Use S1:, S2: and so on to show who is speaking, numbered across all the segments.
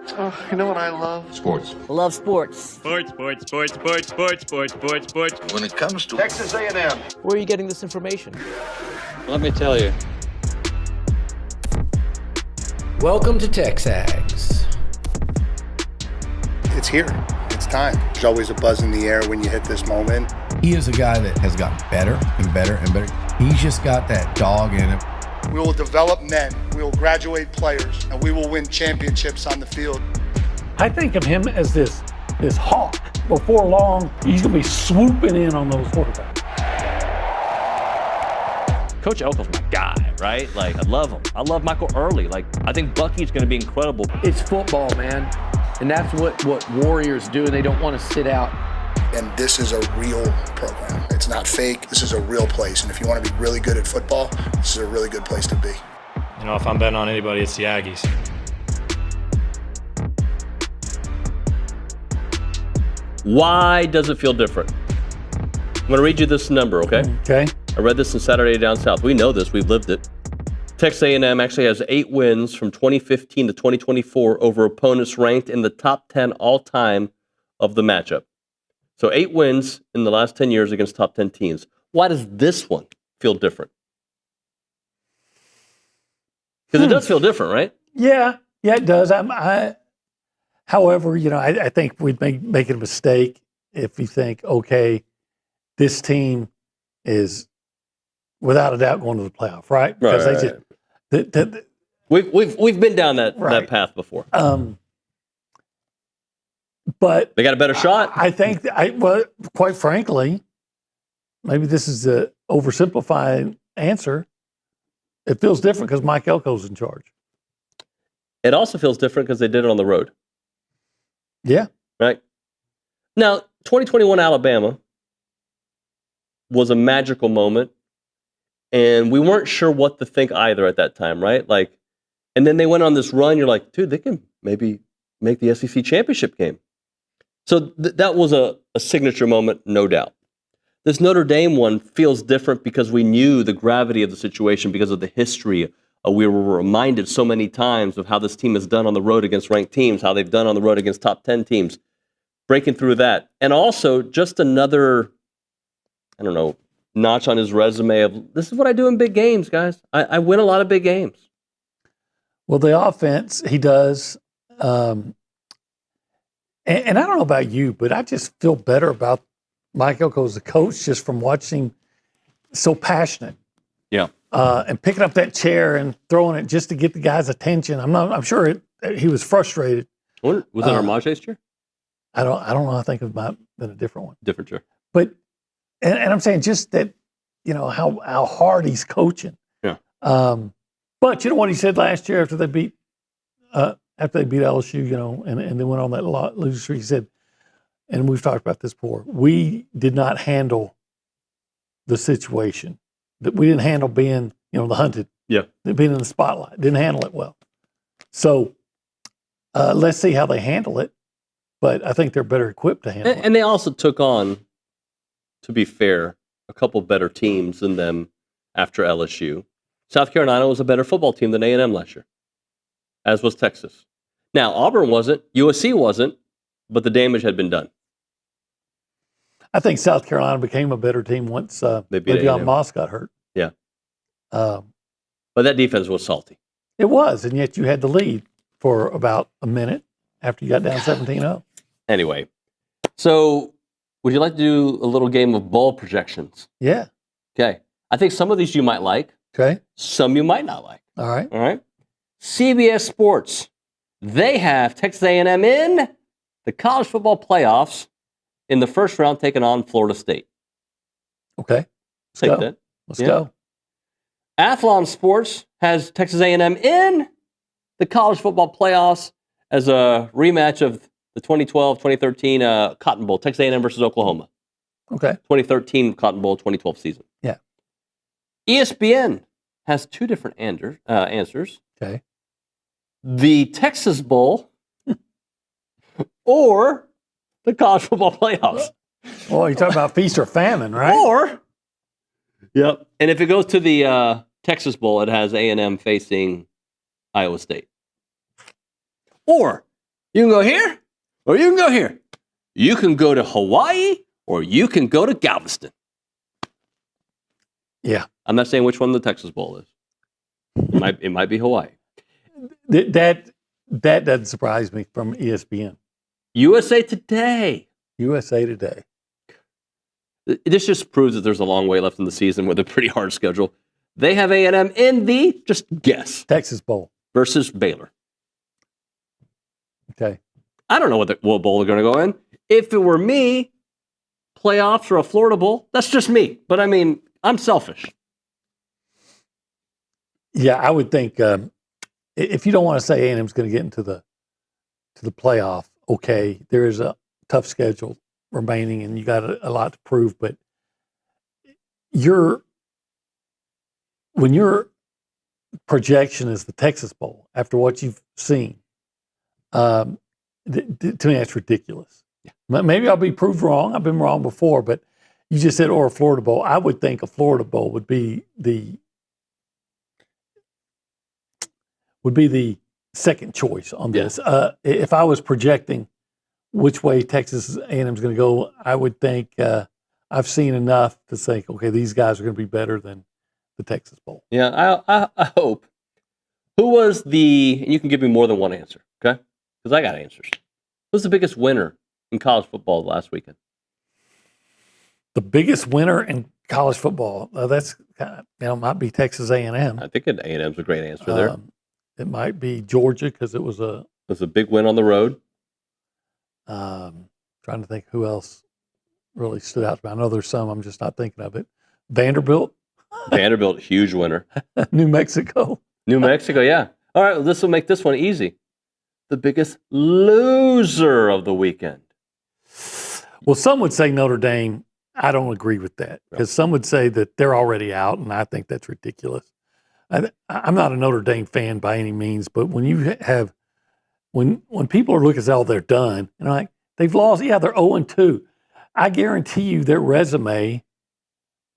S1: Oh, you know what I love?
S2: Sports.
S3: Love sports.
S4: Sports.
S1: When it comes to
S5: Texas A&M.
S3: Where are you getting this information?
S4: Let me tell you.
S6: Welcome to TexAgs.
S7: It's here. It's time. There's always a buzz in the air when you hit this moment.
S6: He is a guy that has gotten better and better and better. He's just got that dog in him.
S7: We will develop men. We will graduate players, and we will win championships on the field.
S8: I think of him as this hawk. Before long, he's going to be swooping in on those quarterbacks.
S9: Coach Elko's my guy, right? Like, I love him. I love Michael Early. Like, I think Bucky's going to be incredible.
S10: It's football, man. And that's what Warriors do. They don't want to sit out.
S7: And this is a real program. It's not fake. This is a real place. And if you want to be really good at football, this is a really good place to be.
S11: You know, if I'm betting on anybody, it's the Aggies.
S9: Why does it feel different? I'm going to read you this number, okay?
S8: Okay.
S9: I read this in Saturday Down South. We know this. We've lived it. Texas A&M actually has 8 wins from 2015 to 2024 over opponents ranked in the top 10 all-time of the matchup. So 8 wins in the last 10 years against top 10 teams. Why does this one feel different? Because it does feel different, right?
S8: Yeah, it does. However, I think we'd make a mistake if we think, okay, this team is without a doubt going to the playoff, right? Because
S9: we've been down that path before.
S8: But
S9: they got a better shot.
S8: I think, quite frankly, maybe this is an oversimplified answer. It feels different because Mike Elko's in charge.
S9: It also feels different because they did it on the road.
S8: Yeah.
S9: Right? Now, 2021 Alabama was a magical moment, and we weren't sure what to think either at that time, right? And then they went on this run. You're like, dude, they can maybe make the SEC championship game. So that was a signature moment, no doubt. This Notre Dame one feels different because we knew the gravity of the situation because of the history. We were reminded so many times of how this team has done on the road against ranked teams, how they've done on the road against top 10 teams, breaking through that. And also just another, notch on his resume of, this is what I do in big games, guys. I win a lot of big games.
S8: Well, the offense, he does. And I don't know about you, but I just feel better about Mike Elko as a coach just from watching him so passionate.
S9: Yeah.
S8: And picking up that chair and throwing it just to get the guy's attention. I'm sure he was frustrated.
S9: Was it Armage's chair?
S8: I don't know. I think it might have been a different one.
S9: Different chair.
S8: But and I'm saying just that, how hard he's coaching.
S9: Yeah.
S8: But you know what he said last year after they beat LSU, and they went on that losing streak. He said, and we've talked about this before, we did not handle the situation. That we didn't handle being, the hunted.
S9: Yeah.
S8: Being in the spotlight. Didn't handle it well. So let's see how they handle it. But I think they're better equipped to handle it.
S9: And they also took on, to be fair, a couple better teams than them after LSU. South Carolina was a better football team than A&M last year, as was Texas. Now, Auburn wasn't, USC wasn't, but the damage had been done.
S8: I think South Carolina became a better team once Le'Veon Moss got hurt.
S9: Yeah. But that defense was salty.
S8: It was, and yet you had the lead for about a minute after you got down 17-0.
S9: Anyway, so would you like to do a little game of bowl projections?
S8: Yeah.
S9: Okay. I think some of these you might like.
S8: Okay.
S9: Some you might not like.
S8: All right.
S9: All right. CBS Sports. They have Texas A&M in the college football playoffs in the first round, taking on Florida State.
S8: Okay. Let's go.
S9: Athlon Sports has Texas A&M in the college football playoffs as a rematch of the 2012-2013 Cotton Bowl, Texas A&M versus Oklahoma.
S8: Okay.
S9: 2013 Cotton Bowl, 2012 season.
S8: Yeah.
S9: ESPN has 2 different answers.
S8: Okay.
S9: The Texas Bowl or the college football playoffs.
S8: Well, you're talking about feast or famine, right?
S9: Or, yep. And if it goes to the Texas Bowl, it has A&M facing Iowa State. Or You can go here, or you can go here. You can go to Hawaii, or you can go to Galveston.
S8: Yeah.
S9: I'm not saying which one the Texas Bowl is. It might be Hawaii.
S8: That doesn't surprise me from ESPN.
S9: USA Today.
S8: USA Today.
S9: This just proves that there's a long way left in the season with a pretty hard schedule. They have A&M in the, just guess,
S8: Texas Bowl
S9: versus Baylor.
S8: Okay.
S9: I don't know what bowl they're going to go in. If it were me, playoffs or a Florida Bowl, that's just me. But I mean, I'm selfish.
S8: Yeah, I would think if you don't want to say A&M's going to get into the playoff, okay, there is a tough schedule remaining, and you got a lot to prove. But when your projection is the Texas Bowl after what you've seen, to me that's ridiculous. Yeah. Maybe I'll be proved wrong. I've been wrong before, but you just said or a Florida Bowl. I would think a Florida Bowl would be the second choice on this. If I was projecting which way Texas A&M is going to go, I would think I've seen enough to think, okay, these guys are going to be better than the Texas Bowl.
S9: Yeah, I hope. Who was and you can give me more than one answer, okay? Because I got answers. Who's the biggest winner in college football last weekend?
S8: The biggest winner in college football, that's kind of, might be Texas A&M.
S9: I think A&M's a great answer there.
S8: It might be Georgia because it was a
S9: big win on the road.
S8: Trying to think who else really stood out to me. I know there's some, I'm just not thinking of it. Vanderbilt,
S9: huge winner.
S8: New Mexico,
S9: yeah. All right, this will make this one easy. The biggest loser of the weekend.
S8: Well, some would say Notre Dame. I don't agree with that because some would say that they're already out, and I think that's ridiculous. I'm not a Notre Dame fan by any means, but when you have when people are looking at all they're done, and like they've lost, they're 0-2. I guarantee you their resume,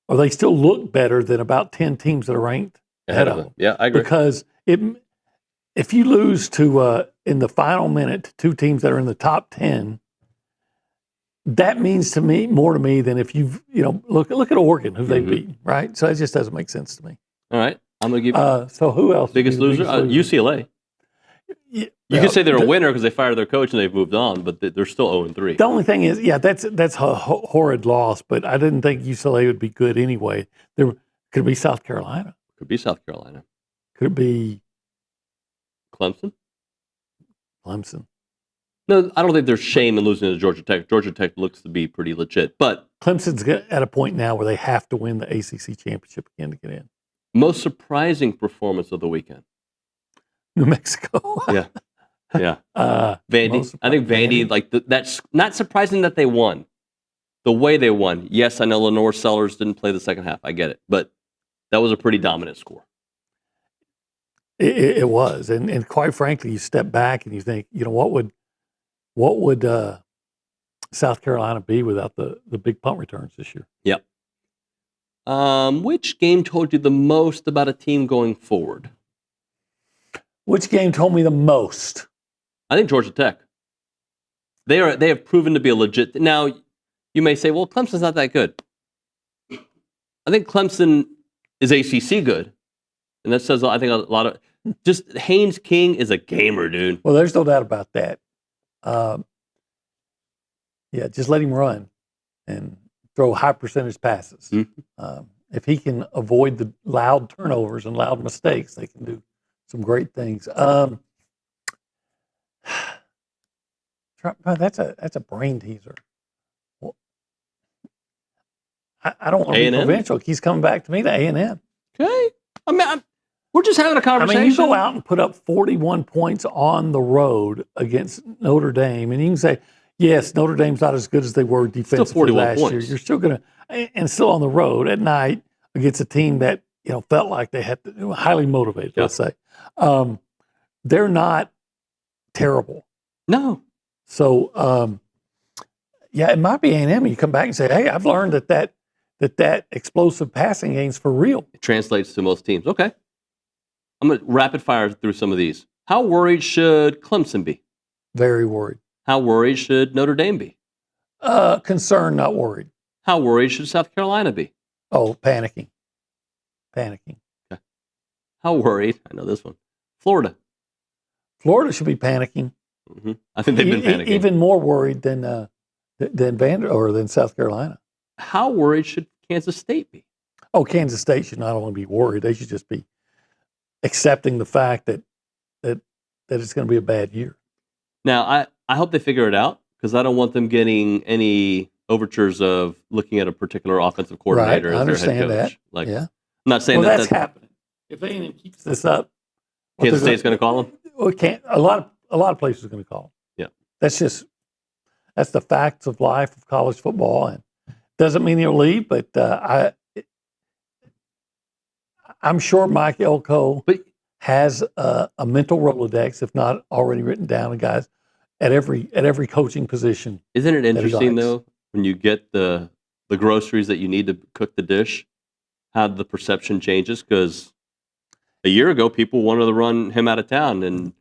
S8: or they still look better than about 10 teams that are ranked ahead of them.
S9: Yeah, I agree.
S8: Because if you lose to in the final minute to two teams that are in the top 10, that means to me more to me than if look at Oregon who they beat, right? So it just doesn't make sense to me.
S9: All right, I'm going to give you.
S8: So who else?
S9: Biggest loser? UCLA. You could say they're a winner because they fired their coach and they've moved on, but they're still 0-3.
S8: The only thing is, that's a horrid loss, but I didn't think UCLA would be good anyway. Could it be South Carolina?
S9: Could be South Carolina.
S8: Could it be
S9: Clemson?
S8: No,
S9: I don't think there's shame in losing to Georgia Tech. Georgia Tech looks to be pretty legit, but
S8: Clemson's at a point now where they have to win the ACC championship again to get in.
S9: Most surprising performance of the weekend?
S8: New Mexico.
S9: Yeah. Vandy. I think Vandy, that's not surprising that they won. The way they won. Yes, I know Lenore Sellers didn't play the second half. I get it. But that was a pretty dominant score.
S8: It was. And quite frankly, you step back and you think, what would South Carolina be without the big punt returns this year?
S9: Yep. Which game told you the most about a team going forward?
S8: Which game told me the most?
S9: I think Georgia Tech. They have proven to be a legit. Now, you may say, well, Clemson's not that good. I think Clemson is ACC good, and that says I think a lot of. Just Haynes King is a gamer, dude.
S8: Well, there's no doubt about that. Just let him run and throw high percentage passes.
S9: Mm-hmm.
S8: If he can avoid the loud turnovers and loud mistakes, they can do some great things. That's a brain teaser. Well, I don't want to be provincial. He's coming back to me to A&M.
S9: Okay. I mean, we're just having a conversation.
S8: I mean, you go out and put up 41 points on the road against Notre Dame, and you can say, yes, Notre Dame's not as good as they were defensively last year. You're still going to, and still on the road at night against a team that felt like they had to, highly motivated. Let's say, they're not terrible.
S9: No.
S8: So, it might be A&M. You come back and say, hey, I've learned that explosive passing game's for real.
S9: It translates to most teams. Okay. I'm going to rapid fire through some of these. How worried should Clemson be?
S8: Very worried.
S9: How worried should Notre Dame be?
S8: Concerned, not worried.
S9: How worried should South Carolina be?
S8: Oh, panicking. Panicking.
S9: Okay. How worried? I know this one. Florida.
S8: Florida should be panicking.
S9: Mm-hmm. I think they've been panicking.
S8: Even more worried than South Carolina.
S9: How worried should Kansas State be?
S8: Oh, Kansas State should not only be worried; they should just be accepting the fact that it's going to be a bad year.
S9: Now, I hope they figure it out because I don't want them getting any overtures of looking at a particular offensive coordinator
S8: Right, I
S9: as their head
S8: understand
S9: coach.
S8: that. Yeah.
S9: I'm not saying
S8: that's happening. If A&M keeps this up,
S9: Kansas State's going to call them.
S8: Well, a lot of places are going to call them.
S9: Yeah,
S8: that's the facts of life of college football, and doesn't mean he'll leave. But I'm sure Mike Elko has a mental Rolodex, if not already written down, of guys at every coaching position.
S9: Isn't it interesting though when you get the groceries that you need to cook the dish, how the perception changes? Because a year ago, people wanted to run him out of town, and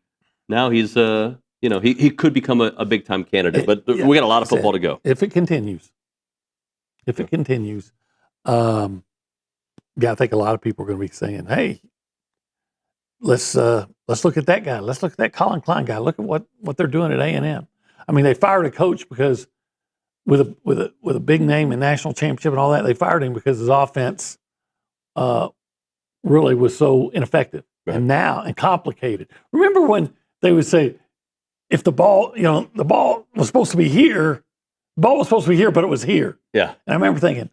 S9: now he's he could become a big time candidate. But we got a lot of football to go.
S8: If it continues, I think a lot of people are going to be saying, "Hey, let's look at that guy. Let's look at that Colin Klein guy. Look at what they're doing at A&M." I mean, they fired a coach because with a big name and national championship and all that. They fired him because his offense really was so ineffective and complicated. Remember when they would say, if the ball was supposed to be here, but it was here.
S9: Yeah.
S8: And I remember thinking,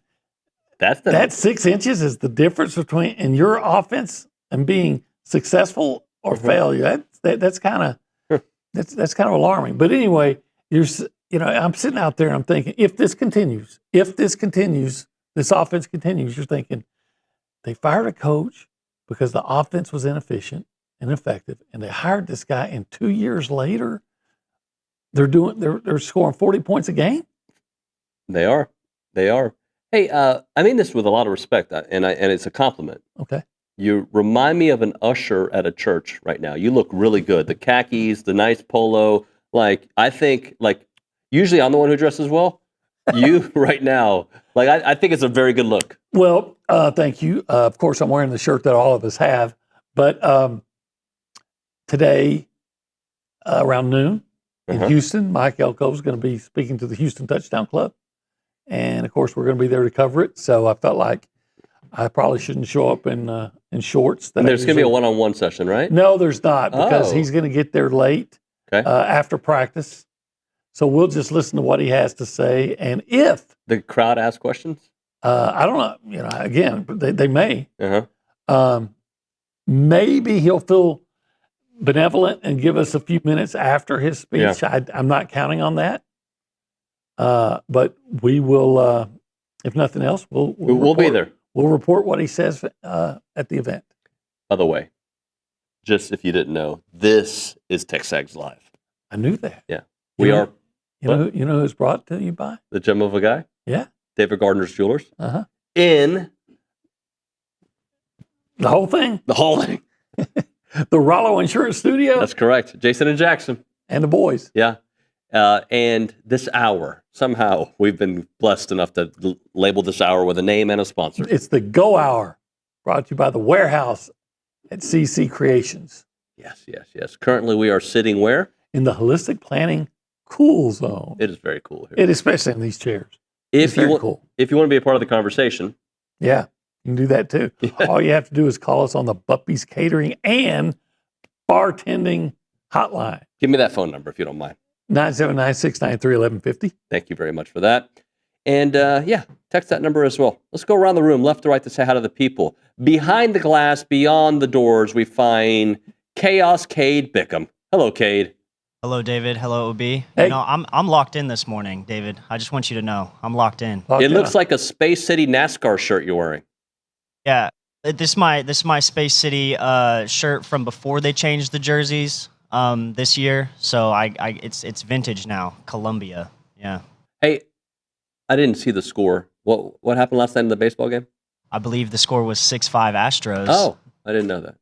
S8: that 6 inches is the difference between in your offense and being successful or failure. That's kind of alarming. But anyway, I'm sitting out there and I'm thinking, if this continues, this offense continues, you're thinking they fired a coach because the offense was inefficient and ineffective, and they hired this guy, and 2 years later, they're scoring 40 points a game.
S9: They are. Hey, I mean this with a lot of respect, and it's a compliment.
S8: Okay.
S9: You remind me of an usher at a church right now. You look really good. The khakis, the nice polo. I think, usually I'm the one who dresses well. You right now, I think it's a very good look.
S8: Well, thank you. Of course, I'm wearing the shirt that all of us have. But today, around noon in Houston, Mike Elko is going to be speaking to the Houston Touchdown Club. And, of course, we're going to be there to cover it. So I felt like I probably shouldn't show up in shorts.
S9: And there's going to be a one-on-one session, right?
S8: No, there's not, because he's going to get there late after practice. So we'll just listen to what he has to say. And if
S9: the crowd asks questions,
S8: I don't know. Again, they may.
S9: Uh-huh.
S8: Maybe he'll feel benevolent and give us a few minutes after his speech.
S9: Yeah.
S8: I'm not counting on that. But we will, if nothing else, we'll
S9: be there.
S8: We'll report what he says at the event.
S9: By the way, just if you didn't know, this is TexAgs Live.
S8: I knew that.
S9: Yeah.
S8: You
S9: are.
S8: You know who's brought to you by?
S9: The gem of a guy?
S8: Yeah.
S9: David Gardner's Jewelers.
S8: Uh-huh.
S9: In
S8: the whole thing. The Rollo Insurance Studio.
S9: That's correct. Jason and Jackson.
S8: And the boys.
S9: Yeah. And this hour, somehow we've been blessed enough to label this hour with a name and a sponsor.
S8: It's the Go Hour, brought to you by the Warehouse at CC Creations.
S9: Yes. Currently we are sitting where?
S8: In the Holistic Planning Cool Zone.
S9: It is very cool here.
S8: It is, especially in these chairs.
S9: If you want to be a part of the conversation.
S8: Yeah, you can do that too. All you have to do is call us on the Buppy's Catering and Bartending Hotline.
S9: Give me that phone number if you don't mind.
S8: 979-693-1150.
S9: Thank you very much for that. And text that number as well. Let's go around the room, left to right, to say hi to the people. Behind the glass, beyond the doors, we find Chaos Cade Bickham. Hello, Cade.
S2: Hello, David. Hello, OB.
S8: Hey.
S2: I'm locked in this morning, David. I just want you to know I'm locked in.
S9: It looks like a Space City NASCAR shirt you're wearing.
S2: Yeah, this is my Space City shirt from before they changed the jerseys this year. So it's vintage now. Columbia. Yeah.
S9: Hey, I didn't see the score. What happened last night in the baseball game?
S2: I believe the score was 6-5 Astros.
S9: Oh, I didn't know that.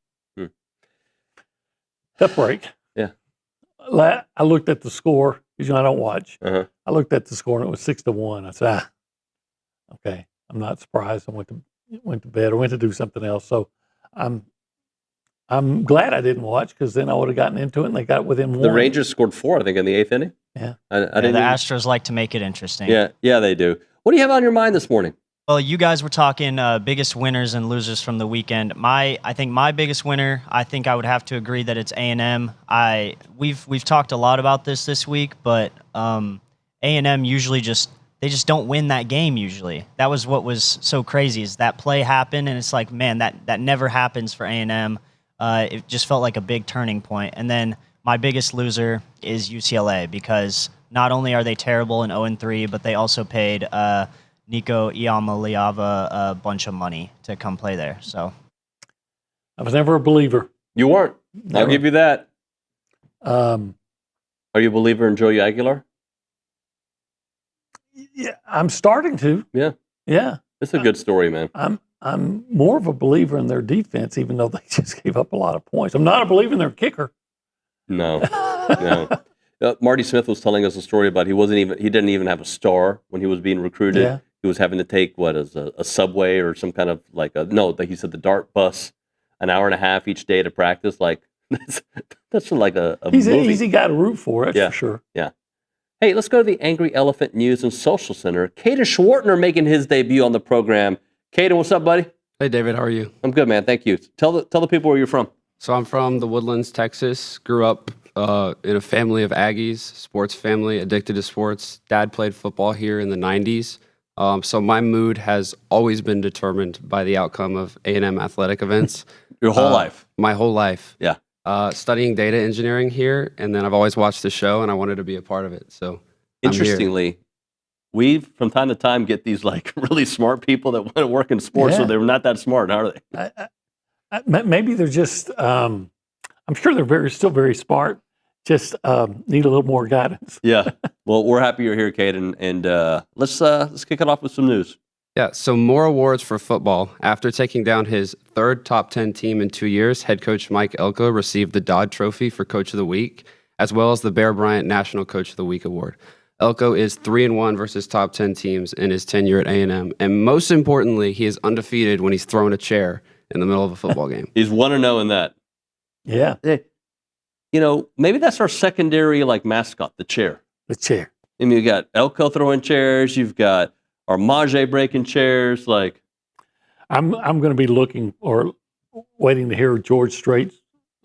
S8: Tough break.
S9: Yeah.
S8: I looked at the score because I don't watch.
S9: Uh-huh.
S8: I looked at the score and it was 6-1. I said, okay, I'm not surprised. I went to bed or went to do something else. So I'm glad I didn't watch because then I would have gotten into it and they got within one.
S9: The Rangers scored 4, I think, in the 8th inning.
S8: Yeah.
S9: I didn't
S2: the Astros like to make it interesting.
S9: Yeah, they do. What do you have on your mind this morning?
S2: Well, you guys were talking biggest winners and losers from the weekend. I think my biggest winner, I think I would have to agree that it's A&M. We've talked a lot about this week, but A&M usually just don't win that game usually. That was what was so crazy is that play happened, and it's like, man, that never happens for A&M. It just felt like a big turning point. And then my biggest loser is UCLA because not only are they terrible in 0-3, but they also paid Nico Iamaleava a bunch of money to come play there. So
S8: I was never a believer.
S9: You weren't.
S8: Never.
S9: I'll give you that. Are you a believer in Joey Aguilar?
S8: Yeah, I'm starting to.
S9: Yeah.
S8: Yeah.
S9: It's a good story, man.
S8: I'm more of a believer in their defense, even though they just gave up a lot of points. I'm not a believer in their kicker.
S9: No. Marty Smith was telling us a story about he didn't even have a star when he was being recruited.
S8: Yeah.
S9: He was having to take a subway or some kind of he said the DART bus, an hour and a half each day to practice. Like that's like a
S8: He's
S9: movie.
S8: an easy guy to root for, that's for sure.
S9: Yeah. Hey, let's go to the Angry Elephant News and Social Center. Caden Schwartner making his debut on the program. Caden, what's up, buddy?
S5: Hey, David, how are you?
S9: I'm good, man. Thank you. Tell the people where you're from.
S5: So I'm from the Woodlands, Texas. Grew up in a family of Aggies, sports family, addicted to sports. Dad played football here in the 90s. So my mood has always been determined by the outcome of A&M athletic events.
S9: Your whole life?
S5: My whole life.
S9: Yeah.
S5: Studying data engineering here, and then I've always watched the show, and I wanted to be a part of it. So
S9: interestingly, we from time to time get these like really smart people that want to work in sports, so they're not that smart, are they?
S8: Maybe they're just. I'm sure they're still very smart. Just need a little more guidance.
S9: Yeah. Well, we're happy you're here, Caden, and let's kick it off with some news.
S5: Yeah, so more awards for football. After taking down his third top 10 team in 2 years, head coach Mike Elko received the Dodd Trophy for Coach of the Week, as well as the Bear Bryant National Coach of the Week award. Elko is 3-1 versus top 10 teams in his tenure at A&M, and most importantly, he is undefeated when he's thrown a chair in the middle of a football game.
S9: He's 1-0 in that.
S8: Yeah.
S9: Maybe that's our secondary mascot, the chair.
S8: The chair.
S9: I mean, you got Elko throwing chairs, you've got Armage breaking chairs.
S8: I'm going to be looking or waiting to hear George Strait's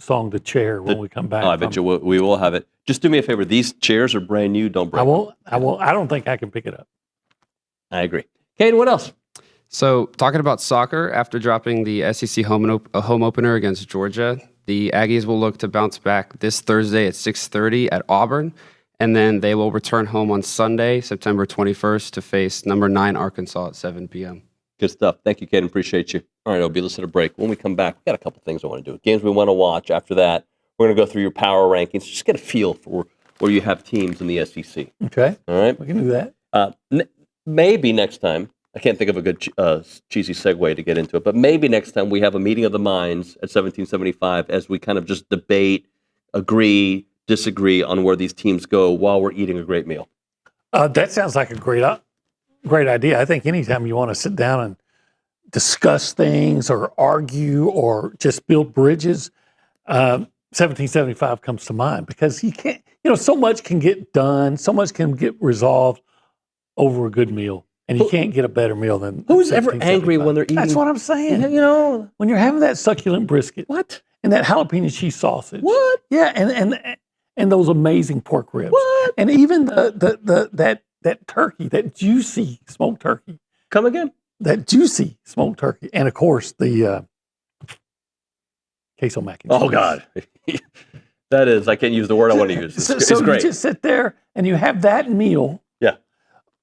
S8: song "The Chair" when we come back.
S9: Oh, I bet we will have it. Just do me a favor. These chairs are brand new. Don't break them.
S8: I won't. I don't think I can pick it up.
S9: I agree. Caden, what else?
S5: So, talking about soccer, after dropping the SEC home opener against Georgia, the Aggies will look to bounce back this Thursday at 6:30 at Auburn, and then they will return home on Sunday, September 21st, to face number 9 Arkansas at 7 p.m.
S9: Good stuff. Thank you, Caden. Appreciate you. All right, Obie, let's hit a break. When we come back, we got a couple things I want to do. Games we want to watch. After that, we're going to go through your power rankings. Just get a feel for where you have teams in the SEC.
S8: Okay.
S9: All right.
S8: We can do that.
S9: Maybe next time. I can't think of a good cheesy segue to get into it, but maybe next time we have a meeting of the minds at 1775 as we kind of just debate, agree, disagree on where these teams go while we're eating a great meal.
S8: That sounds like a great idea. I think anytime you want to sit down and discuss things or argue or just build bridges, 1775 comes to mind because you can't, so much can get done, so much can get resolved over a good meal. And you can't get a better meal than
S9: who's ever angry when they're eating.
S8: That's what I'm saying. When you're having that succulent brisket,
S9: what,
S8: and that jalapeno cheese sausage,
S9: what,
S8: yeah, and those amazing pork ribs,
S9: what,
S8: and even that turkey, that juicy smoked turkey.
S9: Come again?
S8: That juicy smoked turkey, and of course the queso mac and cheese.
S9: Oh God, that is. I can't use the word I want to use. It's
S8: so
S9: great.
S8: You just sit there and you have that meal.
S9: Yeah,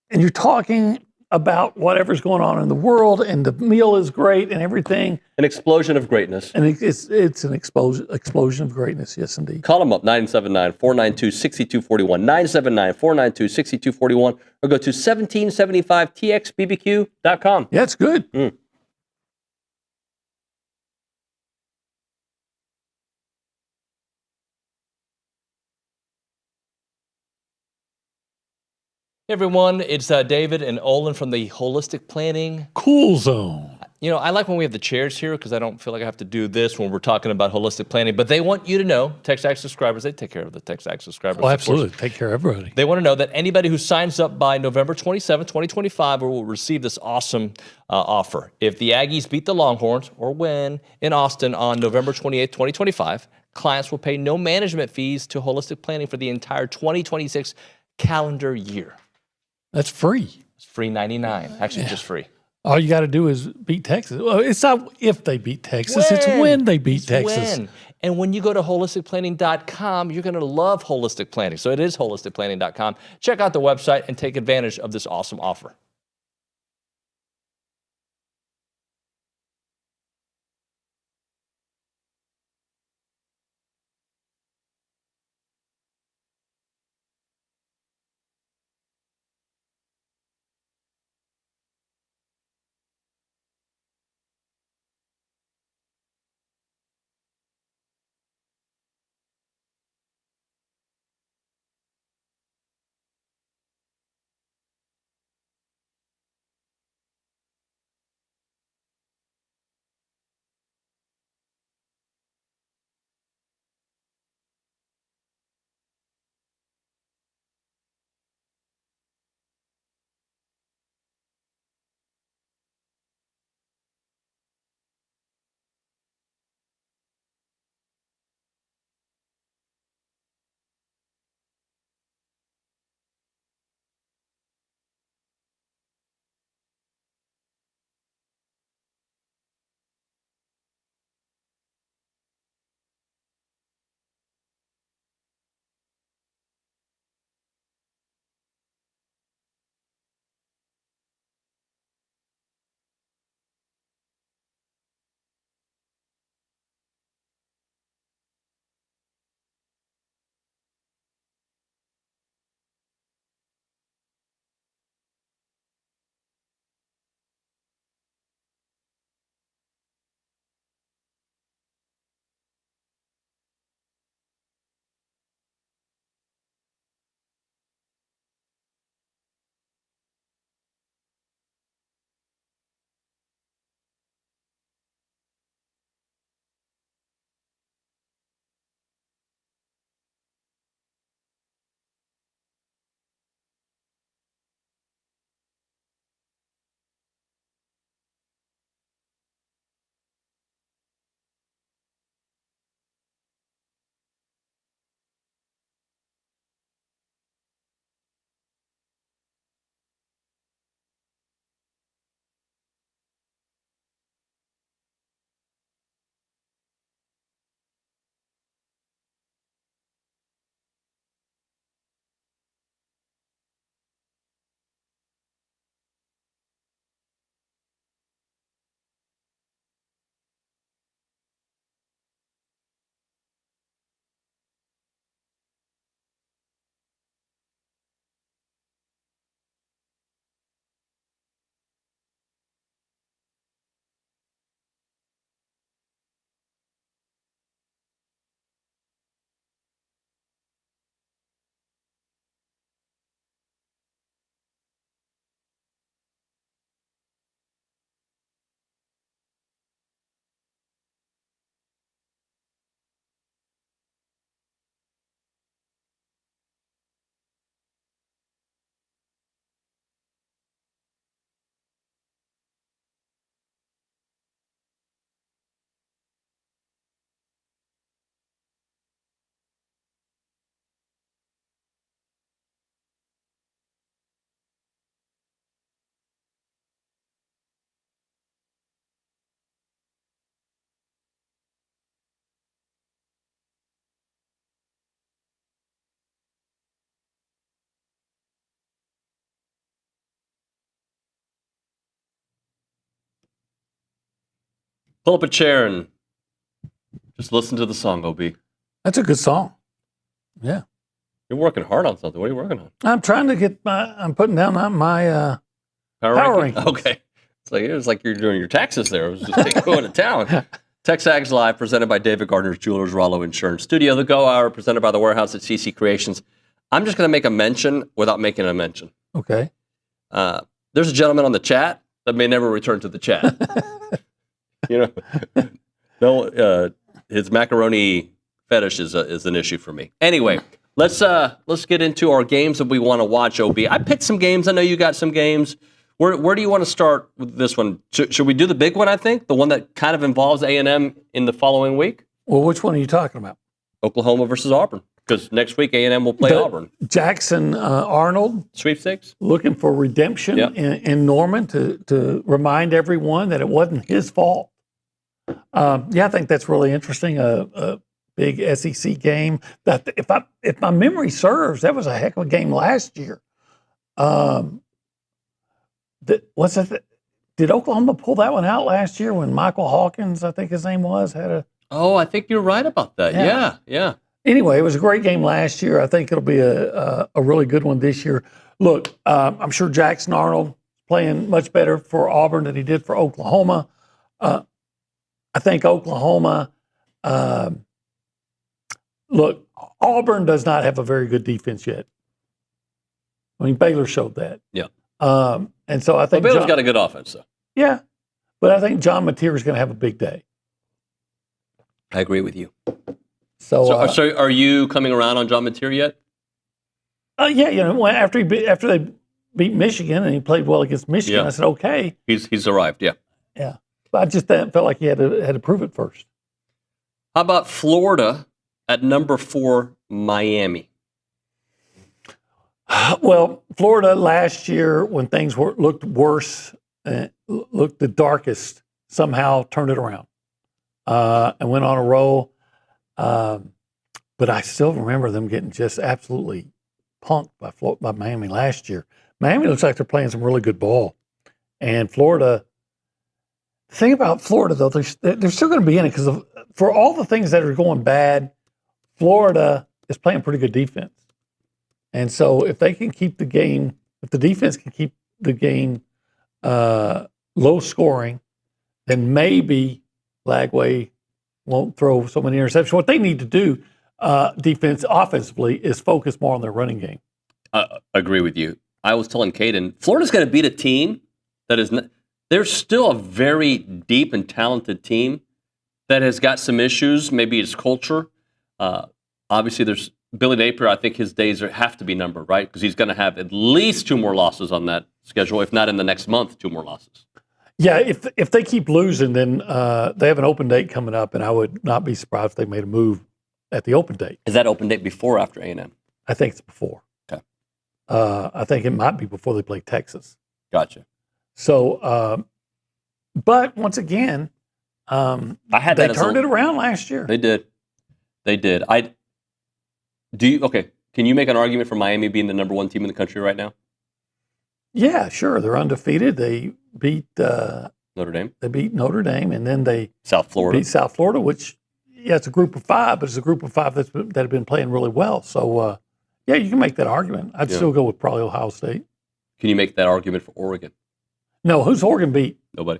S8: and you're talking about whatever's going on in the world, and the meal is great and everything.
S9: An explosion of greatness.
S8: And it's an explosion of greatness, yes, indeed.
S9: Call them up, 979-492-6241, 979-492-6241, or go to 1775txbbq.com.
S8: Yeah, it's good.
S12: Hey everyone, it's David and Olin from the Holistic Planning
S8: Cool Zone.
S12: You know, I like when we have the chairs here because I don't feel like I have to do this when we're talking about holistic planning. But they want you to know, TexAgs subscribers, they take care of the TexAgs subscribers.
S8: Oh, absolutely. Take care of everybody.
S12: They want to know that anybody who signs up by November 27, 2025 will receive this awesome offer. If the Aggies beat the Longhorns or win in Austin on November 28, 2025, clients will pay no management fees to Holistic Planning for the entire 2026 calendar year.
S8: That's free.
S12: It's free 99. Actually, just free.
S8: All you got to do is beat Texas. Well, it's not if they beat Texas, it's when they beat Texas.
S12: When. And when you go to holisticplanning.com, you're going to love Holistic Planning. So it is holisticplanning.com. Check out the website and take advantage of this awesome offer.
S9: Pull up a chair and just listen to the song, OB.
S8: That's a good song. Yeah.
S9: You're working hard on something. What are you working on?
S8: I'm trying to get I'm putting down my power ranking.
S9: Okay. It's like you're doing your taxes there. I was just going to town. TexAgs Live, presented by David Gardner's Jewelers, Rollo Insurance Studio. The Go Hour, presented by The Warehouse at CC Creations. I'm just going to make a mention without making a mention.
S8: Okay.
S9: There's a gentleman on the chat that may never return to the chat. No, his macaroni fetish is an issue for me. Anyway, let's get into our games that we want to watch. Ob, I picked some games. I know you got some games. Where do you want to start with this one? Should we do the big one? I think the one that kind of involves A&M in the following week.
S8: Well, which one are you talking about?
S9: Oklahoma versus Auburn, because next week A&M will play Auburn.
S8: Jackson Arnold
S9: sweepstakes,
S8: looking for redemption in Norman to remind everyone that it wasn't his fault. I think that's really interesting. A big SEC game. That if my memory serves, that was a heck of a game last year. Did Oklahoma pull that one out last year when Michael Hawkins, I think his name was, had a?
S9: Oh, I think you're right about that. Yeah.
S8: Anyway, it was a great game last year. I think it'll be a really good one this year. Look, I'm sure Jackson Arnold playing much better for Auburn than he did for Oklahoma. I think Oklahoma. Look, Auburn does not have a very good defense yet. I mean, Baylor showed that.
S9: Yeah.
S8: And so I think
S9: Baylor's got a good offense, though.
S8: Yeah, but I think John Mateer is going to have a big day.
S9: I agree with you.
S8: So
S9: are you coming around on John Mateer yet?
S8: Yeah, after they beat Michigan and he played well against Michigan, I said okay.
S9: He's arrived. Yeah.
S8: But I just felt like he had to prove it first.
S9: How about Florida at number 4, Miami?
S8: Well, Florida last year, when things looked worse, looked the darkest, somehow turned it around and went on a roll. But I still remember them getting just absolutely punked by Miami last year. Miami looks like they're playing some really good ball. And Florida, the thing about Florida, though, they're still going to be in it because for all the things that are going bad, Florida is playing pretty good defense. And so if they can keep the game, if the defense can keep the game low scoring, then maybe Lagway won't throw so many interceptions. What they need to do offensively is focus more on their running game.
S9: Agree with you. I was telling Caden, Florida's going to beat a team that is not, they're still a very deep and talented team that has got some issues. Maybe it's culture. Obviously, there's Billy Napier. I think his days have to be numbered, right? Because he's going to have at least 2 more losses on that schedule, if not in the next month, 2 more losses.
S8: Yeah, if they keep losing, then they have an open date coming up, and I would not be surprised if they made a move at the open date.
S9: Is that open date before or after A&M?
S8: I think it's before.
S9: Okay.
S8: I think it might be before they play Texas.
S9: Gotcha.
S8: So, but once again, they turned it around last year.
S9: They did. Can you make an argument for Miami being the number 1 team in the country right now?
S8: Yeah, sure. They're undefeated. They beat
S9: Notre Dame.
S8: They beat Notre Dame, and then they
S9: beat South
S8: Florida, which, it's a group of 5, but it's a group of 5 that have been playing really well. So, you can make that argument. I'd still go with probably Ohio State.
S9: Can you make that argument for Oregon?
S8: No, who's Oregon beat?
S9: Nobody.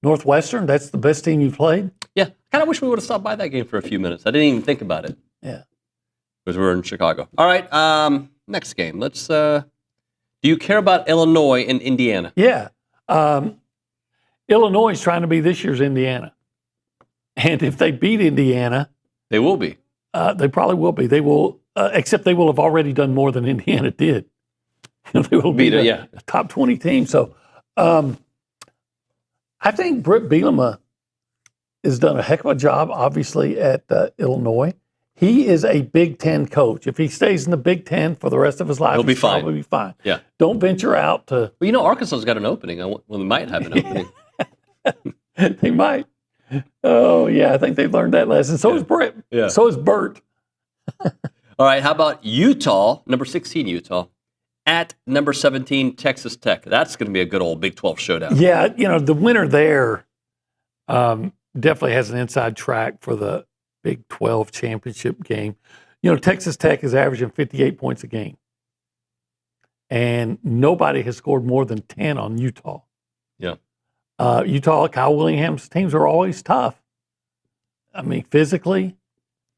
S8: Northwestern, that's the best team you've played?
S9: Yeah, kind of wish we would have stopped by that game for a few minutes. I didn't even think about it.
S8: Yeah.
S9: Because we're in Chicago. All right, next game. Let's, do you care about Illinois and Indiana?
S8: Yeah. Illinois is trying to be this year's Indiana. And if they beat Indiana.
S9: They will be.
S8: They probably will be. They will, except they will have already done more than Indiana did. They will be a top 20 team. So I think Britt Bielema has done a heck of a job, obviously, at Illinois. He is a Big Ten coach. If he stays in the Big Ten for the rest of his life,
S9: he'll probably
S8: be fine.
S9: Yeah.
S8: Don't venture out to.
S9: Well, Arkansas's got an opening. Well, they might have an opening.
S8: They might. Oh, yeah. I think they've learned that lesson. So is Britt.
S9: Yeah.
S8: So is Bert.
S9: All right. How about Utah, number 16 Utah, at number 17 Texas Tech? That's going to be a good old Big 12 showdown.
S8: Yeah. The winner there definitely has an inside track for the Big 12 championship game. Texas Tech is averaging 58 points a game. And nobody has scored more than 10 on Utah.
S9: Yeah.
S8: Utah, Kyle Willingham's teams are always tough. I mean, physically,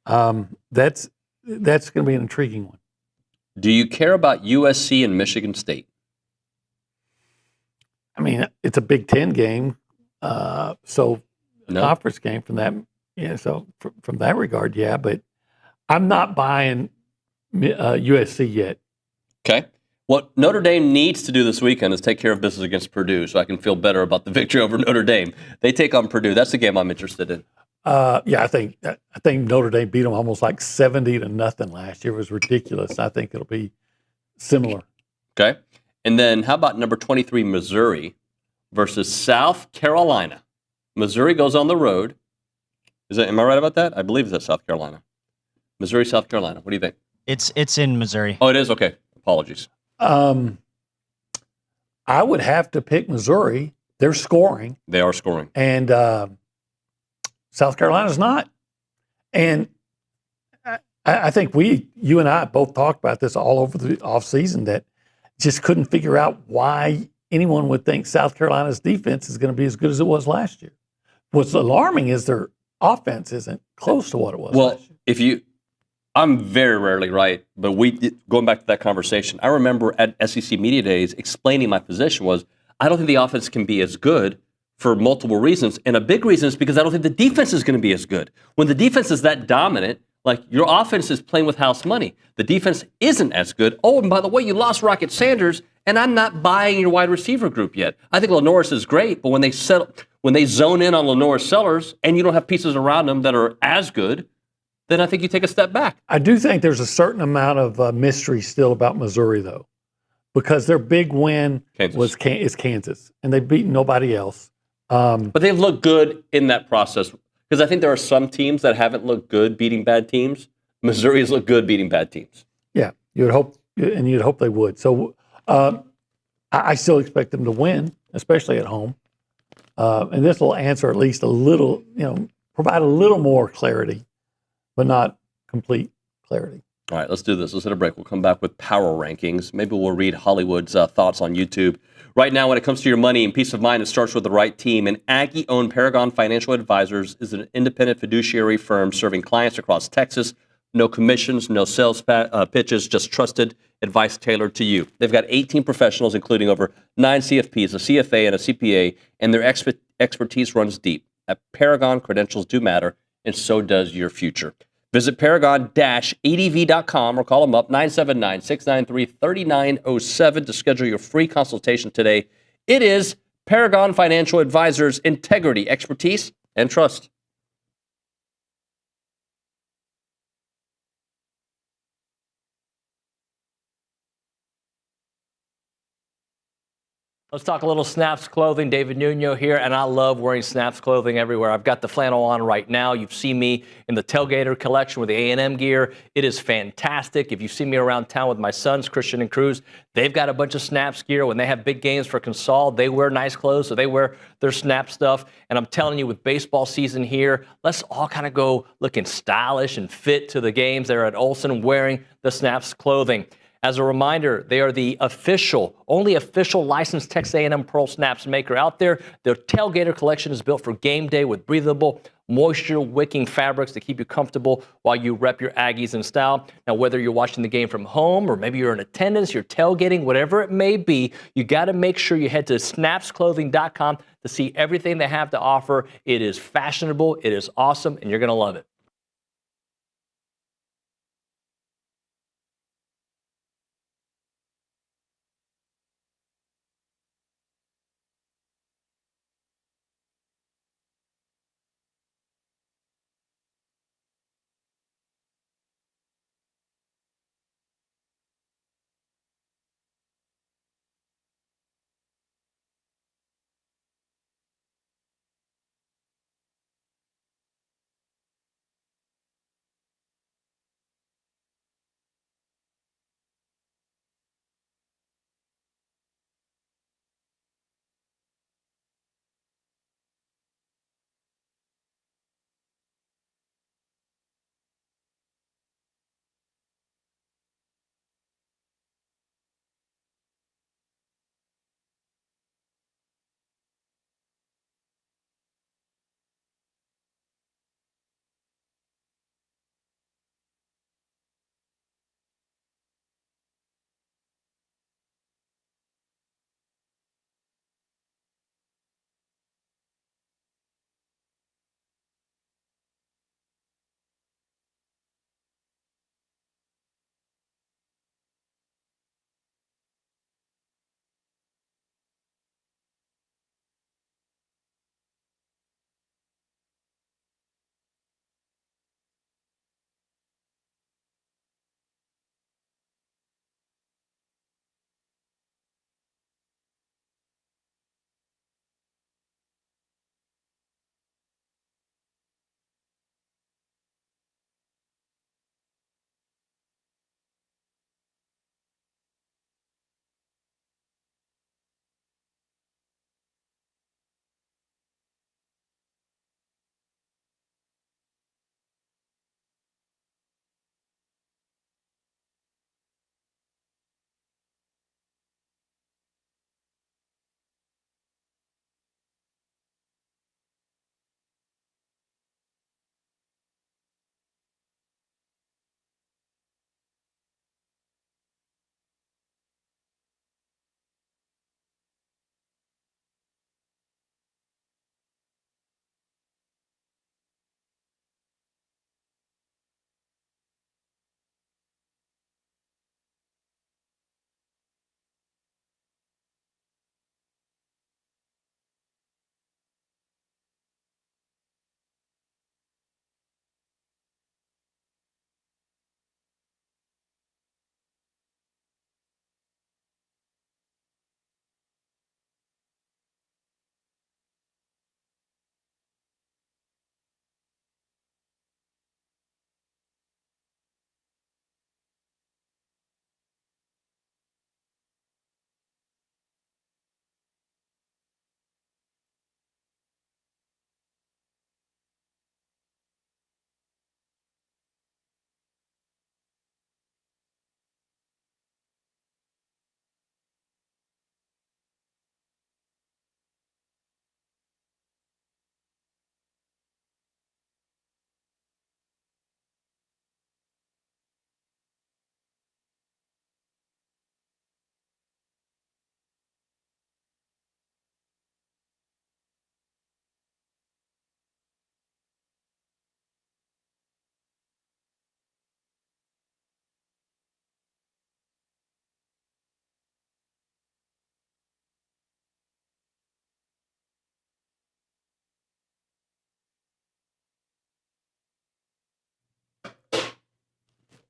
S8: that's going to be an intriguing one.
S9: Do you care about USC and Michigan State?
S8: I mean, it's a Big Ten game, so conference game from that. Yeah, so from that regard, yeah. But I'm not buying USC yet.
S9: Okay. What Notre Dame needs to do this weekend is take care of business against Purdue, so I can feel better about the victory over Notre Dame. They take on Purdue. That's the game I'm interested in.
S8: Yeah, I think Notre Dame beat them almost like 70-0 last year. It was ridiculous. I think it'll be similar.
S9: Okay. And then how about number 23, Missouri versus South Carolina? Missouri goes on the road. Am I right about that? I believe it's South Carolina. Missouri, South Carolina. What do you think?
S2: It's in Missouri.
S9: Oh, it is? Okay. Apologies.
S8: I would have to pick Missouri. They're scoring.
S9: They are scoring.
S8: And South Carolina's not. And I think you and I both talked about this all over the offseason, that just couldn't figure out why anyone would think South Carolina's defense is going to be as good as it was last year. What's alarming is their offense isn't close to what it was last year.
S9: I'm very rarely right, but going back to that conversation, I remember at SEC Media Days explaining my position was, I don't think the offense can be as good for multiple reasons. And a big reason is because I don't think the defense is going to be as good. When the defense is that dominant, like your offense is playing with house money. The defense isn't as good. Oh, and by the way, you lost Rocket Sanders, and I'm not buying your wide receiver group yet. I think Lenoris is great, but when they zone in on Lenoris Sellers and you don't have pieces around them that are as good, then I think you take a step back.
S8: I do think there's a certain amount of mystery still about Missouri, though, because their big win is Kansas, and they've beaten nobody else.
S9: But they've looked good in that process, because I think there are some teams that haven't looked good beating bad teams. Missouri has looked good beating bad teams.
S8: Yeah, you'd hope they would. So I still expect them to win, especially at home. And this will answer at least a little, provide a little more clarity, but not complete clarity.
S9: All right, let's do this. Let's hit a break. We'll come back with power rankings. Maybe we'll read Hollywood's thoughts on YouTube. Right now, when it comes to your money and peace of mind, it starts with the right team. And Aggie-owned Paragon Financial Advisors is an independent fiduciary firm serving clients across Texas. No commissions, no sales pitches, just trusted advice tailored to you. They've got 18 professionals, including over 9 CFPs, a CFA, and a CPA, and their expertise runs deep. At Paragon, credentials do matter, and so does your future. Visit paragon-adv.com or call them up 979-693-3907 to schedule your free consultation today. It is Paragon Financial Advisors, integrity, expertise, and trust.
S12: Let's talk a little Snaps clothing. David Nuño here, and I love wearing Snaps clothing everywhere. I've got the flannel on right now. You've seen me in the Tailgater collection with the A&M gear. It is fantastic. If you see me around town with my sons, Christian and Cruz, they've got a bunch of Snaps gear. When they have big games for Consol, they wear nice clothes, so they wear their Snap stuff. And I'm telling you, with baseball season here, let's all kind of go looking stylish and fit to the games there at Olson wearing the Snaps clothing. As a reminder, they are the only official licensed Texas A&M Pearl Snaps maker out there. Their Tailgater collection is built for game day with breathable, moisture-wicking fabrics to keep you comfortable while you rep your Aggies in style. Now, whether you're watching the game from home or maybe you're in attendance, you're tailgating, whatever it may be, you got to make sure you head to snapsclothing.com to see everything they have to offer. It is fashionable, it is awesome, and you're going to love it.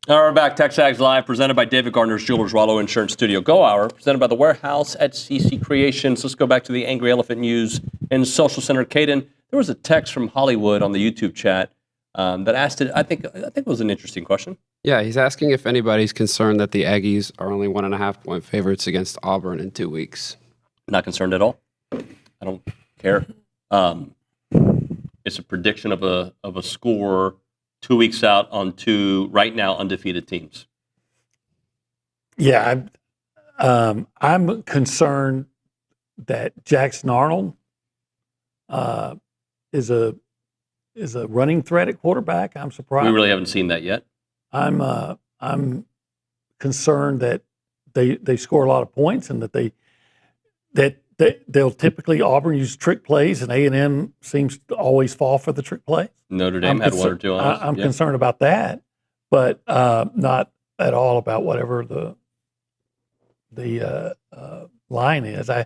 S9: All right, we're back. TexAgs Live, presented by David Gardner's Jewelers Wallow Insurance Studio. Go Hour, presented by The Warehouse at CC Creations. Let's go back to the Angry Elephant News and Social Center. Caden, there was a text from Hollywood on the YouTube chat that asked it. I think it was an interesting question.
S5: Yeah, he's asking if anybody's concerned that the Aggies are only 1.5-point favorites against Auburn in 2 weeks.
S9: Not concerned at all. I don't care. It's a prediction of a score 2 weeks out on two right now undefeated teams.
S8: Yeah, I'm concerned that Jackson Arnold is a running threat at quarterback. I'm surprised.
S9: We really haven't seen that yet.
S8: I'm concerned that they score a lot of points and that they'll typically Auburn use trick plays and A&M seems to always fall for the trick plays.
S9: Notre Dame had one or two on us.
S8: I'm concerned about that, but not at all about whatever the line is. I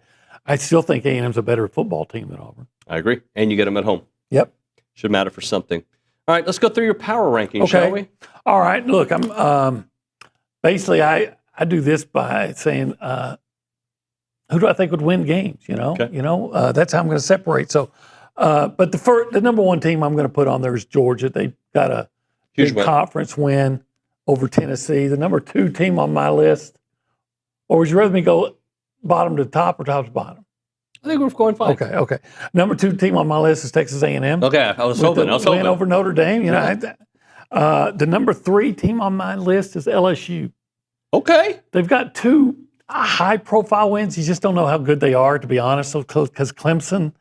S8: still think A&M's a better football team than Auburn.
S9: I agree, and you get them at home.
S8: Yep,
S9: should matter for something. All right, let's go through your power rankings, shall we?
S8: All right. Look, I'm basically I do this by saying who do I think would win games. That's how I'm going to separate. So, but the number one team I'm going to put on there is Georgia. They got a
S9: huge
S8: big conference win over Tennessee. The number two team on my list, or would you rather me go bottom to top or top to bottom?
S9: I think we're going fine.
S8: Okay. Number two team on my list is Texas A&M.
S9: Okay, I was hoping.
S8: Win over Notre Dame. The number three team on my list is LSU.
S9: Okay.
S8: They've got two high-profile wins. You just don't know how good they are, to be honest. Because Clemson,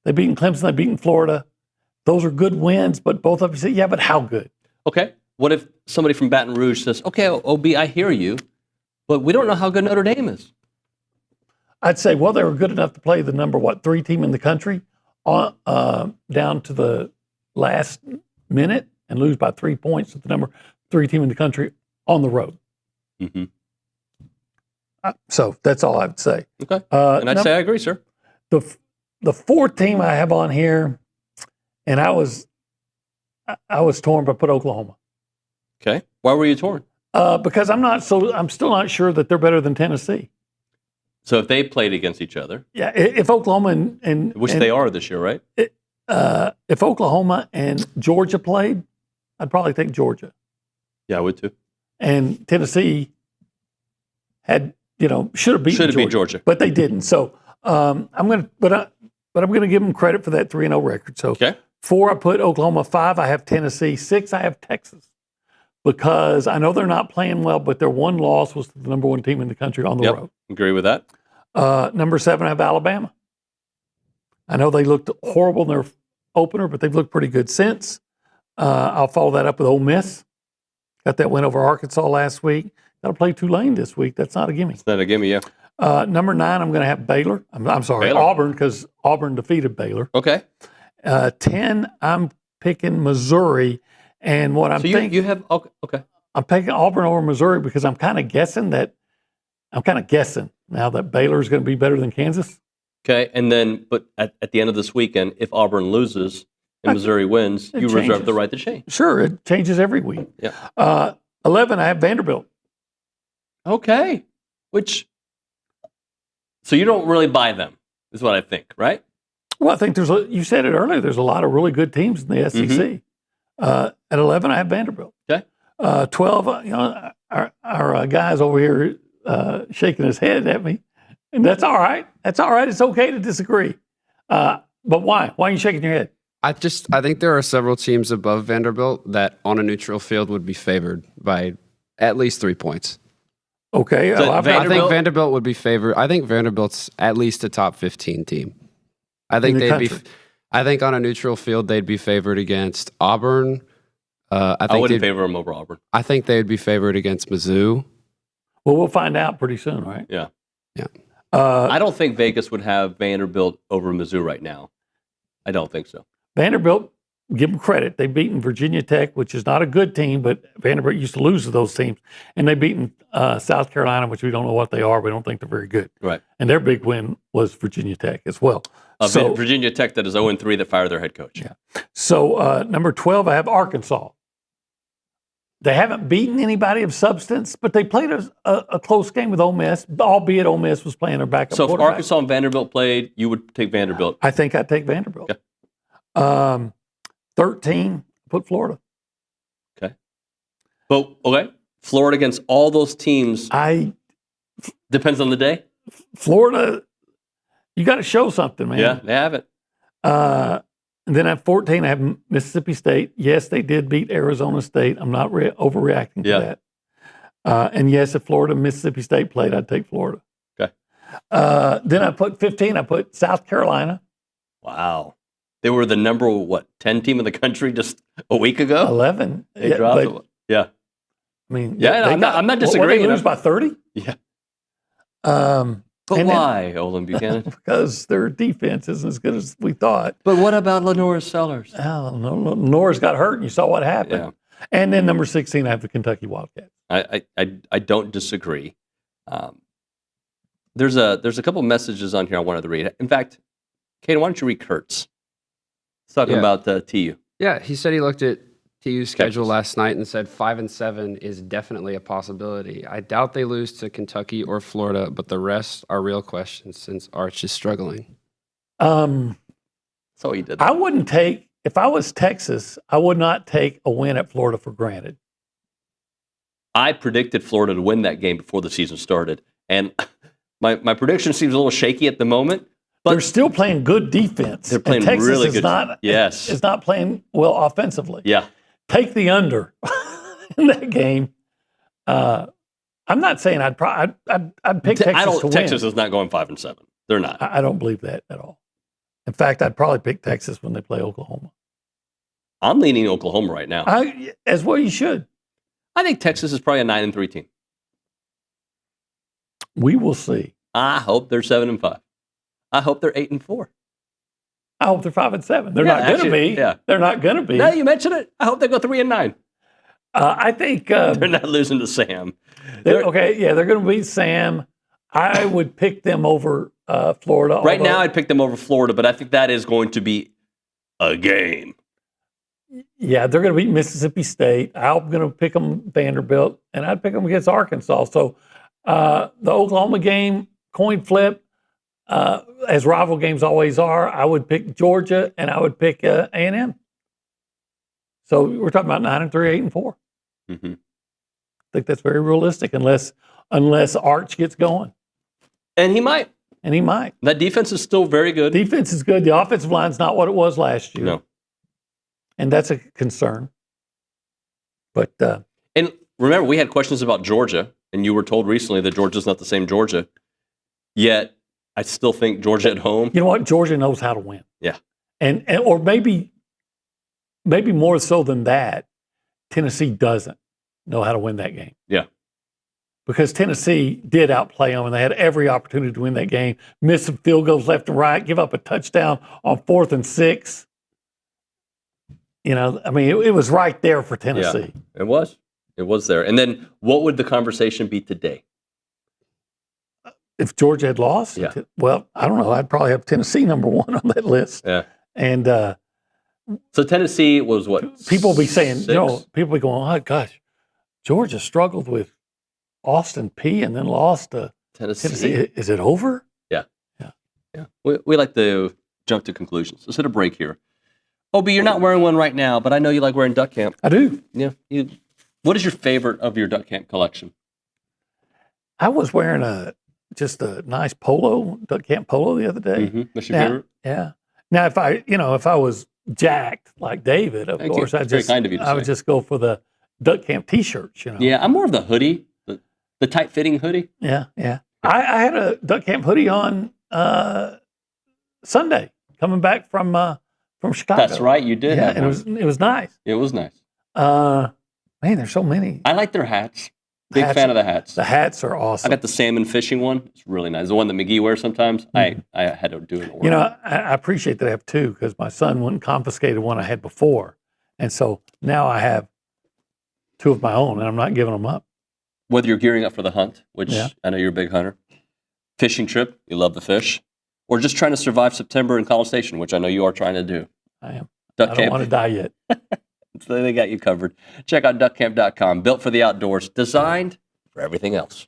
S8: they've beaten Florida. Those are good wins, but both of you say, yeah, but how good?
S9: Okay. What if somebody from Baton Rouge says, okay, OB, I hear you, but we don't know how good Notre Dame is?
S8: I'd say, well, they were good enough to play the number, three team in the country down to the last minute and lose by 3 points to the number three team in the country on the road.
S9: Mm-hmm.
S8: So that's all I would say.
S9: Okay. And I'd say I agree, sir.
S8: The fourth team I have on here, and I was torn, but put Oklahoma.
S9: Okay. Why were you torn?
S8: Because I'm still not sure that they're better than Tennessee.
S9: So if they played against each other.
S8: Yeah, if Oklahoma and
S9: which they are this year, right?
S8: If Oklahoma and Georgia played, I'd probably take Georgia.
S9: Yeah, I would too.
S8: And Tennessee should have beat
S9: Georgia,
S8: but they didn't. So I'm gonna give them credit for that 3-0 record. So 4, I put Oklahoma. 5, I have Tennessee. 6, I have Texas, because I know they're not playing well, but their one loss was to the number one team in the country on the road.
S9: Agree with that.
S8: Number 7, I have Alabama. I know they looked horrible in their opener, but they've looked pretty good since. I'll follow that up with Ole Miss. Got that win over Arkansas last week. Got to play Tulane this week. That's not a gimme.
S9: It's not a gimme, yeah.
S8: Number 9, I'm going to have Baylor. I'm sorry,
S9: Baylor.
S8: Auburn, because Auburn defeated Baylor.
S9: Okay.
S8: 10, I'm picking Missouri. And what I'm thinking,
S9: you have okay.
S8: I'm picking Auburn over Missouri because I'm kind of guessing now that Baylor is going to be better than Kansas.
S9: Okay, and then, but at the end of this weekend, if Auburn loses and Missouri wins, you reserve the right to change.
S8: Sure, it changes every week.
S9: Yeah.
S8: 11, I have Vanderbilt.
S9: Okay, so you don't really buy them, is what I think, right?
S8: Well, I think you said it earlier, there's a lot of really good teams in the SEC.
S9: Mm-hmm.
S8: At 11, I have Vanderbilt.
S9: Okay.
S8: 12, our guy's over here shaking his head at me, and that's all right. That's all right. It's okay to disagree. But why? Why are you shaking your head?
S5: I think there are several teams above Vanderbilt that on a neutral field would be favored by at least 3 points.
S8: Okay.
S5: I think Vanderbilt would be favored. I think Vanderbilt's at least a top 15 team. I think I think on a neutral field they'd be favored against Auburn. I
S9: wouldn't favor them over Auburn.
S5: I think they'd be favored against Mizzou.
S8: Well, we'll find out pretty soon, right?
S9: Yeah.
S5: Yeah.
S9: I don't think Vegas would have Vanderbilt over Mizzou right now. I don't think so.
S8: Vanderbilt, give them credit. They've beaten Virginia Tech, which is not a good team, but Vanderbilt used to lose to those teams. And they've beaten South Carolina, which we don't know what they are. We don't think they're very good.
S9: Right.
S8: And their big win was Virginia Tech as well.
S9: Virginia Tech that is 0-3 that fired their head coach.
S8: Yeah. So number 12, I have Arkansas. They haven't beaten anybody of substance, but they played a close game with Ole Miss, albeit Ole Miss was playing their backup
S9: So if
S8: quarterback.
S9: Arkansas and Vanderbilt played, you would take Vanderbilt.
S8: I think I'd take Vanderbilt.
S9: Okay.
S8: 13, put Florida.
S9: Okay. But, okay, Florida against all those teams. Depends on the day?
S8: Florida, you got to show something, man.
S9: Yeah, they have it.
S8: And then at 14, I have Mississippi State. Yes, they did beat Arizona State. I'm not overreacting to that. And yes, if Florida and Mississippi State played, I'd take Florida.
S9: Okay.
S8: Then I put 15, I put South Carolina.
S9: Wow. They were the number, 10 team in the country just a week ago?
S8: 11.
S9: They dropped it. Yeah.
S8: I mean,
S9: yeah, I'm not disagreeing.
S8: They lose by 30?
S9: Yeah.
S8: But
S9: why, Olin Buchanan?
S8: Because their defense isn't as good as we thought.
S9: But what about Lenora Sellers?
S8: Lenore's got hurt, and you saw what happened.
S9: Yeah.
S8: And then number 16, I have the Kentucky Wildcats.
S9: I don't disagree. There's a couple messages on here I wanted to read. In fact, Kate, why don't you read Kurt's? He's talking about TU.
S5: Yeah, he said he looked at TU's schedule last night and said 5-7 is definitely a possibility. I doubt they lose to Kentucky or Florida, but the rest are real questions since Arch is struggling.
S9: So he did.
S8: I wouldn't take, if I was Texas, I would not take a win at Florida for granted.
S9: I predicted Florida to win that game before the season started, and my prediction seems a little shaky at the moment. But
S8: they're still playing good defense.
S9: They're playing
S8: Texas
S9: really
S8: is
S9: good. Yes,
S8: is not playing well offensively.
S9: Yeah.
S8: Take the under in that game. I'm not saying I'd pick Texas to win.
S9: Texas is not going 5-7. They're not.
S8: I don't believe that at all. In fact, I'd probably pick Texas when they play Oklahoma.
S9: I'm leaning Oklahoma right now.
S8: As well, you should.
S9: I think Texas is probably a 9-3 team.
S8: We will see.
S9: I hope they're 7-5. I hope they're 8-4.
S8: I hope they're 5-7. They're not going to be.
S9: Yeah.
S8: They're not going to be.
S9: Now you mentioned it. I hope they go 3-9.
S8: I think
S9: they're not losing to Sam.
S8: They're going to beat Sam. I would pick them over Florida.
S9: Right now, I'd pick them over Florida, but I think that is going to be a game.
S8: Yeah, they're going to beat Mississippi State. I'm going to pick them Vanderbilt, and I'd pick them against Arkansas. So the Oklahoma game, coin flip, as rival games always are, I would pick Georgia, and I would pick A&M. So we're talking about 9-3, 8-4.
S9: Mm-hmm.
S8: I think that's very realistic, unless Arch gets going.
S9: And he might.
S8: That
S9: defense is still very good.
S8: Defense is good. The offensive line's not what it was last year.
S9: No.
S8: And that's a concern. But
S9: and remember, we had questions about Georgia, and you were told recently that Georgia's not the same Georgia. Yet, I still think Georgia at home.
S8: You know what? Georgia knows how to win.
S9: Yeah.
S8: And or maybe more so than that, Tennessee doesn't know how to win that game.
S9: Yeah.
S8: Because Tennessee did outplay them, and they had every opportunity to win that game. Miss some field goals left and right, give up a touchdown on 4th and 6. You know, I mean, it was right there for Tennessee.
S9: Yeah, it was. It was there. And then what would the conversation be today?
S8: If Georgia had lost?
S9: Yeah.
S8: Well, I don't know. I'd probably have Tennessee number 1 on that list.
S9: Yeah.
S8: And
S9: so Tennessee was what?
S8: People will be saying,
S9: 6?
S8: you know, people will be going, oh, gosh, Georgia struggled with Austin P and then lost to Tennessee. Is it over?
S9: Yeah. We like to jump to conclusions. Let's hit a break here. Obi, you're not wearing one right now, but I know you like wearing duck camp.
S8: I do.
S9: Yeah. What is your favorite of your duck camp collection?
S8: I was wearing just a nice polo, duck camp polo the other day.
S9: Mm-hmm. That's your favorite?
S8: Yeah. Now, if I was jacked like David, of course, I would just go for the duck camp T-shirts. You know.
S9: Yeah, I'm more of the hoodie, the tight fitting hoodie.
S8: Yeah. I had a duck camp hoodie on Sunday, coming back from Chicago.
S9: That's right, you did.
S8: Yeah,
S9: have
S8: and
S9: one.
S8: it was nice.
S9: It was nice.
S8: Man, there's so many.
S9: I like their hats. Big fan of the hats.
S8: The hats are awesome.
S9: I got the salmon fishing one. It's really nice. The one that McGee wears sometimes. Mm-hmm. I had to do it.
S8: You know, I appreciate that I have 2 because my son went and confiscated one I had before. And so now I have 2 of my own, and I'm not giving them up.
S9: Whether you're gearing up for the hunt, which I know you're a big hunter, fishing trip, you love the fish, or just trying to survive September in College Station, which I know you are trying to do.
S8: I am.
S9: Duck
S8: I don't
S9: camp.
S8: want to die yet.
S9: So they got you covered. Check out duckcamp.com. Built for the outdoors, designed for everything else.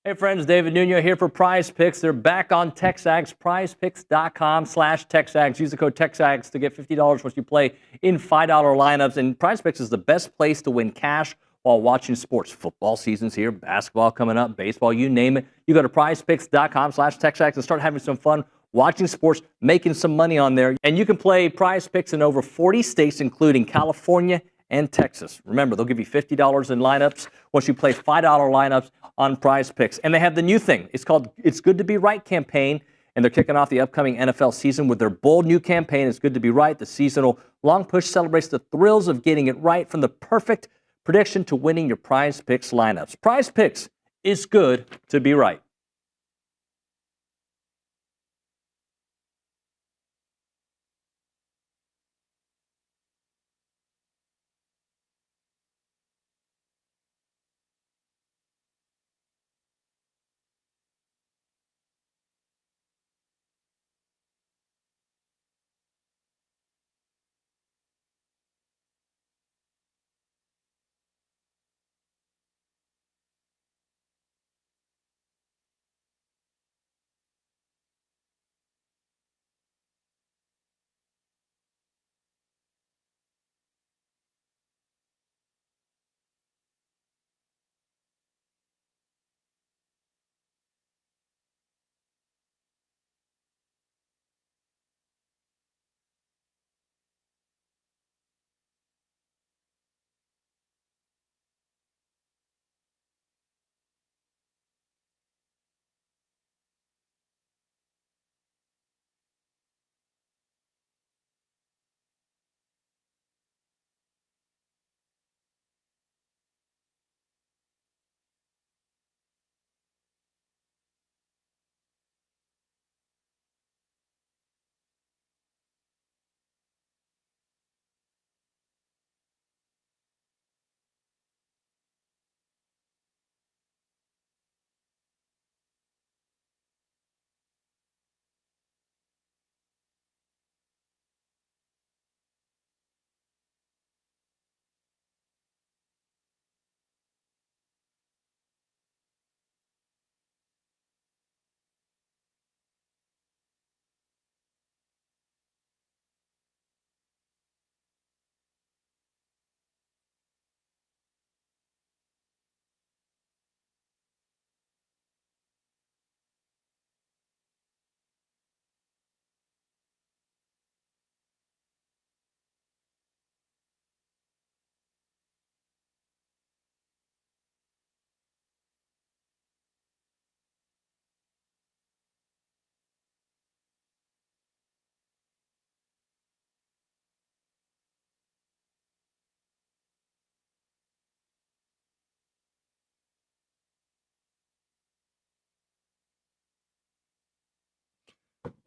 S13: Hey friends, David Nuño here for Prize Picks. They're back on TexAgs, prizepicks.com/TexAgs. Use the code TexAgs to get $50 once you play in $5 lineups. And Prize Picks is the best place to win cash while watching sports. Football season's here, basketball coming up, baseball, you name it. You go to prizepicks.com/TexAgs and start having some fun watching sports, making some money on there. And you can play Prize Picks in over 40 states, including California and Texas. Remember, they'll give you $50 in lineups once you play $5 lineups on Prize Picks. And they have the new thing. It's called It's Good to Be Right campaign, and they're kicking off the upcoming NFL season with their bold new campaign, It's Good to Be Right. The seasonal long push celebrates the thrills of getting it right, from the perfect prediction to winning your Prize Picks lineups. Prize Picks, it's good to be right.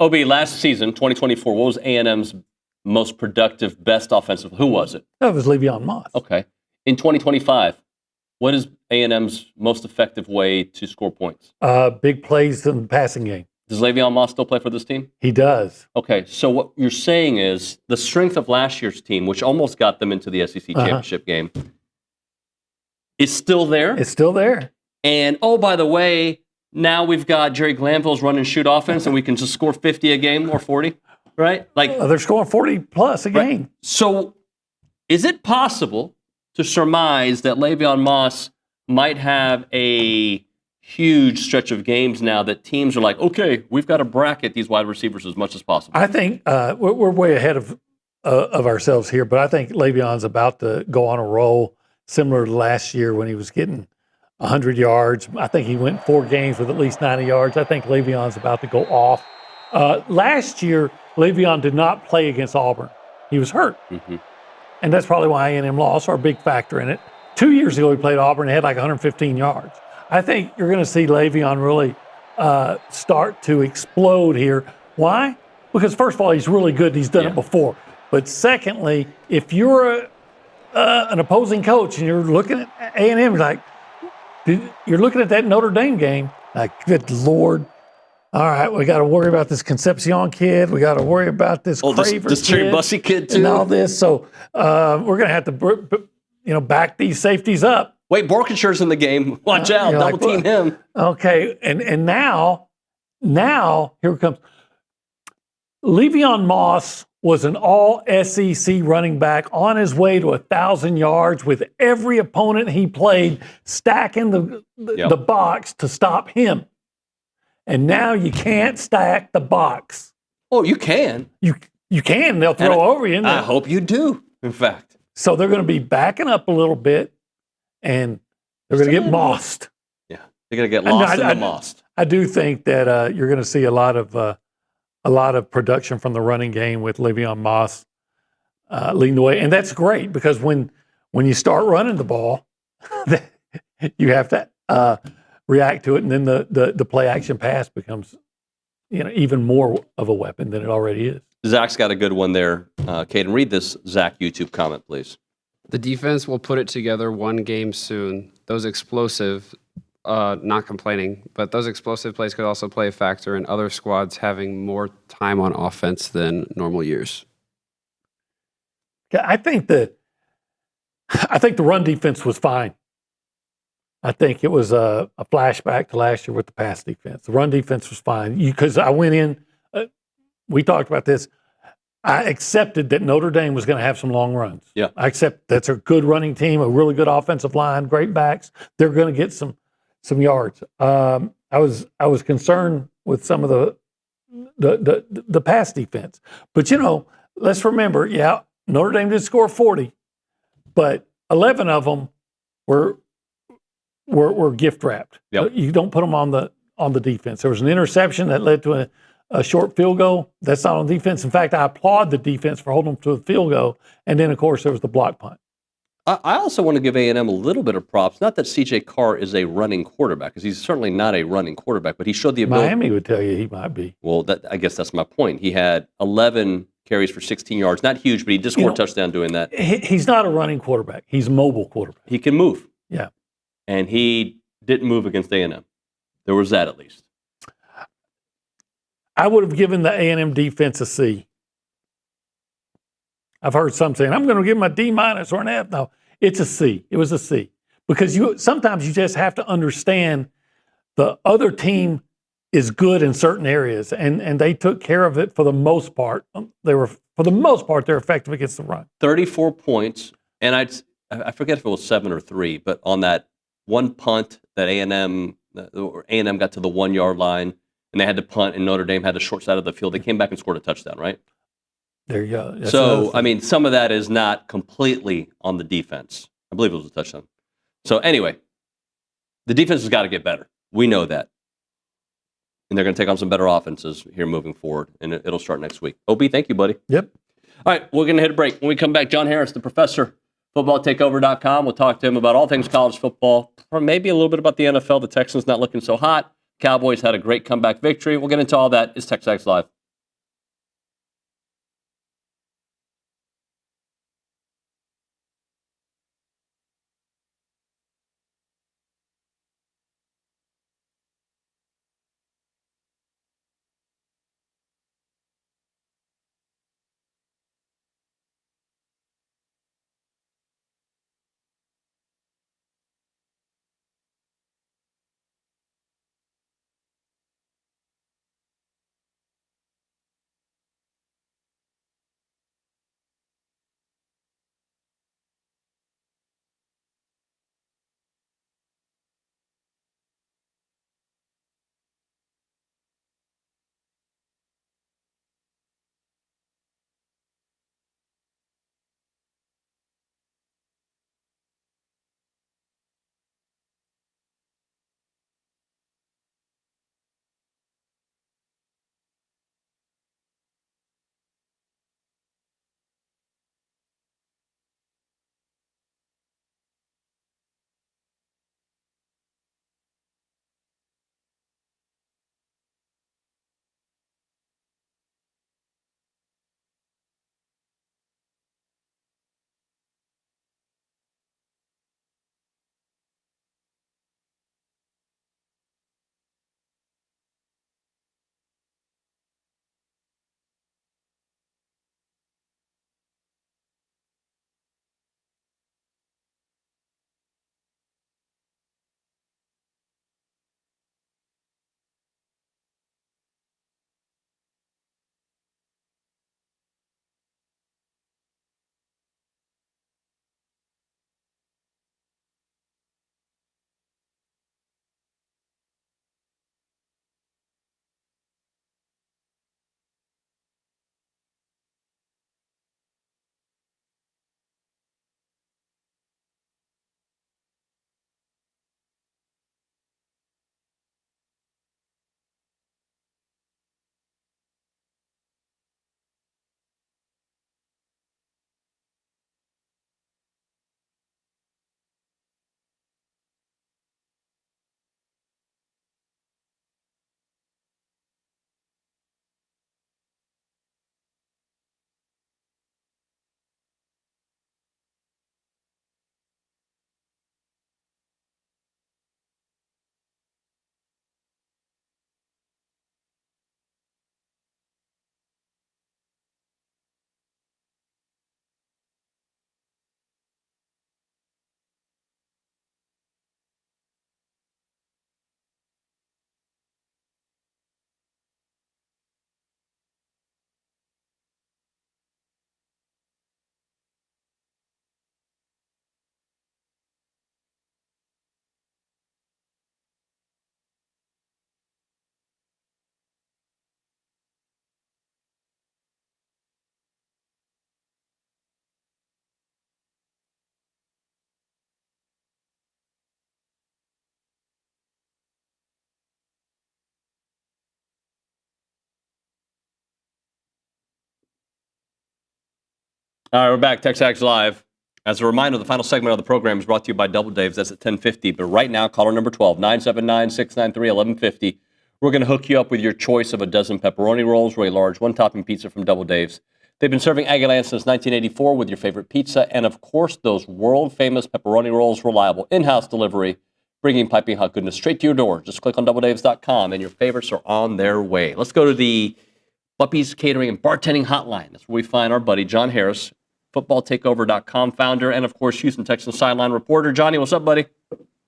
S9: OB, last season, 2024, what was A&M's most productive, best offensive? Who was it?
S8: That was Le'Veon Moss.
S9: Okay. In 2025, what is A&M's most effective way to score points?
S8: Big plays in the passing game.
S9: Does Le'Veon Moss still play for this team?
S8: He does.
S9: Okay, so what you're saying is the strength of last year's team, which almost got them into the SEC championship game, is still there?
S8: It's still there.
S9: And, oh, by the way, now we've got Jerry Glanville's run and shoot offense, and we can just score 50 a game or 40, right? Like
S8: they're scoring 40 plus a game.
S9: Right. So is it possible to surmise that Le'Veon Moss might have a huge stretch of games now that teams are like, okay, we've got to bracket these wide receivers as much as possible?
S8: I think we're way ahead of ourselves here, but I think Le'Veon's about to go on a roll similar to last year when he was getting 100 yards. I think he went 4 games with at least 90 yards. I think Le'Veon's about to go off. Last year, Le'Veon did not play against Auburn. He was hurt.
S9: Mm-hmm.
S8: And that's probably why A&M lost, or a big factor in it. 2 years ago, he played Auburn and had like 115 yards. I think you're going to see Le'Veon really start to explode here. Why? Because first of all, he's really good. He's done it before. But secondly, if you're an opposing coach and you're looking at A&M, you're like, you're looking at that Notre Dame game, like, good Lord. All right, we got to worry about this Concepcion kid. We got to worry about this Craver
S9: this Terry
S8: kid
S9: Bussey kid too,
S8: and all this. So we're going to have to, back these safeties up.
S9: Wait, Borkenshire's in the game. Watch out, double team him.
S8: Okay, and now here comes Le'Veon Moss was an all SEC running back on his way to 1,000 yards with every opponent he played stacking the box to stop him. And now you can't stack the box.
S9: Oh, you can.
S8: You can. They'll throw over you.
S9: I hope you do, in fact.
S8: So they're going to be backing up a little bit, and they're going to get mossed.
S9: Yeah, they're going to get lost in the mossed.
S8: I do think that you're going to see a lot of production from the running game with Le'Veon Moss leading the way, and that's great because when you start running the ball, you have to react to it, and then the play action pass becomes even more of a weapon than it already is.
S9: Zach's got a good one there. Caden, read this Zach YouTube comment, please.
S5: The defense will put it together one game soon. Those explosive, not complaining, but those explosive plays could also play a factor in other squads having more time on offense than normal years.
S8: I think the run defense was fine. I think it was a flashback to last year with the pass defense. The run defense was fine because I went in. We talked about this. I accepted that Notre Dame was going to have some long runs.
S9: Yeah,
S8: I accept that's a good running team, a really good offensive line, great backs. They're going to get some yards. I was concerned with some of the pass defense, but let's remember, Notre Dame did score 40, but 11 of them were gift wrapped.
S9: Yep.
S8: You don't put them on the defense. There was an interception that led to a short field goal. That's not on defense. In fact, I applaud the defense for holding them to a field goal. And then, of course, there was the block punt.
S9: I also want to give A&M a little bit of props. Not that C.J. Carr is a running quarterback, because he's certainly not a running quarterback, but he showed the ability.
S8: Miami would tell you he might be.
S9: Well, I guess that's my point. He had 11 carries for 16 yards. Not huge, but he did score a touchdown doing that.
S8: He's not a running quarterback. He's a mobile quarterback.
S9: He can move.
S8: Yeah.
S9: And he didn't move against A&M. There was that, at least.
S8: I would have given the A&M defense a C. I've heard some saying, I'm going to give them a D- or an F. No, it's a C. It was a C. Because sometimes you just have to understand the other team is good in certain areas, and they took care of it for the most part. They're effective against the run.
S9: 34 points, and I forget if it was 7 or 3, but on that one punt that A&M got to the 1 yard line, and they had to punt, and Notre Dame had the short side of the field. They came back and scored a touchdown, right?
S8: There you go. That's
S9: so, I mean, some of that is not completely on the defense. I believe it was a touchdown. So, anyway, the defense has got to get better. We know that. And they're going to take on some better offenses here moving forward, and it'll start next week. OB, thank you, buddy.
S8: Yep.
S9: All right, we're going to hit a break. When we come back, John Harris, the professor, footballtakeover.com. We'll talk to him about all things college football, or maybe a little bit about the NFL. The Texans not looking so hot. Cowboys had a great comeback victory. We'll get into all that. It's TexAgs Live. All right, we're back. TexAgs Live. As a reminder, the final segment of the program is brought to you by Double Dave's. That's at 10:50. But right now, caller number 12, 979-693-1150. We're going to hook you up with your choice of a dozen pepperoni rolls or a large one-topping pizza from Double Dave's. They've been serving Aggieland since 1984 with your favorite pizza and, of course, those world-famous pepperoni rolls, reliable in-house delivery, bringing piping hot goodness straight to your door. Just click on doubledaves.com and your favorites are on their way. Let's go to the Buppy's Catering and Bartending Hotline. That's where we find our buddy John Harris, footballtakeover.com founder, and, of course, Houston Texans sideline reporter. Johnny, what's up, buddy?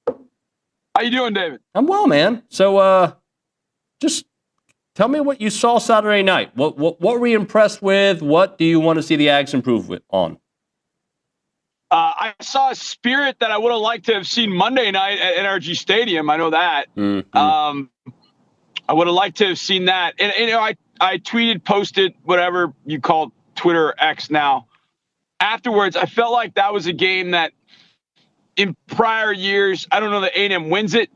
S14: How you doing, David?
S9: I'm well, man. So just tell me what you saw Saturday night. What were you impressed with? What do you want to see the Ags improve on?
S14: I saw a spirit that I would have liked to have seen Monday night at NRG Stadium. I know that.
S9: Mm-hmm.
S14: I would have liked to have seen that. And you know, I tweeted, posted, whatever you call Twitter or X now. Afterwards, I felt like that was a game that in prior years, I don't know that A&M wins it.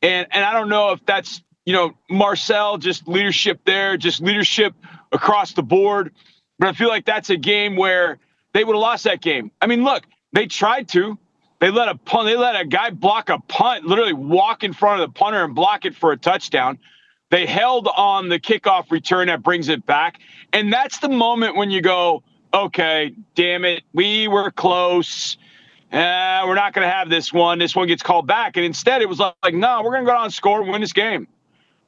S14: And I don't know if that's, you know, Marcel, just leadership there, just leadership across the board. But I feel like that's a game where they would have lost that game. I mean, look, they tried to. They let a guy block a punt, literally walk in front of the punter and block it for a touchdown. They held on the kickoff return that brings it back. And that's the moment when you go, okay, damn it, we were close. We're not going to have this one. This one gets called back. And instead it was like, no, we're going to go down and score and win this game.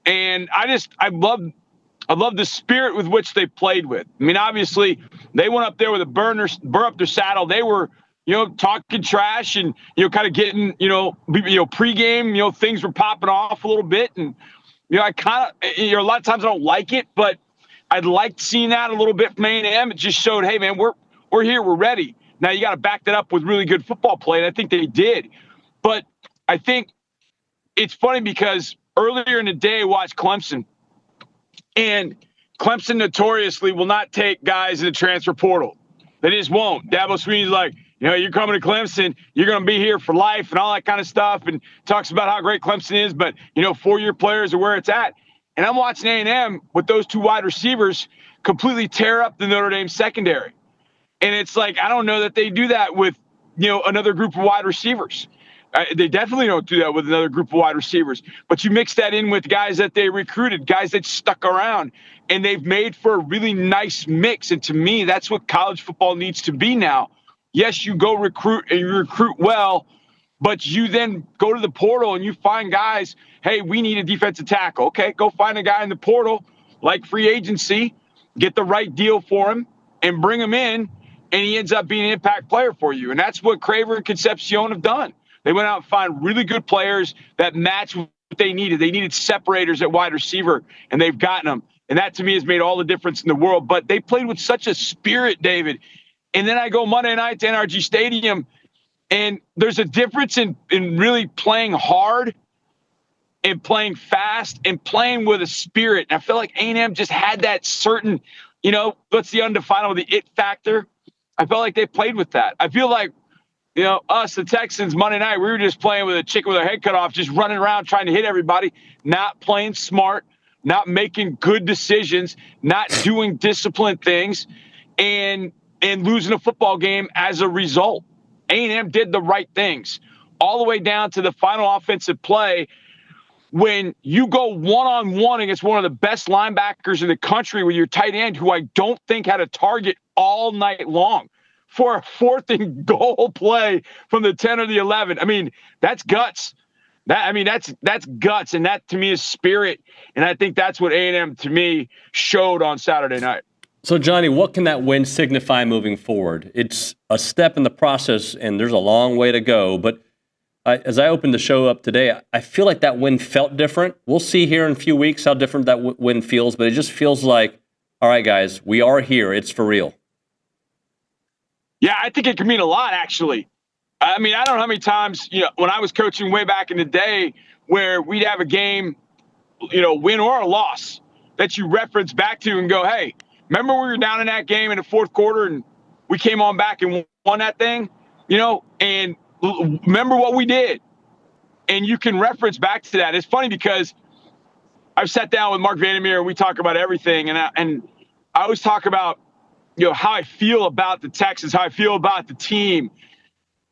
S14: And I love the spirit with which they played with. I mean, obviously, they went up there with a burr up their saddle. They were, you know, talking trash and, you know, kind of getting, pregame, you know, things were popping off a little bit. And, you know, I kind of, you know, a lot of times I don't like it, but I'd liked seeing that a little bit from A&M. It just showed, hey, man, we're here, we're ready. Now you got to back that up with really good football play, and I think they did. But I think it's funny because earlier in the day, I watched Clemson, and Clemson notoriously will not take guys in the transfer portal. They just won't. Dabo Swinney's like, you know, you're coming to Clemson, you're going to be here for life and all that kind of stuff, and talks about how great Clemson is, but, you know, 4-year players are where it's at. And I'm watching A&M with those two wide receivers completely tear up the Notre Dame secondary. And it's like, I don't know that they do that with, you know, another group of wide receivers. They definitely don't do that with another group of wide receivers. But you mix that in with guys that they recruited, guys that stuck around, and they've made for a really nice mix. And to me, that's what college football needs to be now. Yes, you go recruit and you recruit well, but you then go to the portal and you find guys, hey, we need a defensive tackle. Okay, go find a guy in the portal, like free agency, get the right deal for him, and bring him in, and he ends up being an impact player for you. And that's what Craver and Concepcion have done. They went out and found really good players that match what they needed. They needed separators at wide receiver, and they've gotten them. And that, to me, has made all the difference in the world. But they played with such a spirit, David. And then I go Monday night to NRG Stadium, and there's a difference in really playing hard and playing fast and playing with a spirit. And I feel like A&M just had that certain, you know, what's the undefinable, the it factor. I felt like they played with that. I feel like, you know, us, the Texans, Monday night, we were just playing with a chicken with our head cut off, just running around trying to hit everybody, not playing smart, not making good decisions, not doing disciplined things, and losing a football game as a result. A&M did the right things all the way down to the final offensive play. When you go one-on-one against one of the best linebackers in the country with your tight end, who I don't think had a target all night long, for a 4th and goal play from the 10 or the 11. I mean, that's guts. That's guts, and that to me is spirit. And I think that's what A&M to me showed on Saturday night.
S9: So, Johnny, what can that win signify moving forward? It's a step in the process, and there's a long way to go. But as I opened the show up today, I feel like that win felt different. We'll see here in a few weeks how different that win feels, but it just feels like, all right, guys, we are here. It's for real.
S14: Yeah, I think it can mean a lot, actually. I mean, I don't know how many times, you know, when I was coaching way back in the day where we'd have a game, you know, win or a loss, that you reference back to and go, hey, remember we were down in that game in the 4th quarter and we came on back and won that thing, you know, and remember what we did. And you can reference back to that. It's funny because I've sat down with Mark Vandermeer and we talk about everything. And I always talk about, how I feel about the Texans, how I feel about the team.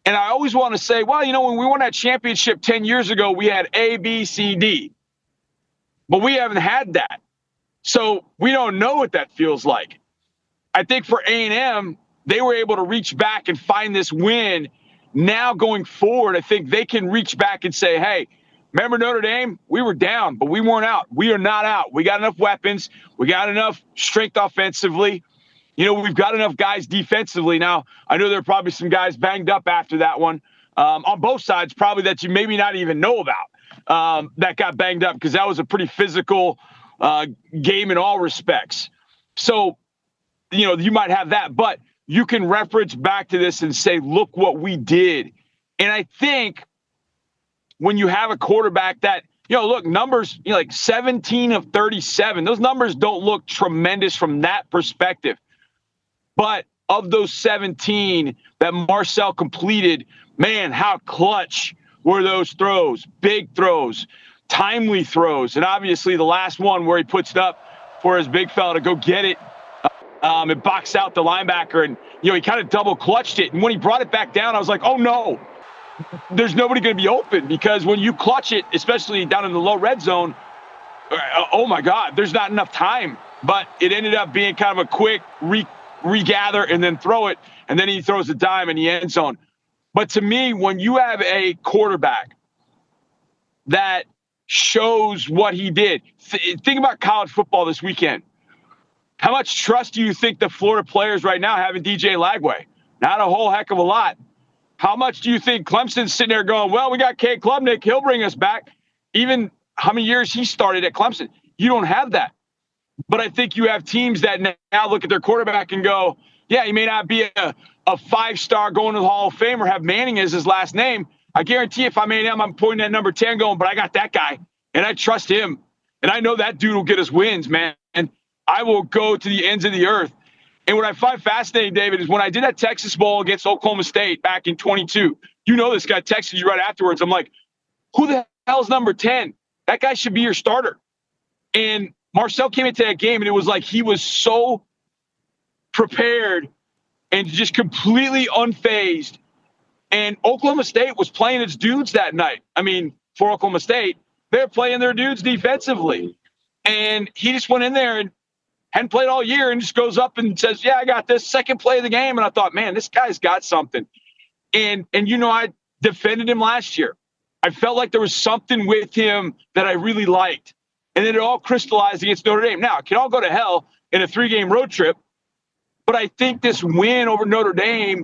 S14: And I always want to say, well, when we won that championship 10 years ago, we had A, B, C, D. But we haven't had that. So we don't know what that feels like. I think for A&M, they were able to reach back and find this win. Now going forward, I think they can reach back and say, hey, remember Notre Dame? We were down, but we weren't out. We are not out. We got enough weapons. We got enough strength offensively. We've got enough guys defensively. Now, I know there are probably some guys banged up after that one on both sides, probably that you maybe not even know about that got banged up because that was a pretty physical game in all respects. So, you might have that, but you can reference back to this and say, look what we did. And I think when you have a quarterback that, look, numbers, like 17 of 37, those numbers don't look tremendous from that perspective. But of those 17 that Marcel completed, man, how clutch were those throws, big throws, timely throws. And obviously the last one where he puts it up for his big fella to go get it, it boxed out the linebacker and, he kind of double clutched it. And when he brought it back down, I was like, oh no, there's nobody going to be open because when you clutch it, especially down in the low red zone, oh my God, there's not enough time. But it ended up being kind of a quick regather and then throw it, and then he throws a dime in the end zone. But to me, when you have a quarterback that shows what he did, think about college football this weekend. How much trust do you think the Florida players right now have in DJ Lagway? Not a whole heck of a lot. How much do you think Clemson's sitting there going, well, we got Cade Klubnik, he'll bring us back. Even how many years he started at Clemson. You don't have that. But I think you have teams that now look at their quarterback and go, yeah, he may not be a five-star going to the Hall of Fame or have Manning as his last name. I guarantee if I'm A&M, I'm pointing at number 10 going, but I got that guy, and I trust him. And I know that dude will get us wins, man. And I will go to the ends of the earth. And what I find fascinating, David, is when I did that Texas Bowl against Oklahoma State back in 22, this guy texted you right afterwards. I'm like, who the hell's number 10? That guy should be your starter. And Marcel came into that game, and it was like he was so prepared and just completely unfazed. And Oklahoma State was playing its dudes that night. I mean, for Oklahoma State, they're playing their dudes defensively. And he just went in there and hadn't played all year and just goes up and says, yeah, I got this. Second play of the game. And I thought, man, this guy's got something. And I defended him last year. I felt like there was something with him that I really liked. And then it all crystallized against Notre Dame. Now, it can all go to hell in a 3-game road trip. But I think this win over Notre Dame,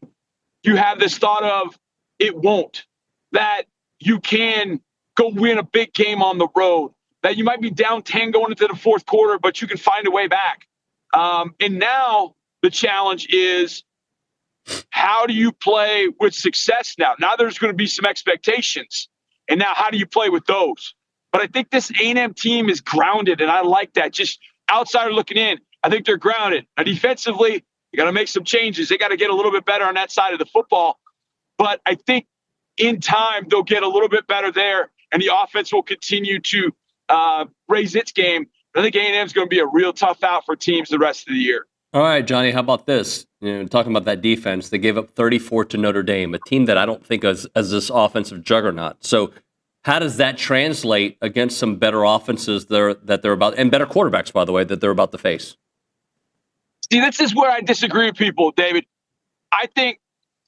S14: you have this thought of it won't. That you can go win a big game on the road. That you might be down 10 going into the fourth quarter, but you can find a way back. And now the challenge is, how do you play with success now? Now there's going to be some expectations. And now how do you play with those? But I think this A&M team is grounded, and I like that. Just outsider looking in, I think they're grounded. Now defensively, you got to make some changes. They got to get a little bit better on that side of the football. But I think in time, they'll get a little bit better there, and the offense will continue to raise its game. I think A&M is going to be a real tough out for teams the rest of the year.
S9: All right, Johnny, how about this? Talking about that defense, they gave up 34 to Notre Dame, a team that I don't think as this offensive juggernaut. So how does that translate against some better offenses that they're about, and better quarterbacks, by the way, that they're about to face?
S14: See, this is where I disagree with people, David. I think,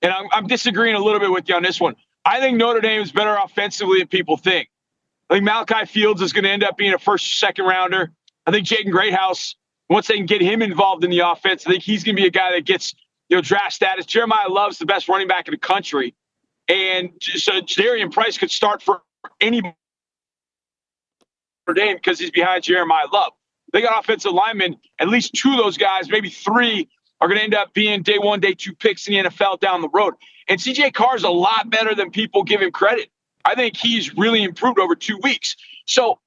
S14: and I'm disagreeing a little bit with you on this one, I think Notre Dame is better offensively than people think. I think Malachi Fields is going to end up being a first, second rounder. I think Jaden Greathouse, once they can get him involved in the offense, I think he's going to be a guy that gets draft status. Jeremiah Love's the best running back in the country. And so Darian Price could start for any Dame because he's behind Jeremiah Love. They got offensive linemen. At least 2 of those guys, maybe 3, are going to end up being day 1, day 2 picks in the NFL down the road. And C.J. Carr is a lot better than people give him credit. I think he's really improved over 2 weeks. So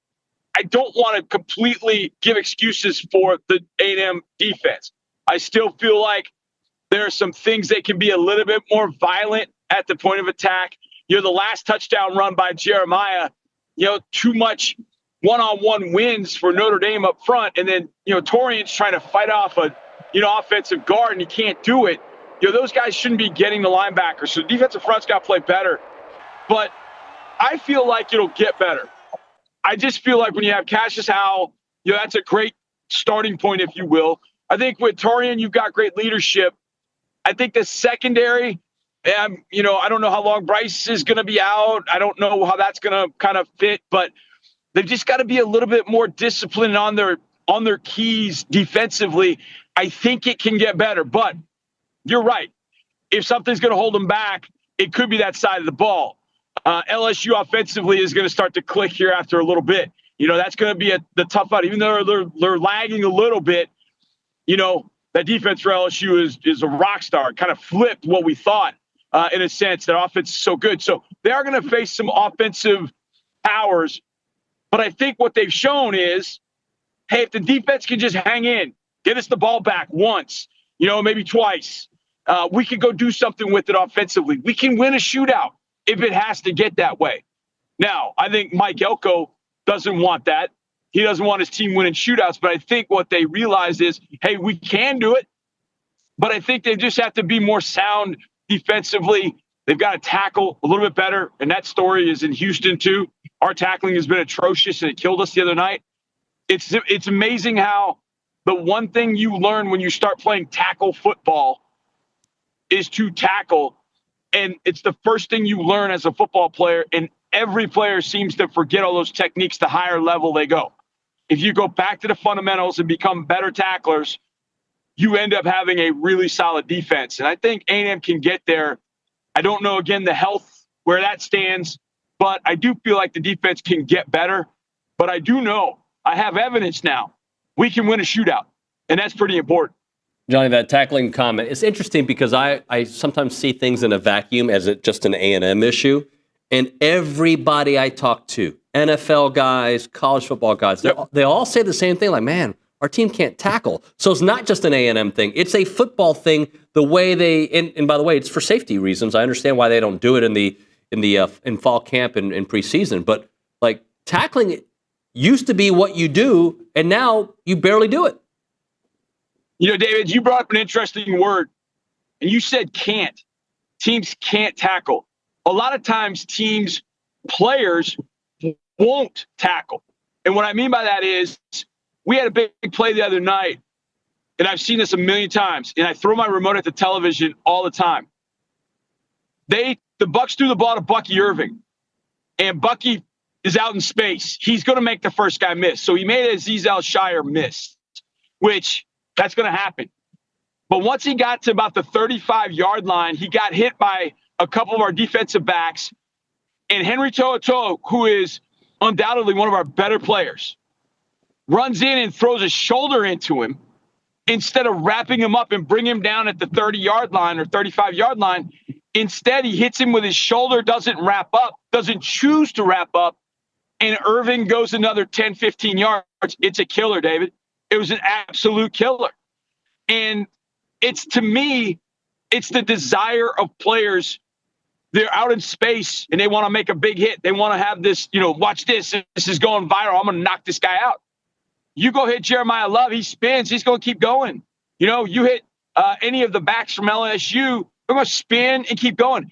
S14: I don't want to completely give excuses for the A&M defense. I still feel like there are some things that can be a little bit more violent at the point of attack. The last touchdown run by Jeremiah, too much one-on-one wins for Notre Dame up front. And then, Torian's trying to fight off a offensive guard and he can't do it, those guys shouldn't be getting the linebacker. So the defensive front's got to play better. But I feel like it'll get better. I just feel like when you have Cassius Howell, that's a great starting point, if you will. I think with Torian, you've got great leadership. I think the secondary, I don't know how long Bryce is going to be out. I don't know how that's going to kind of fit, but they've just got to be a little bit more disciplined on their keys defensively. I think it can get better, but you're right. If something's going to hold them back, it could be that side of the ball. LSU offensively is going to start to click here after a little bit. That's going to be the tough out. Even though they're lagging a little bit, that defense for LSU is a rock star. It kind of flipped what we thought in a sense. That offense is so good. So they are going to face some offensive powers. But I think what they've shown is, hey, if the defense can just hang in, get us the ball back once, maybe twice, we could go do something with it offensively. We can win a shootout if it has to get that way. Now, I think Mike Elko doesn't want that. He doesn't want his team winning shootouts, but I think what they realize is, hey, we can do it, but I think they just have to be more sound defensively. They've got to tackle a little bit better, and that story is in Houston too. Our tackling has been atrocious, and it killed us the other night. It's amazing how the one thing you learn when you start playing tackle football is to tackle, and it's the first thing you learn as a football player, and every player seems to forget all those techniques the higher level they go. If you go back to the fundamentals and become better tacklers, you end up having a really solid defense. And I think A&M can get there. I don't know, again, the health, where that stands, but I do feel like the defense can get better. But I do know, I have evidence now, we can win a shootout, and that's pretty important.
S9: Johnny, that tackling comment, it's interesting because I sometimes see things in a vacuum as just an A&M issue. And everybody I talk to, NFL guys, college football guys, they all say the same thing, like, man, our team can't tackle. So it's not just an A&M thing. It's a football thing, the way they, and by the way, it's for safety reasons. I understand why they don't do it in fall camp and in preseason. But, like, tackling used to be what you do, and now you barely do it.
S14: David, you brought up an interesting word, and you said can't. Teams can't tackle. A lot of times players won't tackle. And what I mean by that is we had a big play the other night, and I've seen this a million times, and I throw my remote at the television all the time. The Bucs threw the ball to Bucky Irving, and Bucky is out in space. He's going to make the first guy miss. So he made Azeez Al-Shire miss, which that's going to happen. But once he got to about the 35-yard line, he got hit by a couple of our defensive backs, and Henry To'oTo'o, who is undoubtedly one of our better players, runs in and throws a shoulder into him instead of wrapping him up and bring him down at the 30-yard line or 35-yard line. Instead, he hits him with his shoulder, doesn't wrap up, doesn't choose to wrap up, and Irving goes another 10, 15 yards. It's a killer, David. It was an absolute killer. And to me, it's the desire of players. They're out in space and they want to make a big hit. They want to have this, watch this. This is going viral. I'm going to knock this guy out. You go hit Jeremiah Love. He spins. He's going to keep going. You hit any of the backs from LSU. They're going to spin and keep going.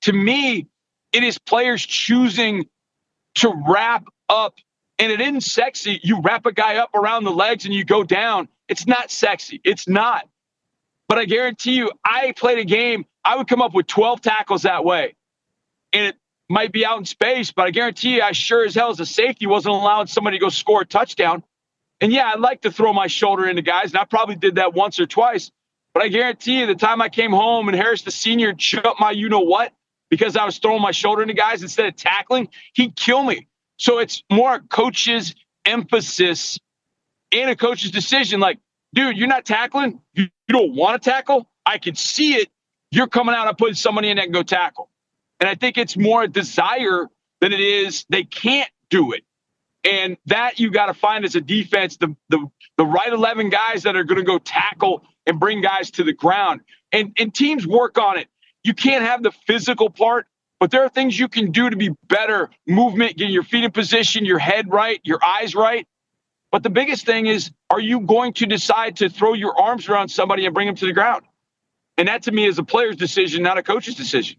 S14: To me, it is players choosing to wrap up. And it isn't sexy. You wrap a guy up around the legs and you go down. It's not sexy. It's not. But I guarantee you, I played a game, I would come up with 12 tackles that way. And it might be out in space, but I guarantee you, I sure as hell as a safety wasn't allowing somebody to go score a touchdown. And yeah, I'd like to throw my shoulder into guys, and I probably did that once or twice. But I guarantee you, the time I came home and Harris the Senior shut my you-know-what because I was throwing my shoulder into guys instead of tackling, he'd kill me. So it's more a coach's emphasis and a coach's decision. Like, dude, you're not tackling? You don't want to tackle? I can see it. You're coming out and putting somebody in that can go tackle. And I think it's more a desire than it is they can't do it. And that you got to find as a defense, the right 11 guys that are going to go tackle and bring guys to the ground. And teams work on it. You can't have the physical part, but there are things you can do to be better. Movement, getting your feet in position, your head right, your eyes right. But the biggest thing is, are you going to decide to throw your arms around somebody and bring them to the ground? And that, to me, is a player's decision, not a coach's decision.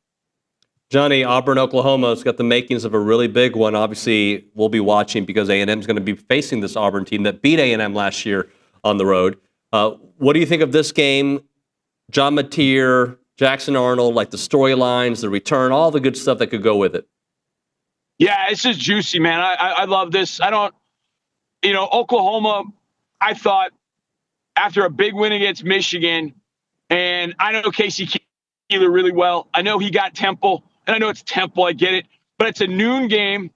S12: Johnny, Auburn, Oklahoma has got the makings of a really big one. Obviously, we'll be watching because A&M is going to be facing this Auburn team that beat A&M last year on the road. What do you think of this game? John Mateer, Jackson Arnold, like the storylines, the return, all the good stuff that could go with it.
S14: Yeah, it's just juicy, man. I love this. Oklahoma, I thought after a big win against Michigan, and I know Casey Keeler really well. I know he got Temple, and I know it's Temple. I get it. But it's a noon game,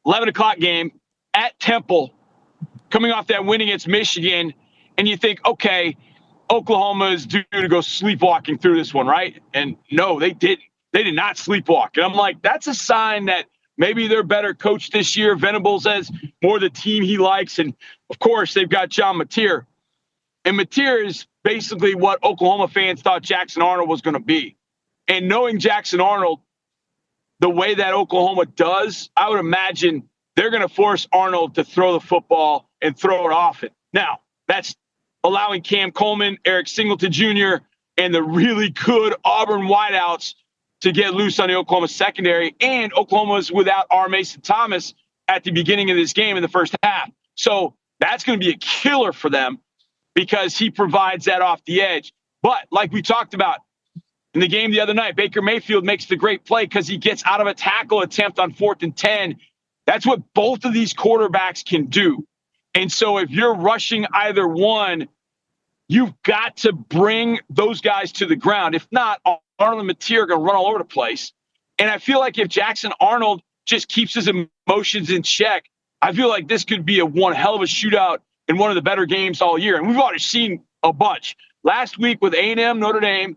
S14: 11 o'clock game at Temple, coming off that win against Michigan, and you think, okay, Oklahoma is due to go sleepwalking through this one, right? And no, they didn't. They did not sleepwalk. And I'm like, that's a sign that maybe they're better coached this year. Venables has more the team he likes. And, of course, they've got John Mateer. And Mateer is basically what Oklahoma fans thought Jackson Arnold was going to be. And knowing Jackson Arnold, the way that Oklahoma does, I would imagine they're going to force Arnold to throw the football and throw it often. Now, that's allowing Cam Coleman, Eric Singleton Jr., and the really good Auburn wideouts to get loose on the Oklahoma secondary. And Oklahoma's without R. Mason Thomas at the beginning of this game in the first half. So that's going to be a killer for them because he provides that off the edge. But like we talked about in the game the other night, Baker Mayfield makes the great play because he gets out of a tackle attempt on 4th and 10. That's what both of these quarterbacks can do. And so if you're rushing either one, you've got to bring those guys to the ground. If not, Arnold and Mateer are going to run all over the place. And I feel like if Jackson Arnold just keeps his emotions in check, I feel like this could be one hell of a shootout in one of the better games all year. And we've already seen a bunch. Last week with A&M, Notre Dame,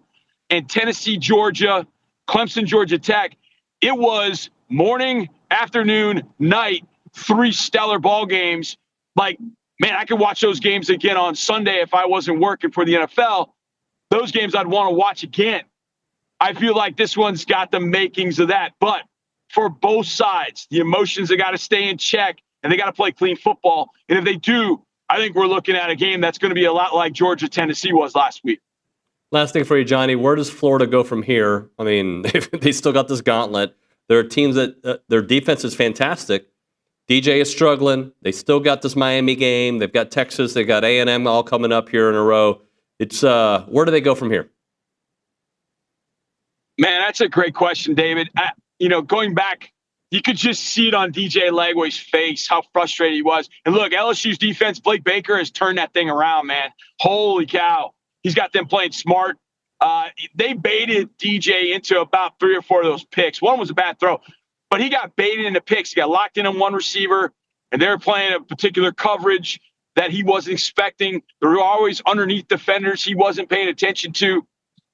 S14: and Tennessee, Georgia, Clemson, Georgia Tech, it was morning, afternoon, night, 3 stellar ball games. Like, man, I could watch those games again on Sunday if I wasn't working for the NFL. Those games I'd want to watch again. I feel like this one's got the makings of that. But for both sides, the emotions have got to stay in check, and they got to play clean football. And if they do, I think we're looking at a game that's going to be a lot like Georgia-Tennessee was last week.
S12: Last thing for you, Johnny. Where does Florida go from here? I mean, they still got this gauntlet. There are teams that their defense is fantastic. DJ is struggling. They still got this Miami game. They've got Texas. They've got A&M all coming up here in a row. It's where do they go from here?
S14: Man, that's a great question, David. Going back, you could just see it on DJ Lagway's face, how frustrated he was. And look, LSU's defense, Blake Baker has turned that thing around, man. Holy cow. He's got them playing smart. They baited DJ into about 3 or 4 of those picks. One was a bad throw, but he got baited into picks. He got locked in on one receiver, and they were playing a particular coverage that he wasn't expecting. There were always underneath defenders he wasn't paying attention to.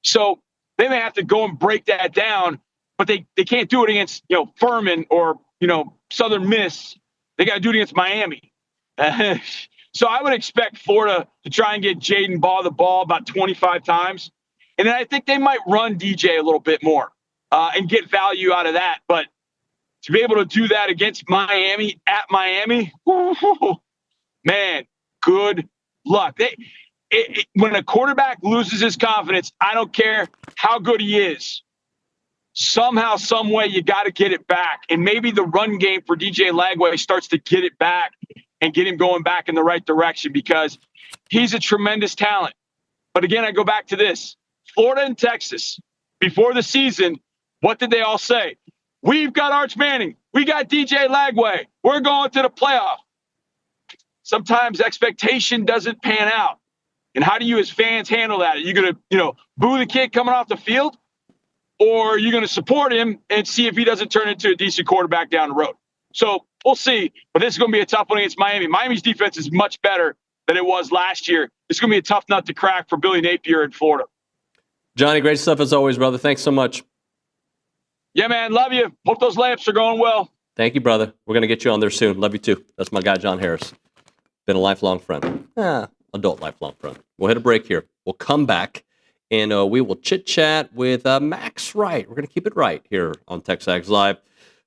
S14: So they may have to go and break that down, but they can't do it against, Furman or, Southern Miss. They got to do it against Miami. So I would expect Florida to try and get Jaden Ball the ball about 25 times. And then I think they might run DJ a little bit more and get value out of that. But to be able to do that against Miami, at Miami, man, good luck. When a quarterback loses his confidence, I don't care how good he is. Somehow, some way, you got to get it back. And maybe the run game for DJ Lagway starts to get it back and get him going back in the right direction because he's a tremendous talent. But again, I go back to this. Florida and Texas, before the season, what did they all say? We've got Arch Manning. We got DJ Lagway. We're going to the playoff. Sometimes expectation doesn't pan out. And how do you as fans handle that? Are you going to, boo the kid coming off the field? Or are you going to support him and see if he doesn't turn into a decent quarterback down the road? So we'll see. But this is going to be a tough one against Miami. Miami's defense is much better than it was last year. It's going to be a tough nut to crack for Billy Napier in Florida.
S12: Johnny, great stuff as always, brother. Thanks so much.
S14: Yeah, man. Love you. Hope those layups are going well.
S12: Thank you, brother. We're going to get you on there soon. Love you too. That's my guy, John Harris. Been a lifelong friend. Adult lifelong friend. We'll hit a break here. We'll come back and we will chit-chat with Max Wright. We're going to keep it right here on TexAgs Live.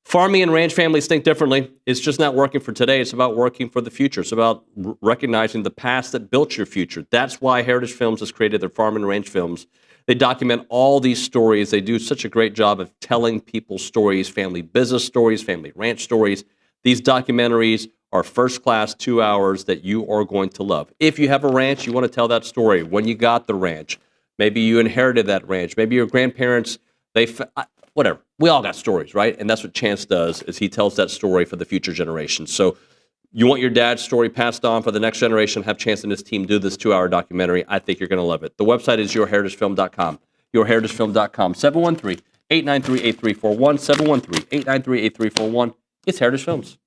S9: Farming and ranch families think differently. It's just not working for today. It's about working for the future. It's about recognizing the past that built your future. That's why Heritage Films has created their Farm and Ranch films. They document all these stories. They do such a great job of telling people's stories, family business stories, family ranch stories. These documentaries are first class 2 hours that you are going to love. If you have a ranch, you want to tell that story. When you got the ranch, maybe you inherited that ranch. Maybe your grandparents, whatever. We all got stories, right? And that's what Chance does, is he tells that story for the future generations. So you want your dad's story passed on for the next generation, have Chance and his team do this 2 hour documentary. I think you're going to love it. The website is yourheritagefilm.com. Yourheritagefilm.com. 713-893-8341. 713-893-8341. It's Heritage Films.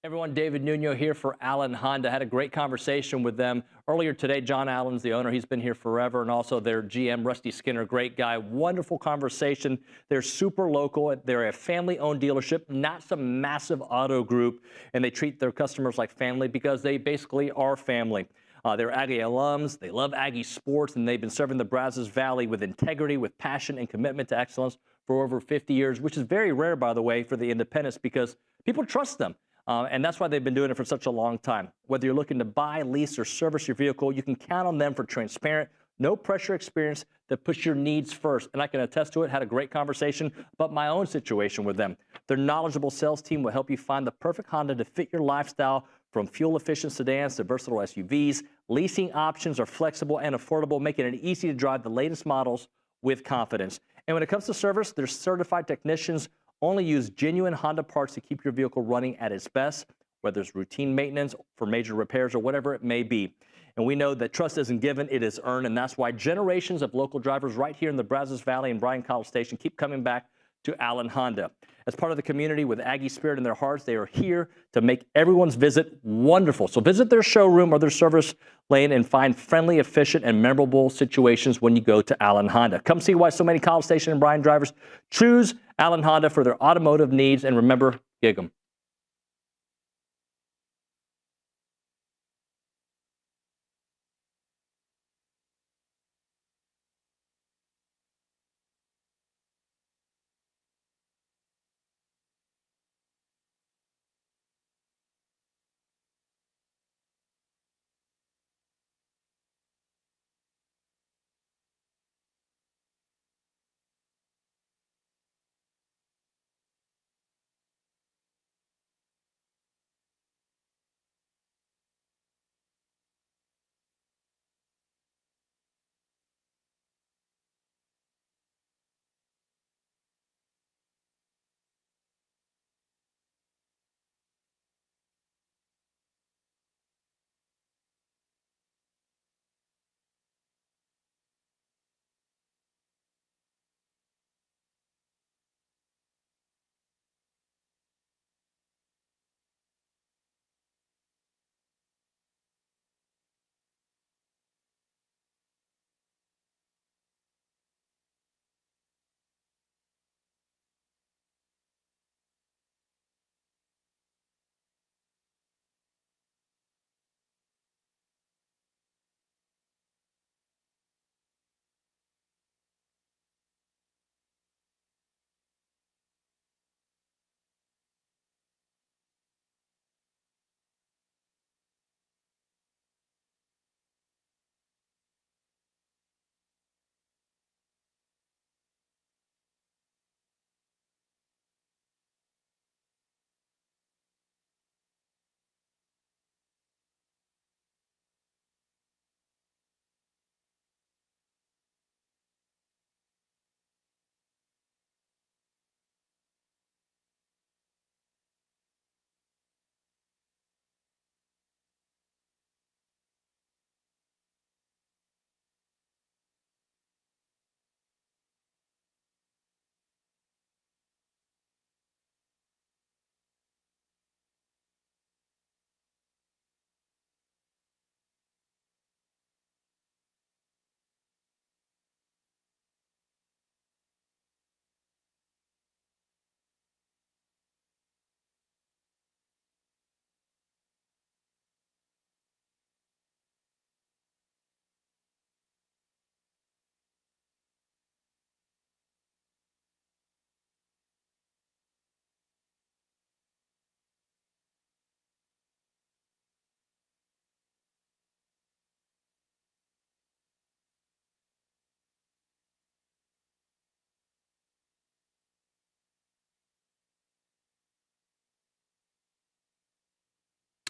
S13: Everyone, David Nuño here for Allen Honda. Had a great conversation with them earlier today. John Allen's the owner. He's been here forever, and also their GM, Rusty Skinner, great guy. Wonderful conversation. They're super local. They're a family-owned dealership, not some massive auto group, and they treat their customers like family because they basically are family. They're Aggie alums. They love Aggie sports, and they've been serving the Brazos Valley with integrity, with passion, and commitment to excellence for over 50 years, which is very rare, by the way, for the independents because people trust them. And that's why they've been doing it for such a long time. Whether you're looking to buy, lease, or service your vehicle, you can count on them for transparent, no pressure experience that puts your needs first. And I can attest to it. Had a great conversation about my own situation with them. Their knowledgeable sales team will help you find the perfect Honda to fit your lifestyle, from fuel-efficient sedans to versatile SUVs. Leasing options are flexible and affordable, making it easy to drive the latest models with confidence. And when it comes to service, their certified technicians only use genuine Honda parts to keep your vehicle running at its best, whether it's routine maintenance for major repairs or whatever it may be. And we know that trust isn't given, it is earned, and that's why generations of local drivers right here in the Brazos Valley and Bryan College Station keep coming back to Allen Honda. As part of the community with Aggie spirit in their hearts, they are here to make everyone's visit wonderful. So visit their showroom or their service lane and find friendly, efficient, and memorable situations when you go to Allen Honda. Come see why so many College Station and Bryan drivers choose Allen Honda for their automotive needs, and remember, gig 'em.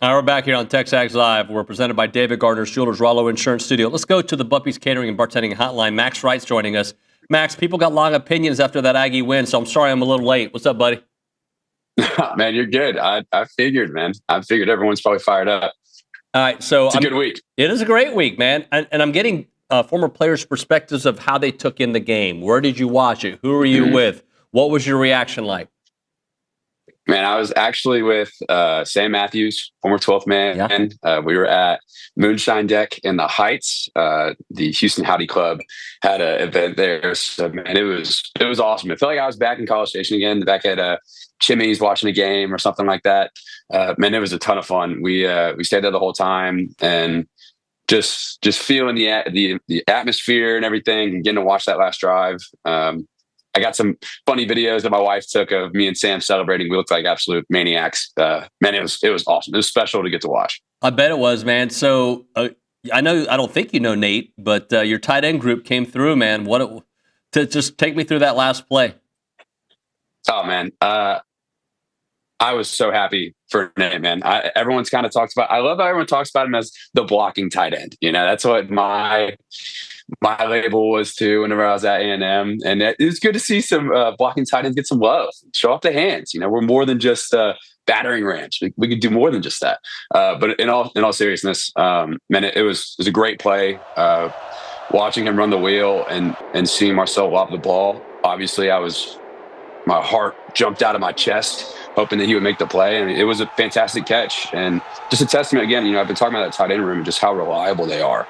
S9: All right, we're back here on TexAgs Live. We're presented by David Gardner's Jewelers Rollo Insurance Studio. Let's go to the Buppy's Catering and Bartending Hotline. Max Wright's joining us. Max, people got long opinions after that Aggie win, so I'm sorry I'm a little late. What's up, buddy?
S5: Man, you're good. I figured, man. I figured everyone's probably fired up.
S9: All right, so
S5: it's a good week.
S9: It is a great week, man. And I'm getting former players' perspectives of how they took in the game. Where did you watch it? Who were you with? What was your reaction like?
S5: Man, I was actually with Sam Matthews, former 12th man. Yeah. We were at Moonshine Deck in the Heights. The Houston Howdy Club had an event there. So, man, it was awesome. It felt like I was back in College Station again, back at Chimmy's watching a game or something like that. Man, it was a ton of fun. We stayed there the whole time and just feeling the atmosphere and everything, and getting to watch that last drive. I got some funny videos that my wife took of me and Sam celebrating. We looked like absolute maniacs. Man, it was awesome. It was special to get to watch.
S9: I bet it was, man. So I don't think you know Nate, but your tight end group came through, man. Just take me through that last play.
S5: Oh man, I was so happy for Nate, man. Everyone's kind of talks about. I love how everyone talks about him as the blocking tight end. You know, that's what my label was too whenever I was at A&M, and it was good to see some blocking tight ends get some love, show off the hands. You know, we're more than just battering rams. We could do more than just that. But in all seriousness, man, it was a great play. Watching him run the wheel and seeing Marcel lob the ball. Obviously, my heart jumped out of my chest, hoping that he would make the play. And it was a fantastic catch. And just a testament, again, I've been talking about that tight end room and just how reliable they are.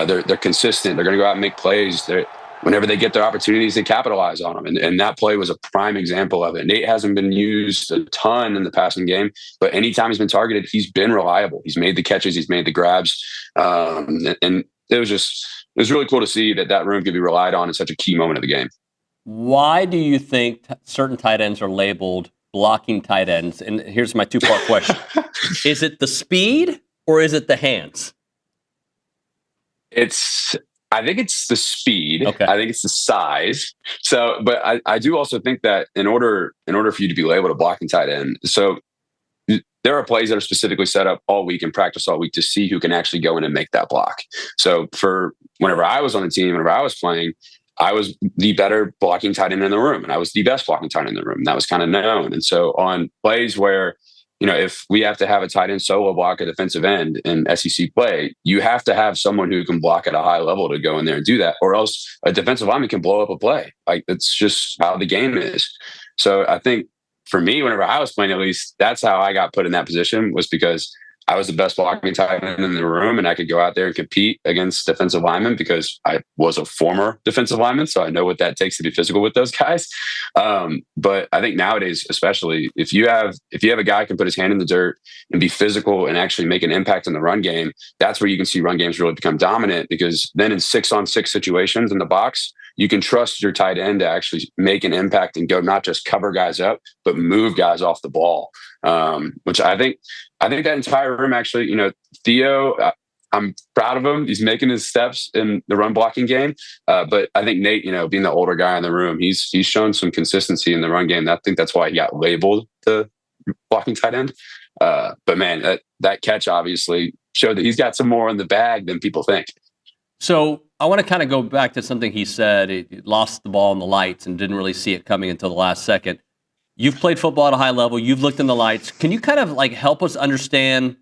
S5: They're consistent. They're going to go out and make plays. Whenever they get their opportunities, they capitalize on them. And that play was a prime example of it. Nate hasn't been used a ton in the passing game, but anytime he's been targeted, he's been reliable. He's made the catches. He's made the grabs. And it was really cool to see that room could be relied on in such a key moment of the game.
S9: Why do you think certain tight ends are labeled blocking tight ends? And here's my two-part question. Is it the speed or is it the hands?
S5: I think it's the speed.
S9: Okay.
S5: I think it's the size. So, but I do also think that in order for you to be labeled a blocking tight end, so there are plays that are specifically set up all week and practice all week to see who can actually go in and make that block. So for whenever I was on the team, whenever I was playing, I was the better blocking tight end in the room, and I was the best blocking tight end in the room. And that was kind of known. And so on plays where, if we have to have a tight end solo block a defensive end in SEC play, you have to have someone who can block at a high level to go in there and do that, or else a defensive lineman can blow up a play. Like, it's just how the game is. So I think for me, whenever I was playing, at least that's how I got put in that position, was because I was the best blocking tight end in the room, and I could go out there and compete against defensive linemen because I was a former defensive lineman. So I know what that takes to be physical with those guys. But I think nowadays, especially if you have a guy who can put his hand in the dirt and be physical and actually make an impact in the run game, that's where you can see run games really become dominant, because then in 6-on-6 situations in the box, you can trust your tight end to actually make an impact and go not just cover guys up, but move guys off the ball. Which I think that entire room actually, Theo, I'm proud of him. He's making his steps in the run blocking game. But I think Nate, being the older guy in the room, he's shown some consistency in the run game. I think that's why he got labeled the blocking tight end. But man, that catch obviously showed that he's got some more in the bag than people think.
S9: So I want to kind of go back to something he said. He lost the ball in the lights and didn't really see it coming until the last second. You've played football at a high level. You've looked in the lights. Can you kind of help us understand?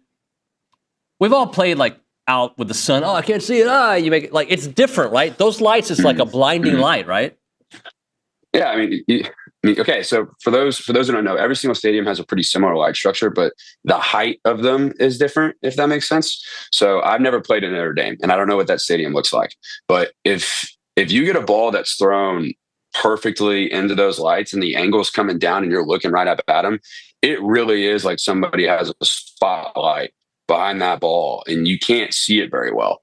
S9: We've all played out with the sun. Oh, I can't see it. You make it it's different, right? Those lights is like a blinding light, right?
S5: Yeah, I mean, okay. So for those who don't know, every single stadium has a pretty similar light structure, but the height of them is different, if that makes sense. So I've never played in Notre Dame, and I don't know what that stadium looks like. But if you get a ball that's thrown perfectly into those lights and the angle's coming down and you're looking right up at them, it really is like somebody has a spotlight behind that ball and you can't see it very well.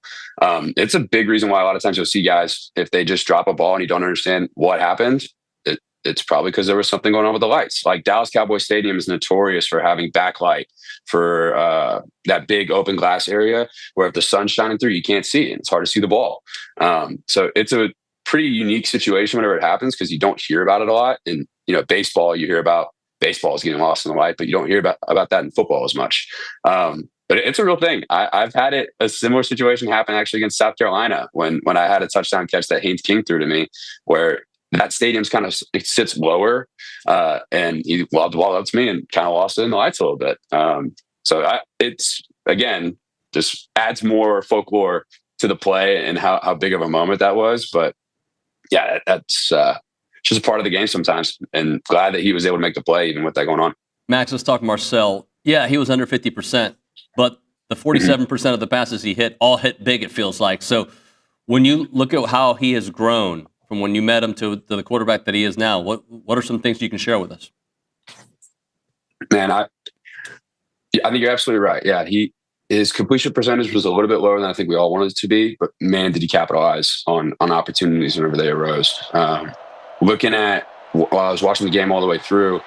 S5: It's a big reason why a lot of times you'll see guys, if they just drop a ball and you don't understand what happened, it's probably because there was something going on with the lights. Like Dallas Cowboys Stadium is notorious for having backlight for that big open glass area where if the sun's shining through, you can't see it. It's hard to see the ball. So it's a pretty unique situation whenever it happens, because you don't hear about it a lot. And, baseball, you hear about baseball is getting lost in the light, but you don't hear about that in football as much. But it's a real thing. I've had a similar situation happen actually against South Carolina when I had a touchdown catch that Haynes King threw to me, where that stadium's kind of it sits lower, and he lobbed the ball up to me and kind of lost it in the lights a little bit. It's again just adds more folklore to the play and how big of a moment that was. But yeah, that's just a part of the game sometimes, and glad that he was able to make the play even with that going on.
S9: Max, let's talk Marcel. Yeah, he was under 50%, but the 47% of the passes he hit all hit big, it feels like. So when you look at how he has grown from when you met him to the quarterback that he is now, what are some things you can share with us?
S5: Man, I think you're absolutely right. Yeah, his completion percentage was a little bit lower than I think we all wanted it to be, but man, did he capitalize on opportunities whenever they arose. Looking at while I was watching the game all the way through,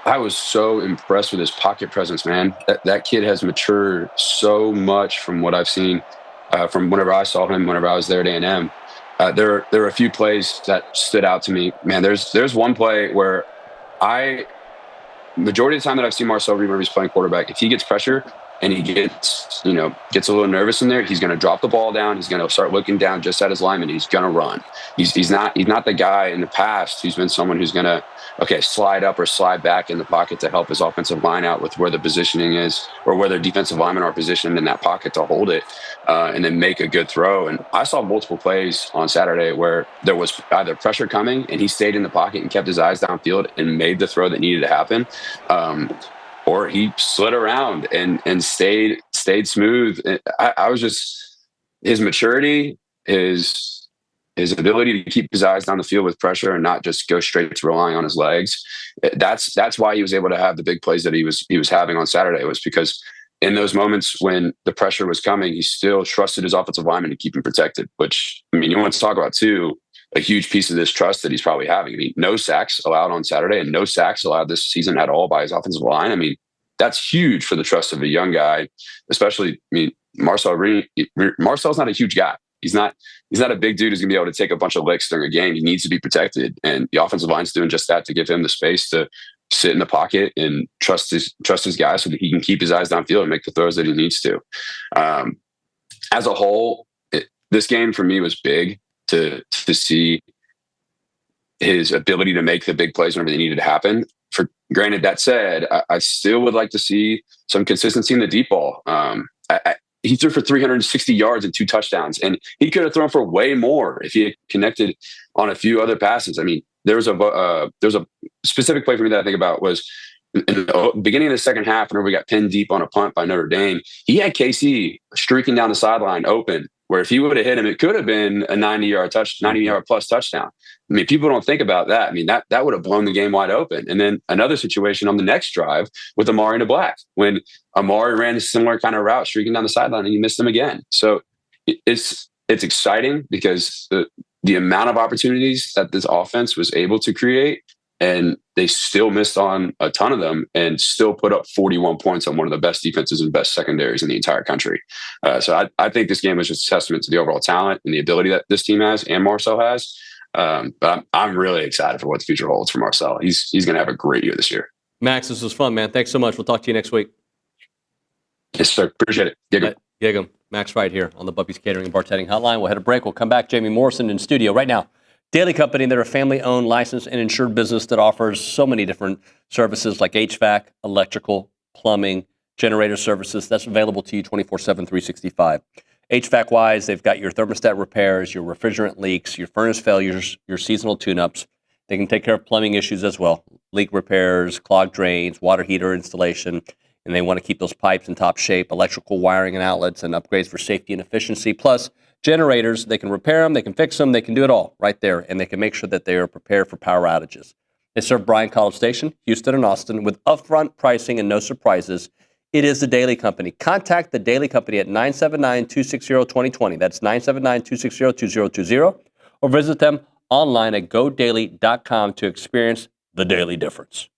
S5: I was so impressed with his pocket presence, man. That kid has matured so much from what I've seen from whenever I saw him, whenever I was there at A&M. There are a few plays that stood out to me. Man, there's one play where majority of the time that I've seen Marcel Reed whenever he's playing quarterback, if he gets pressure and he gets a little nervous in there, he's going to drop the ball down. He's going to start looking down just at his lineman. He's going to run. He's not the guy in the past who's been someone who's going to slide up or slide back in the pocket to help his offensive line out with where the positioning is or where their defensive linemen are positioned in that pocket to hold it and then make a good throw. And I saw multiple plays on Saturday where there was either pressure coming and he stayed in the pocket and kept his eyes downfield and made the throw that needed to happen. Or he slid around and stayed smooth. I was just, his maturity, his ability to keep his eyes down the field with pressure and not just go straight to relying on his legs. That's why he was able to have the big plays that he was having on Saturday, was because in those moments when the pressure was coming, he still trusted his offensive lineman to keep him protected, which, I mean, you want to talk about too, a huge piece of this trust that he's probably having. I memean, no sacks allowed on Saturday and no sacks allowed this season at all by his offensive line. I mean, that's huge for the trust of a young guy, especially, I mean, Marcel's not a huge guy. He's not a big dude who's gonna be able to take a bunch of licks during a game. He needs to be protected. And the offensive line's doing just that to give him the space to sit in the pocket and trust his guys so that he can keep his eyes downfield and make the throws that he needs to. As a whole, this game for me was big to see his ability to make the big plays whenever they needed to happen. Granted, that said, I still would like to see some consistency in the deep ball. He threw for 360 yards and 2 touchdowns, and he could have thrown for way more if he had connected on a few other passes. I mean, there's a specific play for me that I think about was in the beginning of the second half, whenever we got pinned deep on a punt by Notre Dame. He had KC streaking down the sideline open, where if he would have hit him, it could have been a 90-yard plus touchdown. I mean, people don't think about that. I mean, that would have blown the game wide open. And then another situation on the next drive with Amari in the black, when Amari ran a similar kind of route streaking down the sideline and he missed him again. So it's exciting because the amount of opportunities that this offense was able to create, and they still missed on a ton of them and still put up 41 points on one of the best defenses and best secondaries in the entire country. So I think this game was just a testament to the overall talent and the ability that this team has and Marcel has. But I'm really excited for what the future holds for Marcel. He's going to have a great year this year.
S9: Max, this was fun, man. Thanks so much. We'll talk to you next week.
S5: Yes, sir. Appreciate it.
S9: Gig 'em. Max Wright here on the Buppy's Catering and Bartending Hotline. We'll head a break. We'll come back. Jamie Morrison in studio right now. Daily Company, they're a family-owned, licensed, and insured business that offers so many different services like HVAC, electrical, plumbing, generator services. That's available to you 24/7, 365. HVAC-wise, they've got your thermostat repairs, your refrigerant leaks, your furnace failures, your seasonal tune-ups. They can take care of plumbing issues as well, leak repairs, clogged drains, water heater installation, and they want to keep those pipes in top shape, electrical wiring and outlets, and upgrades for safety and efficiency. Plus, generators, they can repair them, they can fix them, they can do it all right there, and they can make sure that they are prepared for power outages. They serve Bryan College Station, Houston, and Austin with upfront pricing and no surprises. It is the Daily Company. Contact the Daily Company at 979-260-2020. That's 979-260-2020. Or visit them online at godaily.com to experience the daily difference.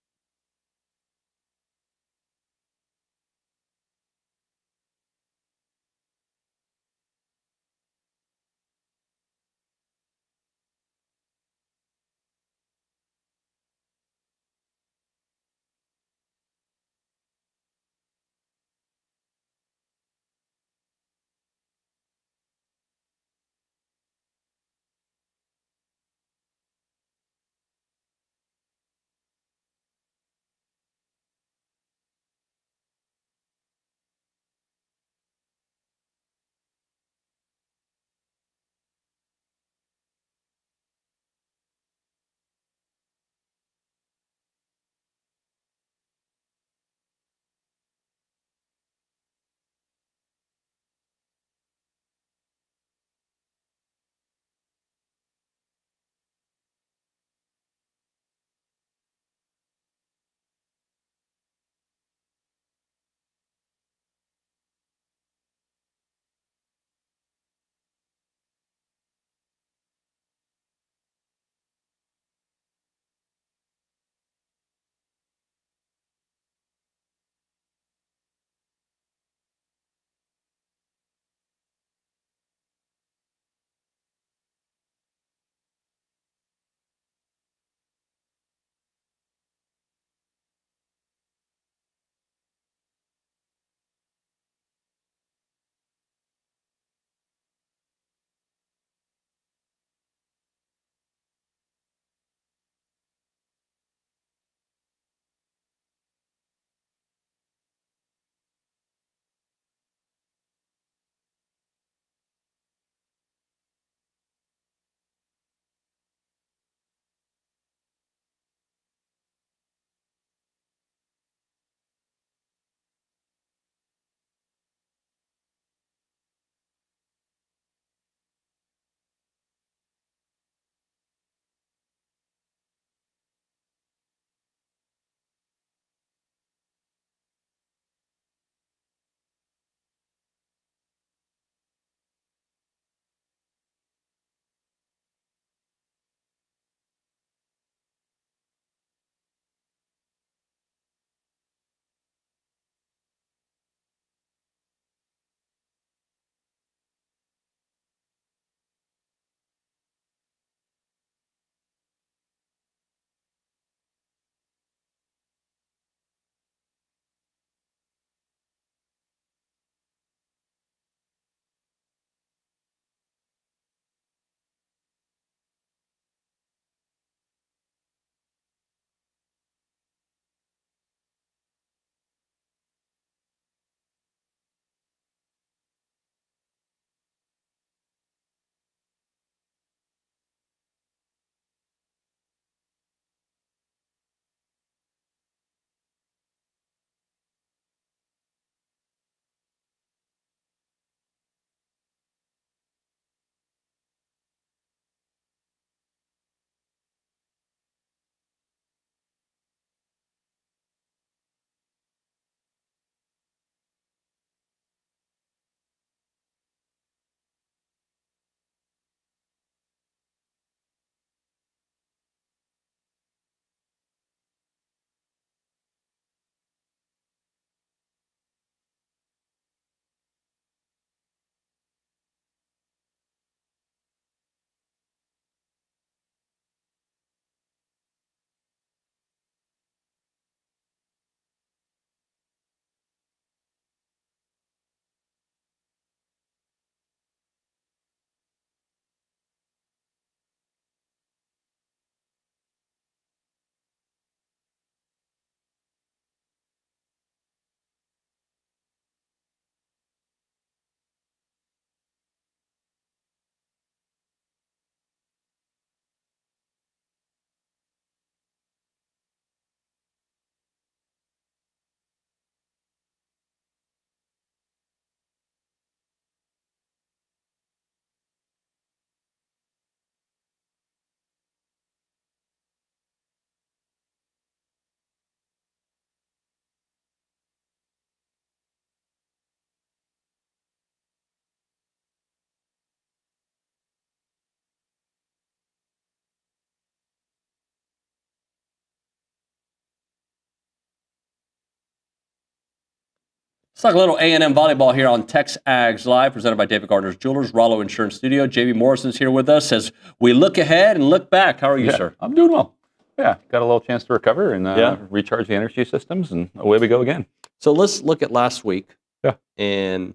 S9: Let's talk a little A&M volleyball here on TexAgs Live, presented by David Gardner's Jewelers, Rollo Insurance Studio. Jamie Morrison is here with us as we look ahead and look back. How are you, sir?
S15: I'm doing well. Yeah, got a little chance to recover and recharge the energy systems, and away we go again.
S9: So let's look at last week.
S15: Yeah.
S9: And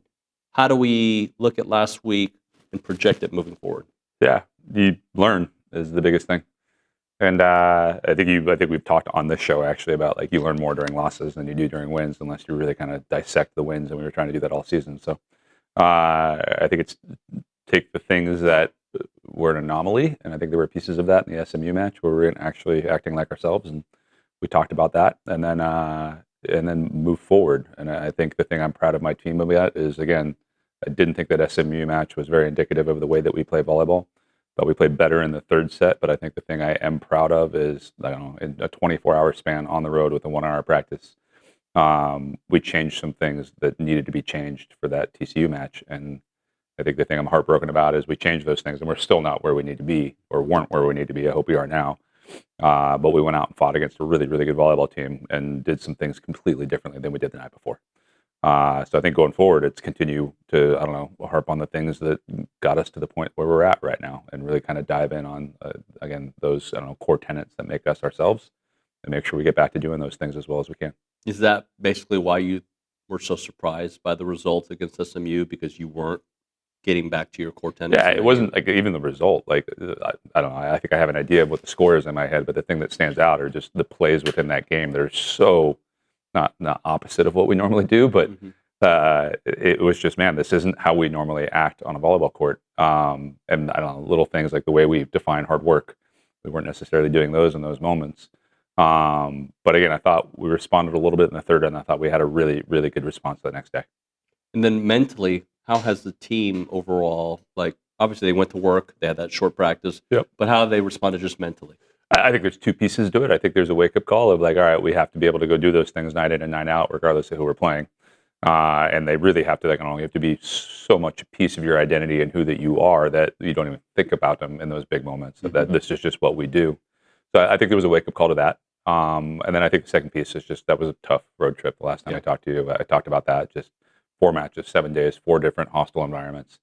S9: how do we look at last week and project it moving forward?
S15: Yeah, you learn is the biggest thing. And I think we've talked on this show actually about like you learn more during losses than you do during wins, unless you really kind of dissect the wins, and we were trying to do that all season. So I think it's take the things that were an anomaly, and I think there were pieces of that in the SMU match where we were actually acting like ourselves, and we talked about that, and then move forward. And I think the thing I'm proud of my team about is, again, I didn't think that SMU match was very indicative of the way that we play volleyball. But we played better in the third set. But I think the thing I am proud of is, I don't know, in a 24-hour span on the road with a 1-hour practice, we changed some things that needed to be changed for that TCU match. And I think the thing I'm heartbroken about is we changed those things, and we're still not where we need to be, or weren't where we need to be. I hope we are now. But we went out and fought against a really, really good volleyball team and did some things completely differently than we did the night before. So I think going forward, it's continue to, harp on the things that got us to the point where we're at right now, and really kind of dive in on, again, those, core tenets that make us ourselves, and make sure we get back to doing those things as well as we can.
S9: Is that basically why you were so surprised by the results against SMU, because you weren't getting back to your core tenets?
S15: Yeah, it wasn't like even the result. Like, I don't know. I think I have an idea of what the score is in my head, but the thing that stands out are just the plays within that game. They're so not opposite of what we normally do, but it was just, man, this isn't how we normally act on a volleyball court. And I don't know, little things like the way we define hard work, we weren't necessarily doing those in those moments. But again, I thought we responded a little bit in the third, and I thought we had a really, really good response the next day.
S9: And then mentally, how has the team overall, like, obviously they went to work, they had that short practice, but how have they responded just mentally?
S15: I think there's two pieces to it. I think there's a wake-up call of like, all right, we have to be able to go do those things night in and night out, regardless of who we're playing. And they really have to, like, you have to be so much a piece of your identity and who that you are that you don't even think about them in those big moments. That this is just what we do. So I think there was a wake-up call to that. And then I think the second piece is just that was a tough road trip. The last time I talked to you, I talked about that. Just 4 matches, 7 days, 4 different hostile environments.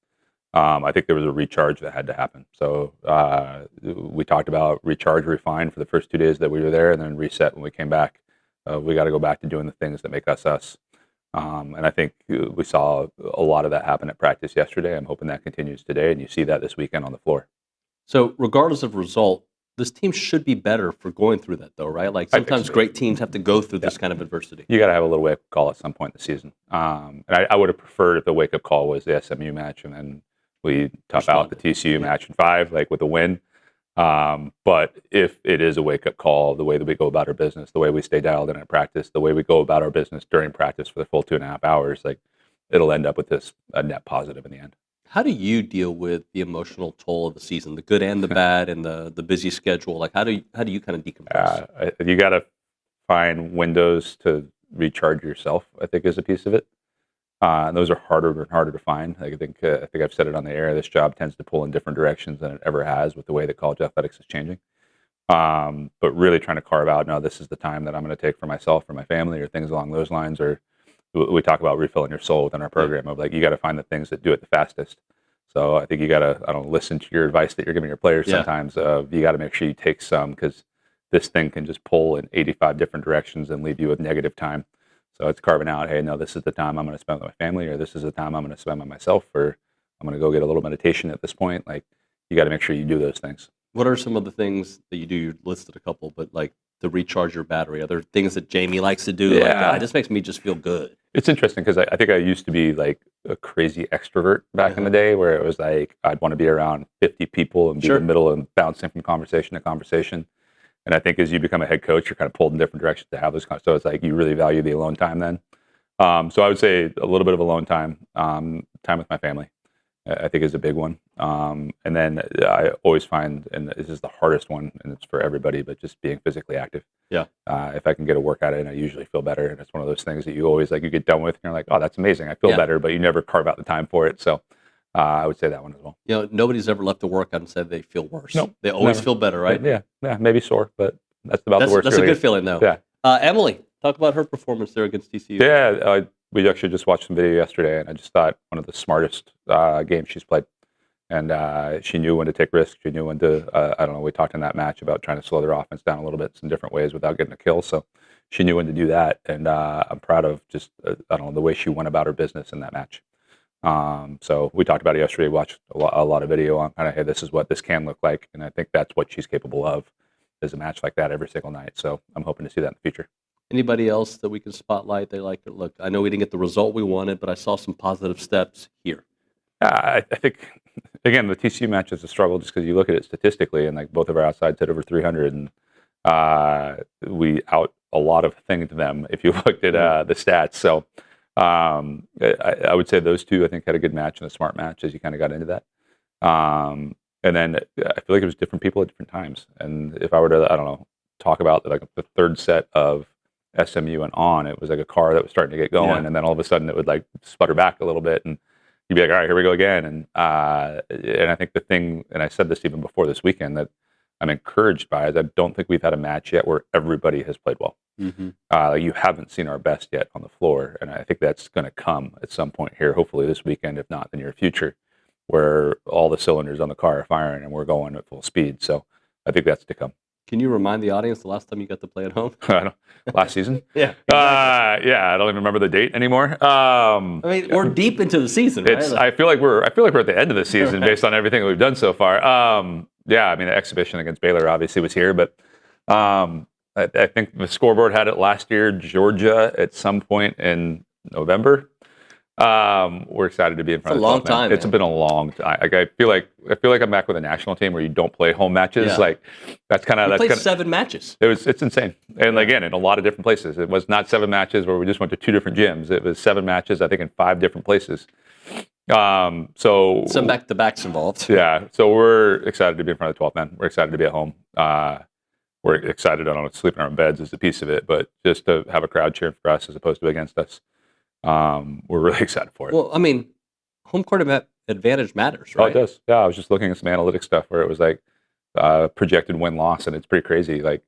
S15: I think there was a recharge that had to happen. So we talked about recharge, refine for the first 2 days that we were there, and then reset when we came back. We got to go back to doing the things that make us us. And I think we saw a lot of that happen at practice yesterday. I'm hoping that continues today, and you see that this weekend on the floor.
S9: So regardless of result, this team should be better for going through that, though, right? Like sometimes great teams have to go through this kind of adversity.
S15: You got to have a little wake-up call at some point in the season. And I would have preferred if the wake-up call was the SMU match, and then we tough out the TCU match in 5, like with a win. But if it is a wake-up call, the way that we go about our business, the way we stay dialed in at practice, the way we go about our business during practice for the full 2.5 hours, like it'll end up with a net positive in the end.
S9: How do you deal with the emotional toll of the season, the good and the bad, and the busy schedule? Like how do you kind of decompress?
S15: You got to find windows to recharge yourself, I think, is a piece of it. And those are harder and harder to find. I think I've said it on the air. This job tends to pull in different directions than it ever has with the way that college athletics is changing. But really trying to carve out, no, this is the time that I'm going to take for myself, for my family, or things along those lines. Or we talk about refilling your soul within our program of like, you got to find the things that do it the fastest. So I think you got to, listen to your advice that you're giving your players sometimes. You got to make sure you take some, because this thing can just pull in 85 different directions and leave you with negative time. So it's carving out, hey, no, this is the time I'm going to spend with my family, or this is the time I'm going to spend by myself, or I'm going to go get a little meditation at this point. Like, you got to make sure you do those things.
S9: What are some of the things that you do? You listed a couple, but like to recharge your battery, are there things that Jamie likes to do?
S15: Yeah.
S9: Like, this makes me just feel good.
S15: It's interesting because I think I used to be like a crazy extrovert back in the day, where it was like I'd want to be around 50 people and be in the middle and bouncing from conversation to conversation. And I think as you become a head coach, you're kind of pulled in different directions to have those. So it's like you really value the alone time then. So I would say a little bit of alone time, time with my family, I think is a big one. And then I always find, and this is the hardest one, and it's for everybody, but just being physically active.
S9: Yeah.
S15: If I can get a workout in, I usually feel better. And it's one of those things that you always like, you get done with and you're like, oh, that's amazing. I feel better, but you never carve out the time for it. So I would say that one as well.
S9: You know, nobody's ever left a workout and said they feel worse.
S15: Nope,
S9: they always
S15: never.
S9: Feel better, right?
S15: Yeah, maybe sore, but that's about the worst.
S9: That's a good feeling, though.
S15: Yeah.
S9: Emily, talk about her performance there against TCU.
S15: Yeah, we actually just watched some video yesterday, and I just thought one of the smartest games she's played. And she knew when to take risks. She knew when to, I don't know, we talked in that match about trying to slow their offense down a little bit in different ways without getting a kill. So she knew when to do that. And I'm proud of just, I don't know, the way she went about her business in that match. So we talked about it yesterday, watched a lot of video on kind of, hey, this is what this can look like. And I think that's what she's capable of, is a match like that every single night. So I'm hoping to see that in the future.
S9: Anybody else that we can spotlight? They like it. Look, I know we didn't get the result we wanted, but I saw some positive steps here.
S15: I think, again, the TCU match is a struggle just because you look at it statistically, and like both of our outsides hit over 300, and we out a lot of things to them if you looked at the stats. So I would say those two, I think, had a good match and a smart match as you kind of got into that. And then I feel like it was different people at different times. And if I were to, I don't know, talk about like the third set of SMU and on, it was like a car that was starting to get going, and then all of a sudden it would like sputter back a little bit, and you'd be like, all right, here we go again. And I think the thing, and I said this even before this weekend, that I'm encouraged by is I don't think we've had a match yet where everybody has played well. You haven't seen our best yet on the floor, and I think that's going to come at some point here, hopefully this weekend, if not the near future, where all the cylinders on the car are firing and we're going at full speed. So I think that's to come.
S9: Can you remind the audience the last time you got to play at home?
S15: Last season?
S9: Yeah.
S15: Exactly. I don't even remember the date anymore.
S9: I mean, we're deep into the season, right?
S15: I feel like we're at the end of the season based on everything that we've done so far. I mean, the exhibition against Baylor obviously was here, but I think the scoreboard had it last year, Georgia, at some point in November. We're excited to be in front of the 12th man. It's been a long time. Like I feel like I'm back with a national team where you don't play home matches.
S9: Yeah.
S15: Like that's kind of
S9: 7 matches.
S15: It's insane, and again in a lot of different places. It was not 7 matches where we just went to 2 different gyms. It was 7 matches, I think, in 5 different places. So
S9: some back-to-backs involved.
S15: Yeah, so we're excited to be in front of the 12th man. We're excited to be at home. We're excited. I don't know, sleeping in our beds is a piece of it, but just to have a crowd cheering for us as opposed to against us. We're really excited for it.
S9: Well, I mean, home court advantage matters, right?
S15: Oh, it does. Yeah, I was just looking at some analytics stuff where it was like projected win-loss, and it's pretty crazy. Like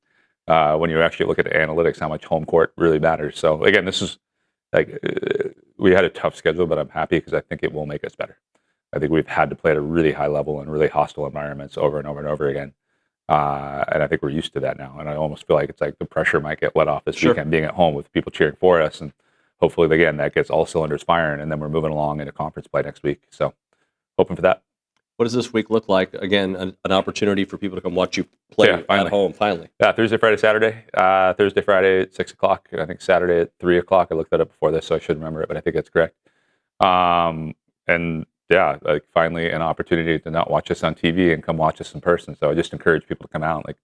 S15: when you actually look at the analytics, how much home court really matters. So again, this is like we had a tough schedule, but I'm happy because I think it will make us better. I think we've had to play at a really high level in really hostile environments over and over and over again. And I think we're used to that now. And I almost feel like it's like the pressure might get let off this weekend being at home with people cheering for us. And hopefully, again, that gets all cylinders firing, and then we're moving along into conference play next week. So, hoping for that.
S9: What does this week look like? Again, an opportunity for people to come watch you play at home, finally.
S15: Yeah, Thursday, Friday, Saturday. Thursday, Friday at 6 o'clock. I think Saturday at 3 o'clock. I looked that up before this, so I should remember it, but I think that's correct. And yeah, like finally an opportunity to not watch us on TV and come watch us in person. So I just encourage people to come out. Like,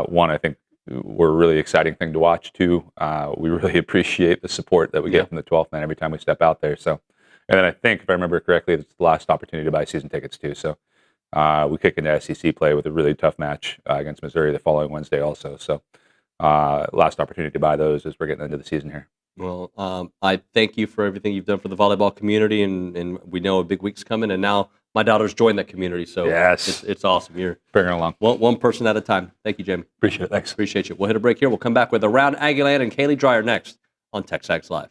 S15: one, I think we're a really exciting thing to watch. 2, we really appreciate the support that we get from the 12th man every time we step out there. So, and then I think, if I remember correctly, it's the last opportunity to buy season tickets too. So we kick into SEC play with a really tough match against Missouri the following Wednesday also. So last opportunity to buy those as we're getting into the season here.
S9: Well, I thank you for everything you've done for the volleyball community, and we know a big week's coming, and now my daughter's joined that community, so it's awesome. You're
S15: bringing along
S9: one person at a time. Thank you, Jamie.
S15: Appreciate it. Thanks.
S9: Appreciate you. We'll hit a break here. We'll come back with Around Aggieland and Kaylee Dreyer next on TexAgs Live.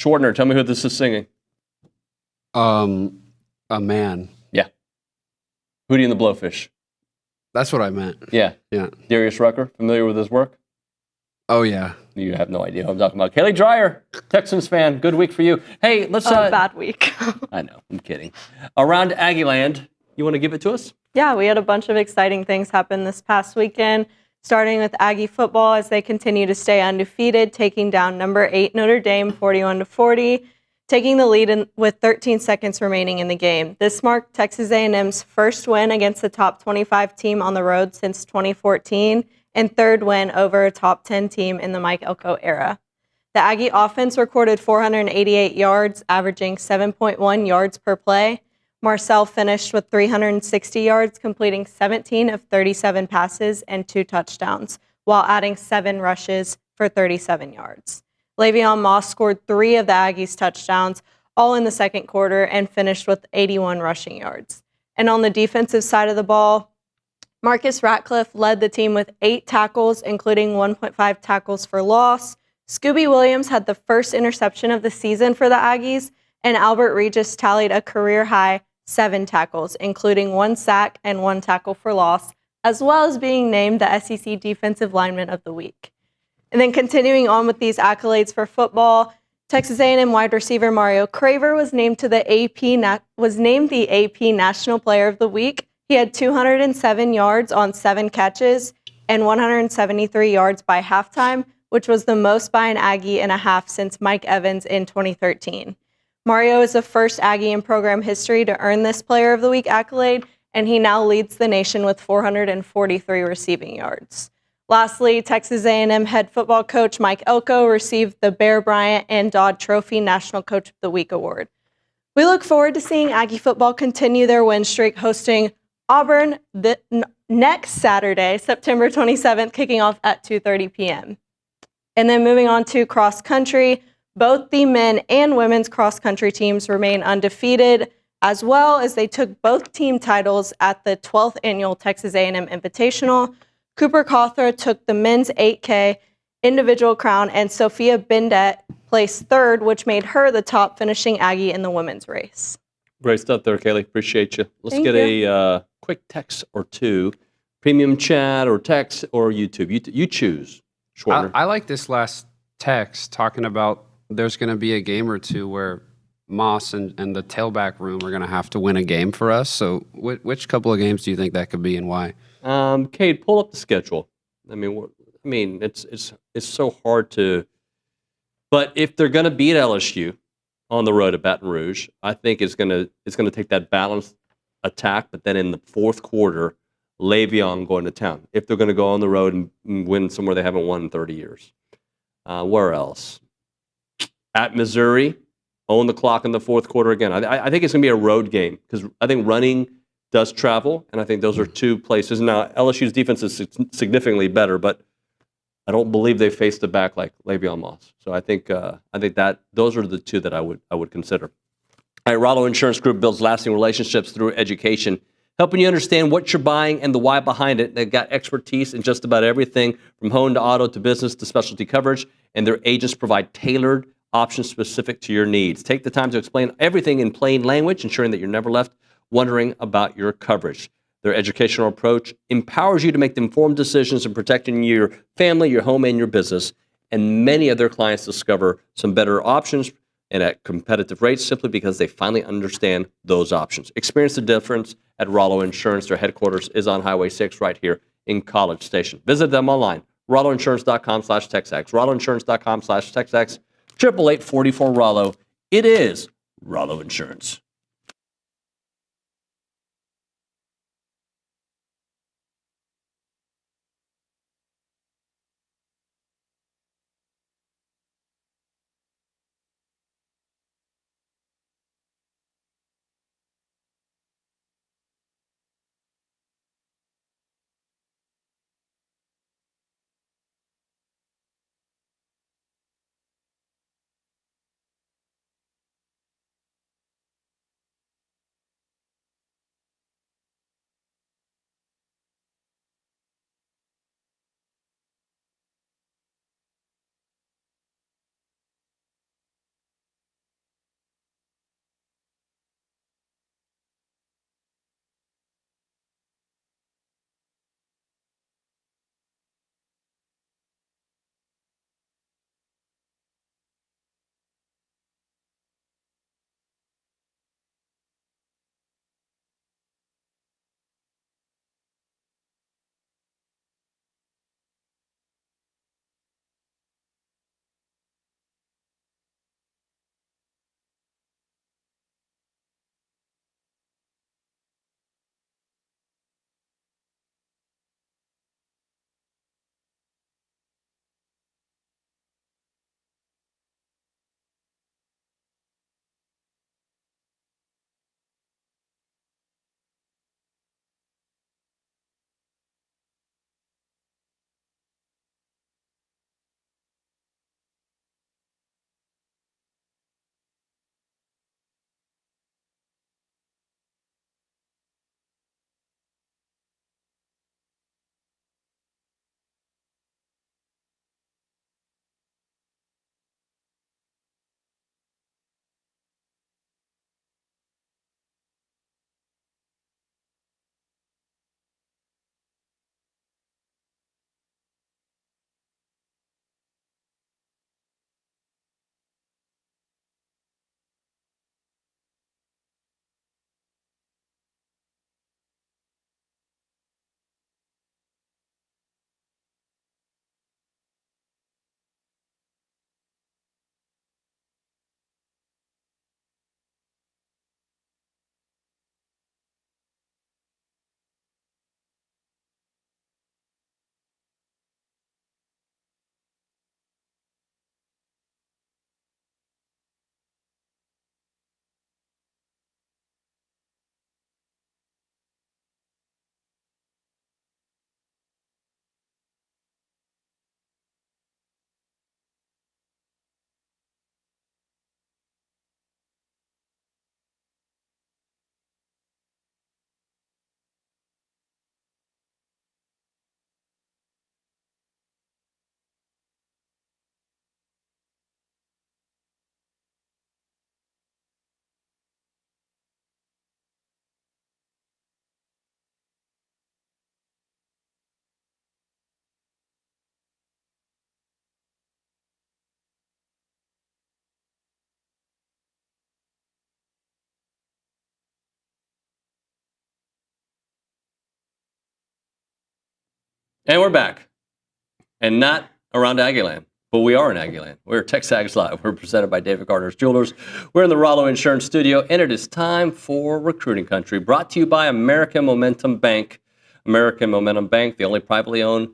S9: Shortener, tell me who this is singing.
S5: A man.
S9: Yeah. Hootie and the Blowfish.
S5: That's what I meant.
S9: Yeah.
S5: Yeah.
S9: Darius Rucker, familiar with his work?
S5: Oh, yeah.
S9: You have no idea who I'm talking about. Kaylee Dreyer, Texans fan. Good week for you. Hey, let's...
S16: bad week.
S9: I know. I'm kidding. Around Aggieland, you want to give it to us?
S16: Yeah, we had a bunch of exciting things happen this past weekend, starting with Aggie football as they continue to stay undefeated, taking down number 8 Notre Dame 41-40, taking the lead with 13 seconds remaining in the game. This marked Texas A&M's first win against the top 25 team on the road since 2014 and third win over a top 10 team in the Mike Elko era. The Aggie offense recorded 488 yards, averaging 7.1 yards per play. Marcel finished with 360 yards, completing 17 of 37 passes and 2 touchdowns, while adding 7 rushes for 37 yards. Le'Veon Moss scored 3 of the Aggies' touchdowns, all in the second quarter, and finished with 81 rushing yards. And on the defensive side of the ball, Marcus Ratcliffe led the team with 8 tackles, including 1.5 tackles for loss. Scooby Williams had the first interception of the season for the Aggies, and Albert Regis tallied a career-high 7 tackles, including 1 sack and 1 tackle for loss, as well as being named the SEC Defensive Lineman of the Week. And then continuing on with these accolades for football, Texas A&M wide receiver Mario Craver was named the AP National Player of the Week. He had 207 yards on 7 catches and 173 yards by halftime, which was the most by an Aggie in a half since Mike Evans in 2013. Mario is the first Aggie in program history to earn this Player of the Week accolade, and he now leads the nation with 443 receiving yards. Lastly, Texas A&M head football coach Mike Elko received the Bear Bryant and Dodd Trophy National Coach of the Week award. We look forward to seeing Aggie football continue their win streak, hosting Auburn next Saturday, September 27th, kicking off at 2:30 p.m. And then moving on to cross country, both the men and women's cross country teams remain undefeated, as well as they took both team titles at the 12th annual Texas A&M Invitational. Cooper Cawthra took the men's 8K individual crown, and Sophia Bindet placed third, which made her the top finishing Aggie in the women's race.
S9: Great stuff there, Kaylee. Appreciate you. Let's
S16: Thank
S9: get
S16: you.
S9: a quick text or two. Premium chat or text or YouTube. You choose. Shorter.
S5: I like this last text talking about there's going to be a game or two where Moss and the tailback room are going to have to win a game for us. So which couple of games do you think that could be and why?
S9: Cade, pull up the schedule. I mean, it's so hard to. But if they're going to beat LSU on the road at Baton Rouge, I think it's going to take that balanced attack. But then in the fourth quarter, Le'Veon going to town. If they're going to go on the road and win somewhere they haven't won in 30 years, where else? At Missouri, own the clock in the fourth quarter again. I think it's going to be a road game because I think running does travel, and I think those are 2 places. Now, LSU's defense is significantly better, but I don't believe they faced a back like Le'Veon Moss. So I think that those are the 2 that I would consider. All right, Rollo Insurance Group builds lasting relationships through education, helping you understand what you're buying and the why behind it. They've got expertise in just about everything from home to auto to business to specialty coverage, and their agents provide tailored options specific to your needs. Take the time to explain everything in plain language, ensuring that you're never left wondering about your coverage. Their educational approach empowers you to make informed decisions in protecting your family, your home, and your business. And many of their clients discover some better options and at competitive rates simply because they finally understand those options. Experience the difference at Rollo Insurance. Their headquarters is on Highway 6 right here in College Station. Visit them online, rolloinsurance.com/TexAgs, rolloinsurance.com/TexAgs, 888-44-ROLLO. It is Rollo Insurance. And we're back. And not around Aggieland, but we are in Aggieland. We're TexAgs Live. We're presented by David Gardner's Jewelers. We're in the Rollo Insurance Studio, and it is time for Recruiting Country, brought to you by American Momentum Bank. American Momentum Bank, the only privately owned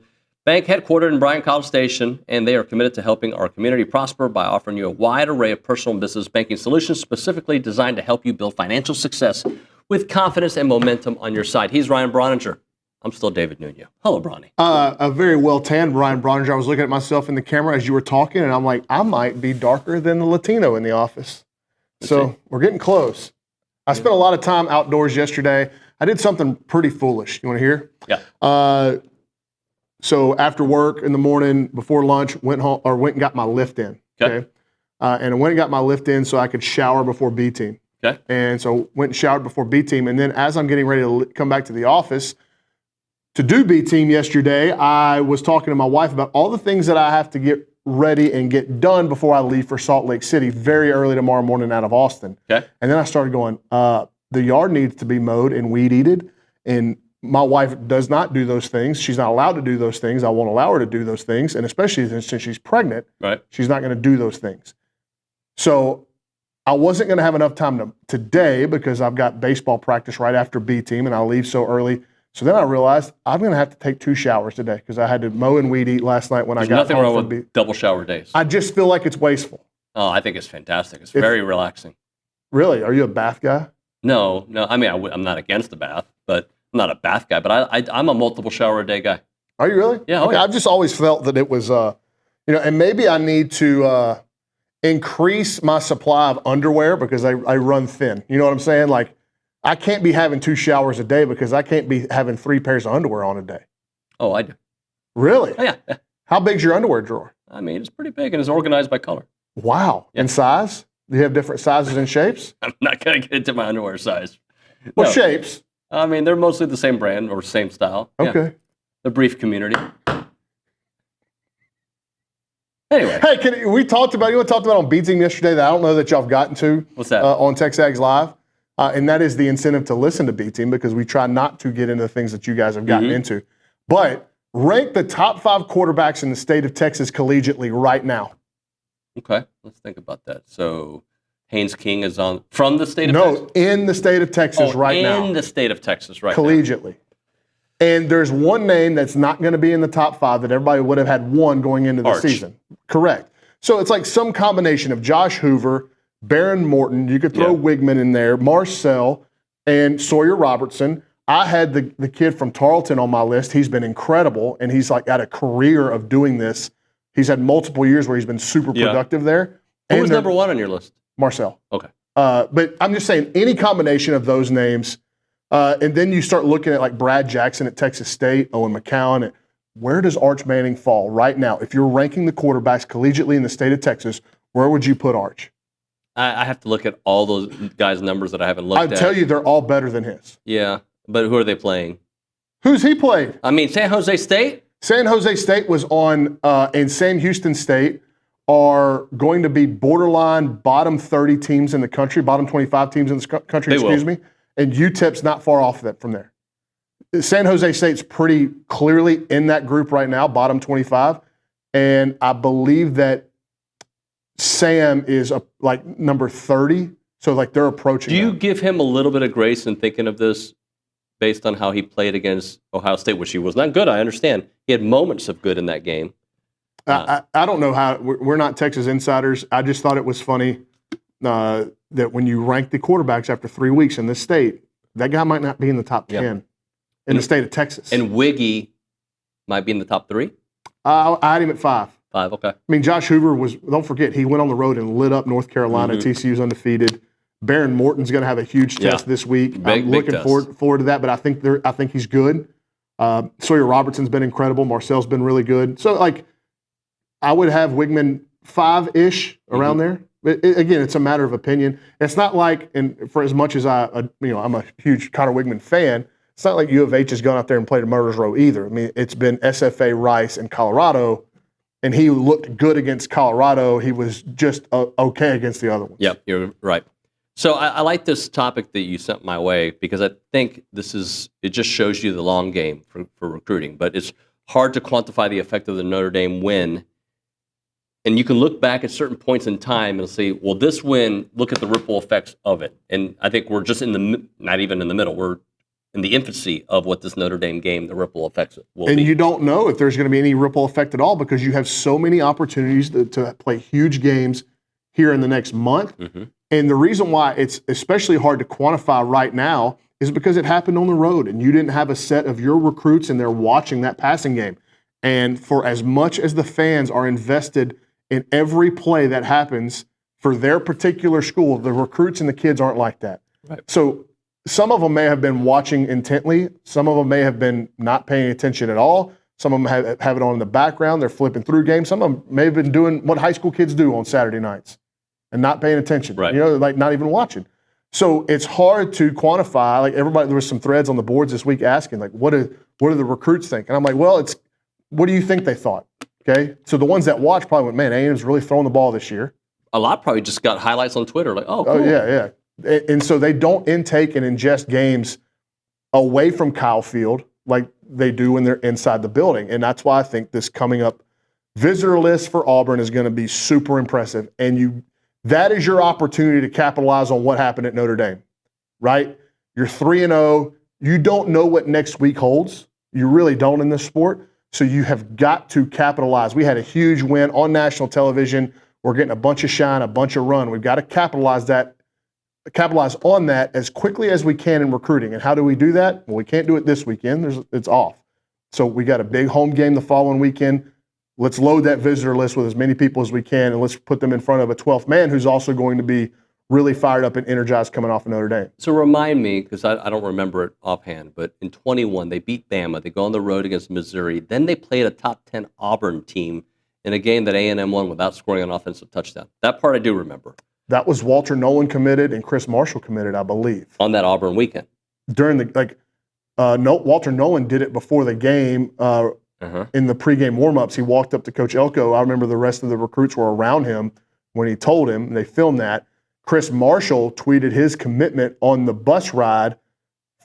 S9: bank headquartered in Bryan College Station, and they are committed to helping our community prosper by offering you a wide array of personal and business banking solutions specifically designed to help you build financial success with confidence and momentum on your side. He's Ryan Brauninger. I'm still David Nuño. Hello, Bronny.
S17: A very well-tanned Ryan Brauninger. I was looking at myself in the camera as you were talking, and I'm like, I might be darker than the Latino in the office. So we're getting close. I spent a lot of time outdoors yesterday. I did something pretty foolish. You want to hear?
S9: Yeah.
S17: So after work in the morning, before lunch, went and got my lift in. Okay. And I went and got my lift in so I could shower before B team.
S9: Okay.
S17: And so went and showered before B team, and then as I'm getting ready to come back to the office to do B team yesterday, I was talking to my wife about all the things that I have to get ready and get done before I leave for Salt Lake City very early tomorrow morning out of Austin.
S9: Okay.
S17: And then I started going, the yard needs to be mowed and weed eated, and my wife does not do those things. She's not allowed to do those things. I won't allow her to do those things, and especially since she's pregnant,
S9: right,
S17: she's not going to do those things. So I wasn't going to have enough time today because I've got baseball practice right after B team, and I'll leave so early. So then I realized I'm going to have to take 2 showers today because I had to mow and weed eat last night when I got
S9: nothing
S17: home
S9: wrong
S17: from
S9: with double shower days.
S17: I just feel like it's wasteful.
S9: Oh, I think it's fantastic. It's very relaxing.
S17: Really? Are you a bath guy?
S9: No. I mean, I'm not against the bath, but I'm not a bath guy. But I'm a multiple shower a day guy.
S17: Are you really?
S9: Yeah.
S17: Okay.
S9: Yeah.
S17: I've just always felt that it was, and maybe I need to increase my supply of underwear because I run thin. You know what I'm saying? Like, I can't be having 2 showers a day because I can't be having 3 pairs of underwear on a day.
S9: Oh, I do.
S17: Really?
S9: Oh, yeah.
S17: How big's your underwear drawer?
S9: I mean, it's pretty big and it's organized by color.
S17: Wow.
S9: Yeah.
S17: And size? Do you have different sizes and shapes?
S9: I'm not going to get into my underwear size.
S17: What shapes?
S9: I mean, they're mostly the same brand or same style.
S17: Okay.
S9: Yeah. The brief community. Anyway.
S17: Hey, we talked about on B Team yesterday that I don't know that y'all have gotten to.
S9: What's that?
S17: On TexAgs Live. And that is the incentive to listen to B Team because we try not to get into the things that you guys have gotten into. But rank the top 5 quarterbacks in the state of Texas collegiately right now.
S9: Okay, let's think about that. So Haynes King is from the state of Texas?
S17: No, in the state of Texas right now.
S9: In the state of Texas right
S17: collegiately.
S9: now.
S17: And there's one name that's not going to be in the top 5 that everybody would have had one going into the season. Correct. So it's like some combination of Josh Hoover, Baron Morton, you could throw Wigman in there, Marcel, and Sawyer Robertson. I had the kid from Tarleton on my list. He's been incredible, and he's like got a career of doing this. He's had multiple years where he's been super productive there.
S9: Who was number 1 on your list?
S17: Marcel.
S9: Okay.
S17: But I'm just saying any combination of those names, and then you start looking at like Brad Jackson at Texas State, Owen McCowan. Where does Arch Manning fall right now? If you're ranking the quarterbacks collegiately in the state of Texas, where would you put Arch?
S9: I have to look at all those guys' numbers that I haven't looked at.
S17: I'd tell you they're all better than his.
S9: Yeah, but who are they playing?
S17: Who's he played?
S9: I mean, San Jose State?
S17: San Jose State was on, and Sam Houston State are going to be borderline bottom 30 teams in the country, bottom 25 teams in the country, excuse me. And UTEP's not far off that from there. San Jose State's pretty clearly in that group right now, bottom 25. And I believe that Sam is like number 30. So like they're approaching.
S9: Do you give him a little bit of grace in thinking of this based on how he played against Ohio State, which he was not good, I understand. He had moments of good in that game.
S17: I don't know how, we're not Texas insiders. I just thought it was funny that when you rank the quarterbacks after 3 weeks in this state, that guy might not be in the top 10 in the state of Texas.
S9: And Wiggy might be in the top 3?
S17: I had him at 5.
S9: 5, okay.
S17: I mean, Josh Hoover was, don't forget, he went on the road and lit up North Carolina. TCU's undefeated. Baron Morton's going to have a huge test this week. I'm looking forward to that, but I think he's good. Sawyer Robertson's been incredible. Marcel's been really good. So, like, I would have Wigman 5-ish around there. But again, it's a matter of opinion. It's not like, and for as much as I'm a huge Connor Wigman fan, it's not like U of H has gone out there and played a murderer's row either. I mean, it's been SFA, Rice, and Colorado, and he looked good against Colorado. He was just okay against the other ones.
S9: Yep, you're right. So I like this topic that you sent my way because I think it just shows you the long game for recruiting. But it's hard to quantify the effect of the Notre Dame win. And you can look back at certain points in time and say, well, this win, look at the ripple effects of it. And I think we're just not even in the middle. We're in the infancy of what this Notre Dame game, the ripple effects will be.
S17: And you don't know if there's going to be any ripple effect at all because you have so many opportunities to play huge games here in the next month.
S9: Mm-hmm.
S17: And the reason why it's especially hard to quantify right now is because it happened on the road and you didn't have a set of your recruits and they're watching that passing game. And for as much as the fans are invested in every play that happens for their particular school, the recruits and the kids aren't like that.
S9: Right.
S17: So some of them may have been watching intently. Some of them may have been not paying attention at all. Some of them have it on in the background. They're flipping through games. Some of them may have been doing what high school kids do on Saturday nights and not paying attention.
S9: Right.
S17: You know, like not even watching. So it's hard to quantify. Like everybody, there was some threads on the boards this week asking, like, what do the recruits think? And I'm like, well, it's what do you think they thought? Okay, so the ones that watched probably went, man, A&M's really throwing the ball this year.
S9: A lot probably just got highlights on Twitter, like, oh, cool.
S17: Oh yeah. And so they don't intake and ingest games away from Kyle Field like they do when they're inside the building. And that's why I think this coming up visitor list for Auburn is going to be super impressive. And that is your opportunity to capitalize on what happened at Notre Dame, right? You're 3-0. You don't know what next week holds. You really don't in this sport. So you have got to capitalize. We had a huge win on national television. We're getting a bunch of shine, a bunch of run. We've got to capitalize on that as quickly as we can in recruiting. And how do we do that? Well, we can't do it this weekend. It's off. So we got a big home game the following weekend. Let's load that visitor list with as many people as we can, and let's put them in front of a 12th man who's also going to be really fired up and energized coming off of Notre Dame.
S9: So remind me, because I don't remember it offhand, but in 21, they beat Bama. They go on the road against Missouri. Then they played a top 10 Auburn team in a game that A&M won without scoring an offensive touchdown. That part I do remember.
S17: That was Walter Nolan committed and Chris Marshall committed, I believe.
S9: On that Auburn weekend.
S17: During Walter Nolan did it before the game in the pregame warmups. He walked up to Coach Elko. I remember the rest of the recruits were around him when he told him, and they filmed that. Chris Marshall tweeted his commitment on the bus ride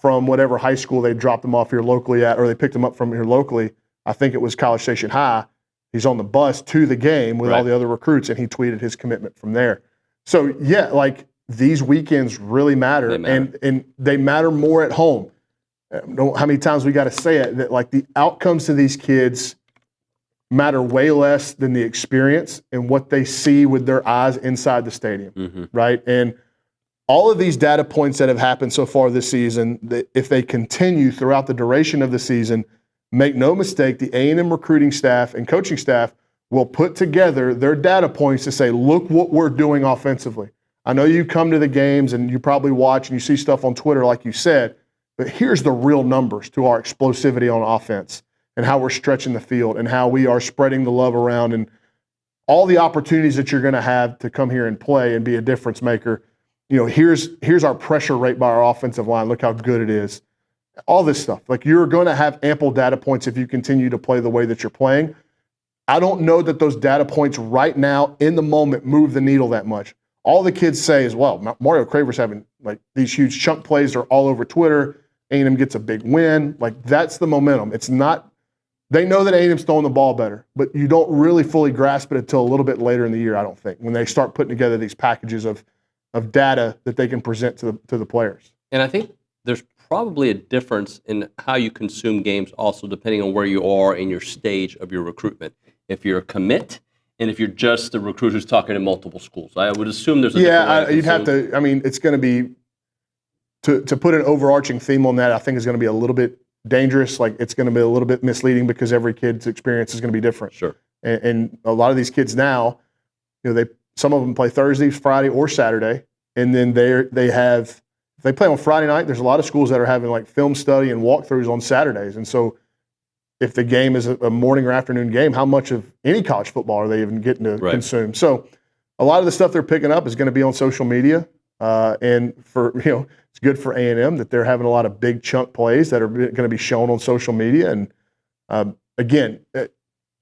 S17: from whatever high school they dropped him off here locally at, or they picked him up from here locally. I think it was College Station High. He's on the bus to the game with all the other recruits, and he tweeted his commitment from there. So, yeah, like these weekends really matter, and they matter more at home. I don't know how many times we got to say it, that like the outcomes to these kids matter way less than the experience and what they see with their eyes inside the stadium, right? And all of these data points that have happened so far this season, if they continue throughout the duration of the season, make no mistake, the A&M recruiting staff and coaching staff will put together their data points to say, look what we're doing offensively. I know you come to the games and you probably watch and you see stuff on Twitter like you said, but here's the real numbers to our explosivity on offense and how we're stretching the field and how we are spreading the love around and all the opportunities that you're going to have to come here and play and be a difference maker. You know, here's our pressure rate by our offensive line. Look how good it is. All this stuff. Like you're going to have ample data points if you continue to play the way that you're playing. I don't know that those data points right now in the moment move the needle that much. All the kids say is, well, Mario Craver's having like these huge chunk plays are all over Twitter. A&M gets a big win. Like that's the momentum. It's not, they know that A&M's throwing the ball better, but you don't really fully grasp it until a little bit later in the year, I don't think, when they start putting together these packages of data that they can present to the players.
S9: And I think there's probably a difference in how you consume games also depending on where you are in your stage of your recruitment. If you're a commit and if you're just the recruit who's talking to multiple schools. I would assume there's a different way to
S17: you'd have to, I mean, it's going to be, to put an overarching theme on that, I think is going to be a little bit dangerous. Like it's going to be a little bit misleading because every kid's experience is going to be different.
S9: Sure.
S17: And a lot of these kids now, you know, some of them play Thursday, Friday, or Saturday, and then if they play on Friday night, there's a lot of schools that are having like film study and walkthroughs on Saturdays. And so if the game is a morning or afternoon game, how much of any college football are they even getting to consume? So a lot of the stuff they're picking up is going to be on social media. And it's good for A&M that they're having a lot of big chunk plays that are going to be shown on social media. And again,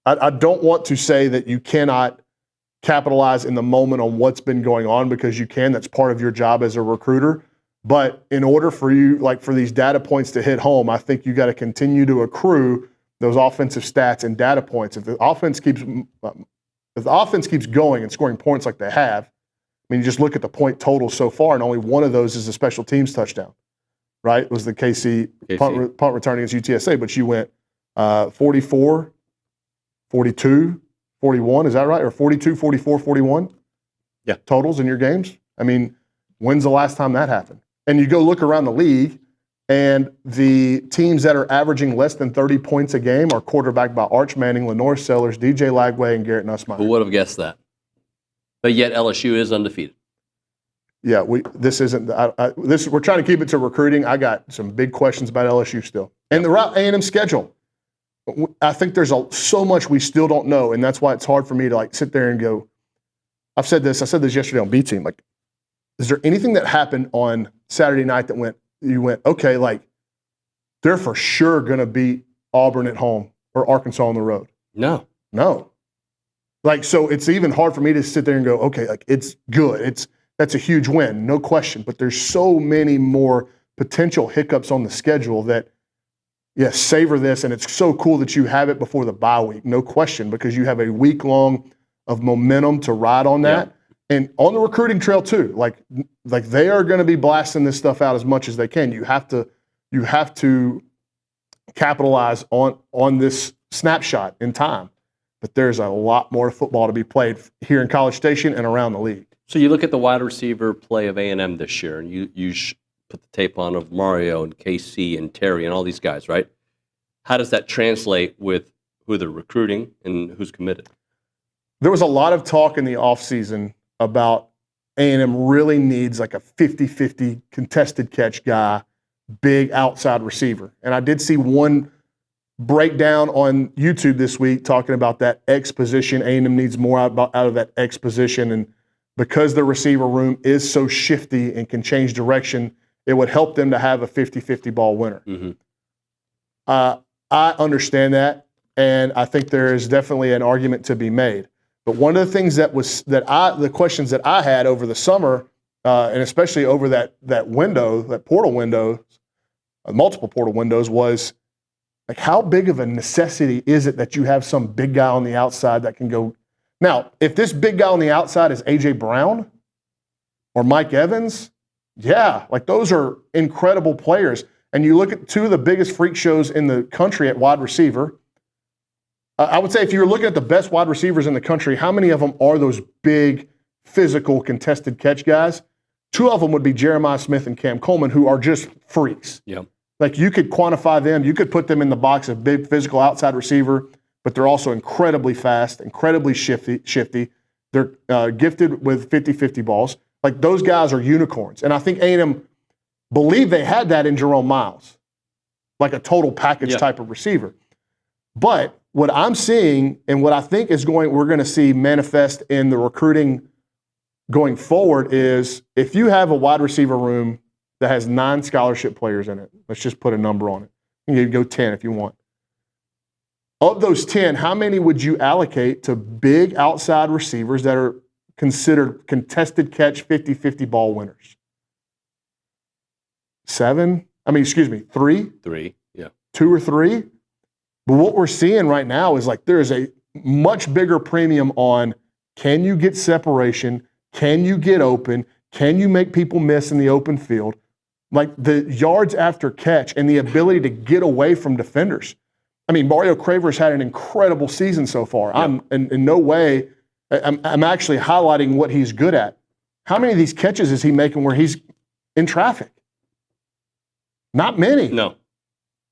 S17: I don't want to say that you cannot capitalize in the moment on what's been going on, because you can. That's part of your job as a recruiter. But in order for you, like for these data points to hit home, I think you got to continue to accrue those offensive stats and data points, if the offense keeps going and scoring points like they have, I mean, you just look at the point total so far, and only one of those is a special teams touchdown, right? It was the KC. Punt return against UTSA, but you went 44, 42, 41, is that right? Or 42, 44, 41?
S18: Yeah.
S17: Totals in your games? I mean, when's the last time that happened? And you go look around the league, and the teams that are averaging less than 30 points a game are quarterbacked by Arch Manning, Lenore Sellers, DJ Lagway, and Garrett Nussmeier.
S18: Who would have guessed that? But yet LSU is undefeated.
S17: Yeah, we're trying to keep it to recruiting. I got some big questions about LSU still. And the A&M schedule. I think there's so much we still don't know, and that's why it's hard for me to like sit there and go, I said this yesterday on B Team, like, is there anything that happened on Saturday night that you went, okay, like, they're for sure going to beat Auburn at home or Arkansas on the road?
S18: No.
S17: Like, so it's even hard for me to sit there and go, okay, like, it's good. That's a huge win, no question. But there's so many more potential hiccups on the schedule that, yes, savor this. And it's so cool that you have it before the bye week, no question, because you have a week long of momentum to ride on that. Yeah. And on the recruiting trail too, like they are going to be blasting this stuff out as much as they can. You have to capitalize on this snapshot in time. But there's a lot more football to be played here in College Station and around the league.
S18: So you look at the wide receiver play of A&M this year, and you put the tape on of Mario and KC and Terry and all these guys, right? How does that translate with who they're recruiting and who's committed?
S17: There was a lot of talk in the offseason about A&M really needs like a 50-50 contested catch guy, big outside receiver. And I did see one breakdown on YouTube this week talking about that X position. A&M needs more out of that X position. And because the receiver room is so shifty and can change direction, it would help them to have a 50-50 ball winner.
S18: Mm-hmm.
S17: I understand that, and I think there is definitely an argument to be made. But one of the things the questions that I had over the summer, and especially over that window, that portal window, multiple portal windows, was like, how big of a necessity is it that you have some big guy on the outside that can go? Now, if this big guy on the outside is A.J. Brown or Mike Evans, yeah, like those are incredible players. And you look at two of the biggest freak shows in the country at wide receiver. I would say if you're looking at the best wide receivers in the country, how many of them are those big, physical, contested catch guys? Two of them would be Jeremiah Smith and Cam Coleman, who are just freaks.
S18: Yeah.
S17: Like, you could quantify them. You could put them in the box of big, physical outside receiver, but they're also incredibly fast, incredibly shifty. They're gifted with 50-50 balls. Like, those guys are unicorns. And I think A&M believed they had that in Jerome Miles, like a total package type of receiver. But what I'm seeing and what I think we're going to see manifest in the recruiting going forward is if you have a wide receiver room that has 9 scholarship players in it, let's just put a number on it. You can go 10 if you want. Of those 10, how many would you allocate to big outside receivers that are considered contested catch 50-50 ball winners? 7? 3?
S18: 3, yeah.
S17: 2 or 3? But what we're seeing right now is like there is a much bigger premium on, can you get separation? Can you get open? Can you make people miss in the open field? Like the yards after catch and the ability to get away from defenders. I mean, Mario Craver's had an incredible season so far. Yeah. I'm in no way, I'm actually highlighting what he's good at. How many of these catches is he making where he's in traffic? Not many.
S18: No.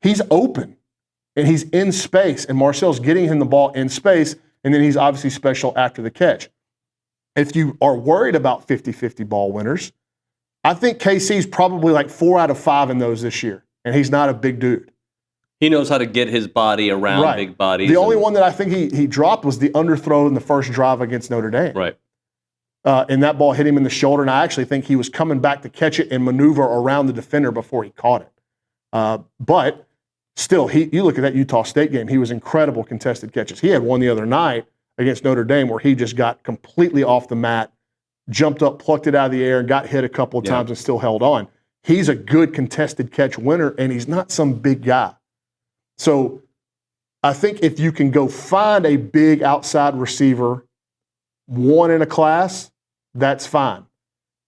S17: He's open. And he's in space, and Marcel's getting him the ball in space, and then he's obviously special after the catch. If you are worried about 50-50 ball winners, I think KC's probably like 4 out of 5 in those this year, and he's not a big dude.
S18: He knows how to get his body around big bodies.
S17: The only one that I think he dropped was the underthrow in the first drive against Notre Dame.
S18: Right.
S17: And that ball hit him in the shoulder, and I actually think he was coming back to catch it and maneuver around the defender before he caught it. But still, you look at that Utah State game, he was incredible contested catches. He had one the other night against Notre Dame where he just got completely off the mat, jumped up, plucked it out of the air, and got hit a couple of times and still held on. He's a good contested catch winner, and he's not some big guy. So I think if you can go find a big outside receiver, one in a class, that's fine.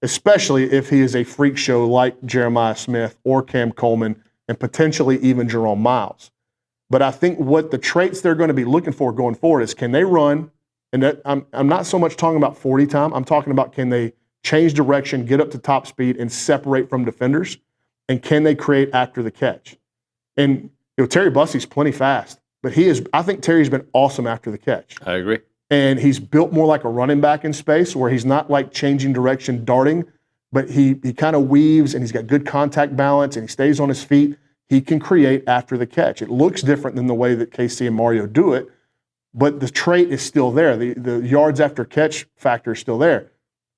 S17: Especially if he is a freak show like Jeremiah Smith or Cam Coleman and potentially even Jerome Miles. But I think what the traits they're going to be looking for going forward is, can they run? And that, I'm not so much talking about 40 time. I'm talking about, can they change direction, get up to top speed, and separate from defenders? And can they create after the catch? And Terry Bussey's plenty fast, but I think Terry's been awesome after the catch.
S18: I agree.
S17: And he's built more like a running back in space, where he's not like changing direction, darting, but he kind of weaves, and he's got good contact balance, and he stays on his feet. He can create after the catch. It looks different than the way that KC and Mario do it, but the trait is still there. The yards after catch factor is still there.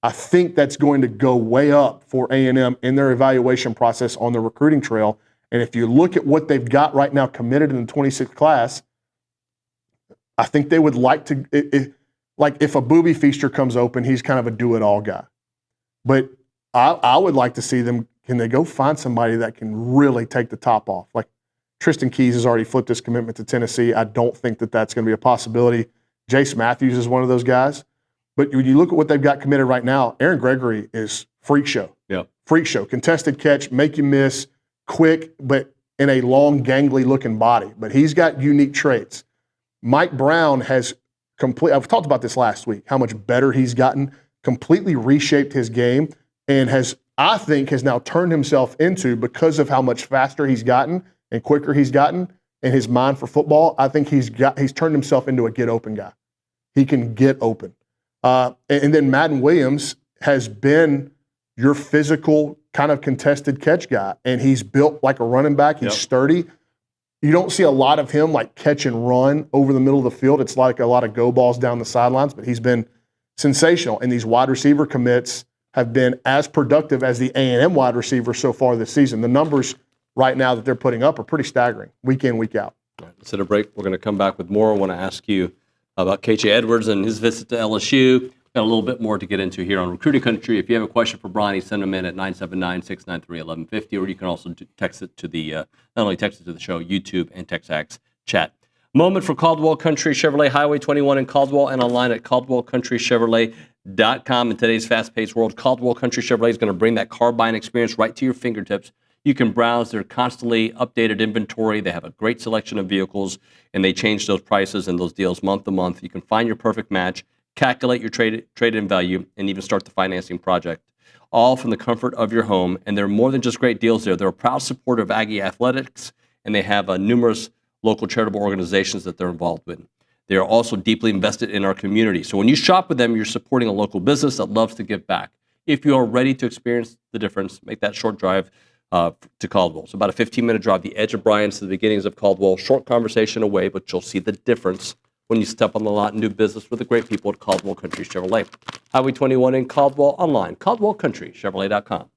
S17: I think that's going to go way up for A&M in their evaluation process on the recruiting trail. And if you look at what they've got right now committed in the 26th class, I think they would like to, like if a booby feaster comes open, he's kind of a do-it-all guy. But I would like to see them, can they go find somebody that can really take the top off? Like Tristan Keys has already flipped his commitment to Tennessee. I don't think that that's going to be a possibility. Jace Matthews is one of those guys. But when you look at what they've got committed right now, Aaron Gregory is freak show.
S18: Yeah.
S17: Freak show. Contested catch, make you miss, quick, but in a long, gangly looking body. But he's got unique traits. Mike Brown has I've talked about this last week, how much better he's gotten, completely reshaped his game, and I think has now turned himself into, because of how much faster he's gotten and quicker he's gotten in his mind for football, I think he's turned himself into a get open guy. He can get open. And then Madden Williams has been your physical kind of contested catch guy, and he's built like a running back. He's sturdy. You don't see a lot of him like catch and run over the middle of the field. It's like a lot of go balls down the sidelines, but he's been sensational. And these wide receiver commits have been as productive as the A&M wide receivers so far this season. The numbers right now that they're putting up are pretty staggering, week in, week out.
S18: All right, let's hit a break. We're going to come back with more. I want to ask you about KJ Edwards and his visit to LSU. Got a little bit more to get into here on Recruiting Country. If you have a question for Bronny, send them in at 979-693-1150, or you can also text it to the, not only text it to the show, YouTube and TexAgs chat. Moment for Caldwell Country Chevrolet, Highway 21 in Caldwell, and online at CaldwellCountryChevrolet.com. In today's fast-paced world, Caldwell Country Chevrolet is going to bring that car buying experience right to your fingertips. You can browse their constantly updated inventory. They have a great selection of vehicles, and they change those prices and those deals month to month. You can find your perfect match, calculate your trade-in value, and even start the financing project, all from the comfort of your home. And they're more than just great deals there. They're a proud supporter of Aggie athletics, and they have numerous local charitable organizations that they're involved with. They are also deeply invested in our community. So when you shop with them, you're supporting a local business that loves to give back. If you are ready to experience the difference, make that short drive to Caldwell. So about a 15-minute drive, the edge of Bryant's to the beginnings of Caldwell. Short conversation away, but you'll see the difference when you step on the lot and do business with the great people at Caldwell Country Chevrolet. Highway 21 in Caldwell, online, CaldwellCountryChevrolet.com.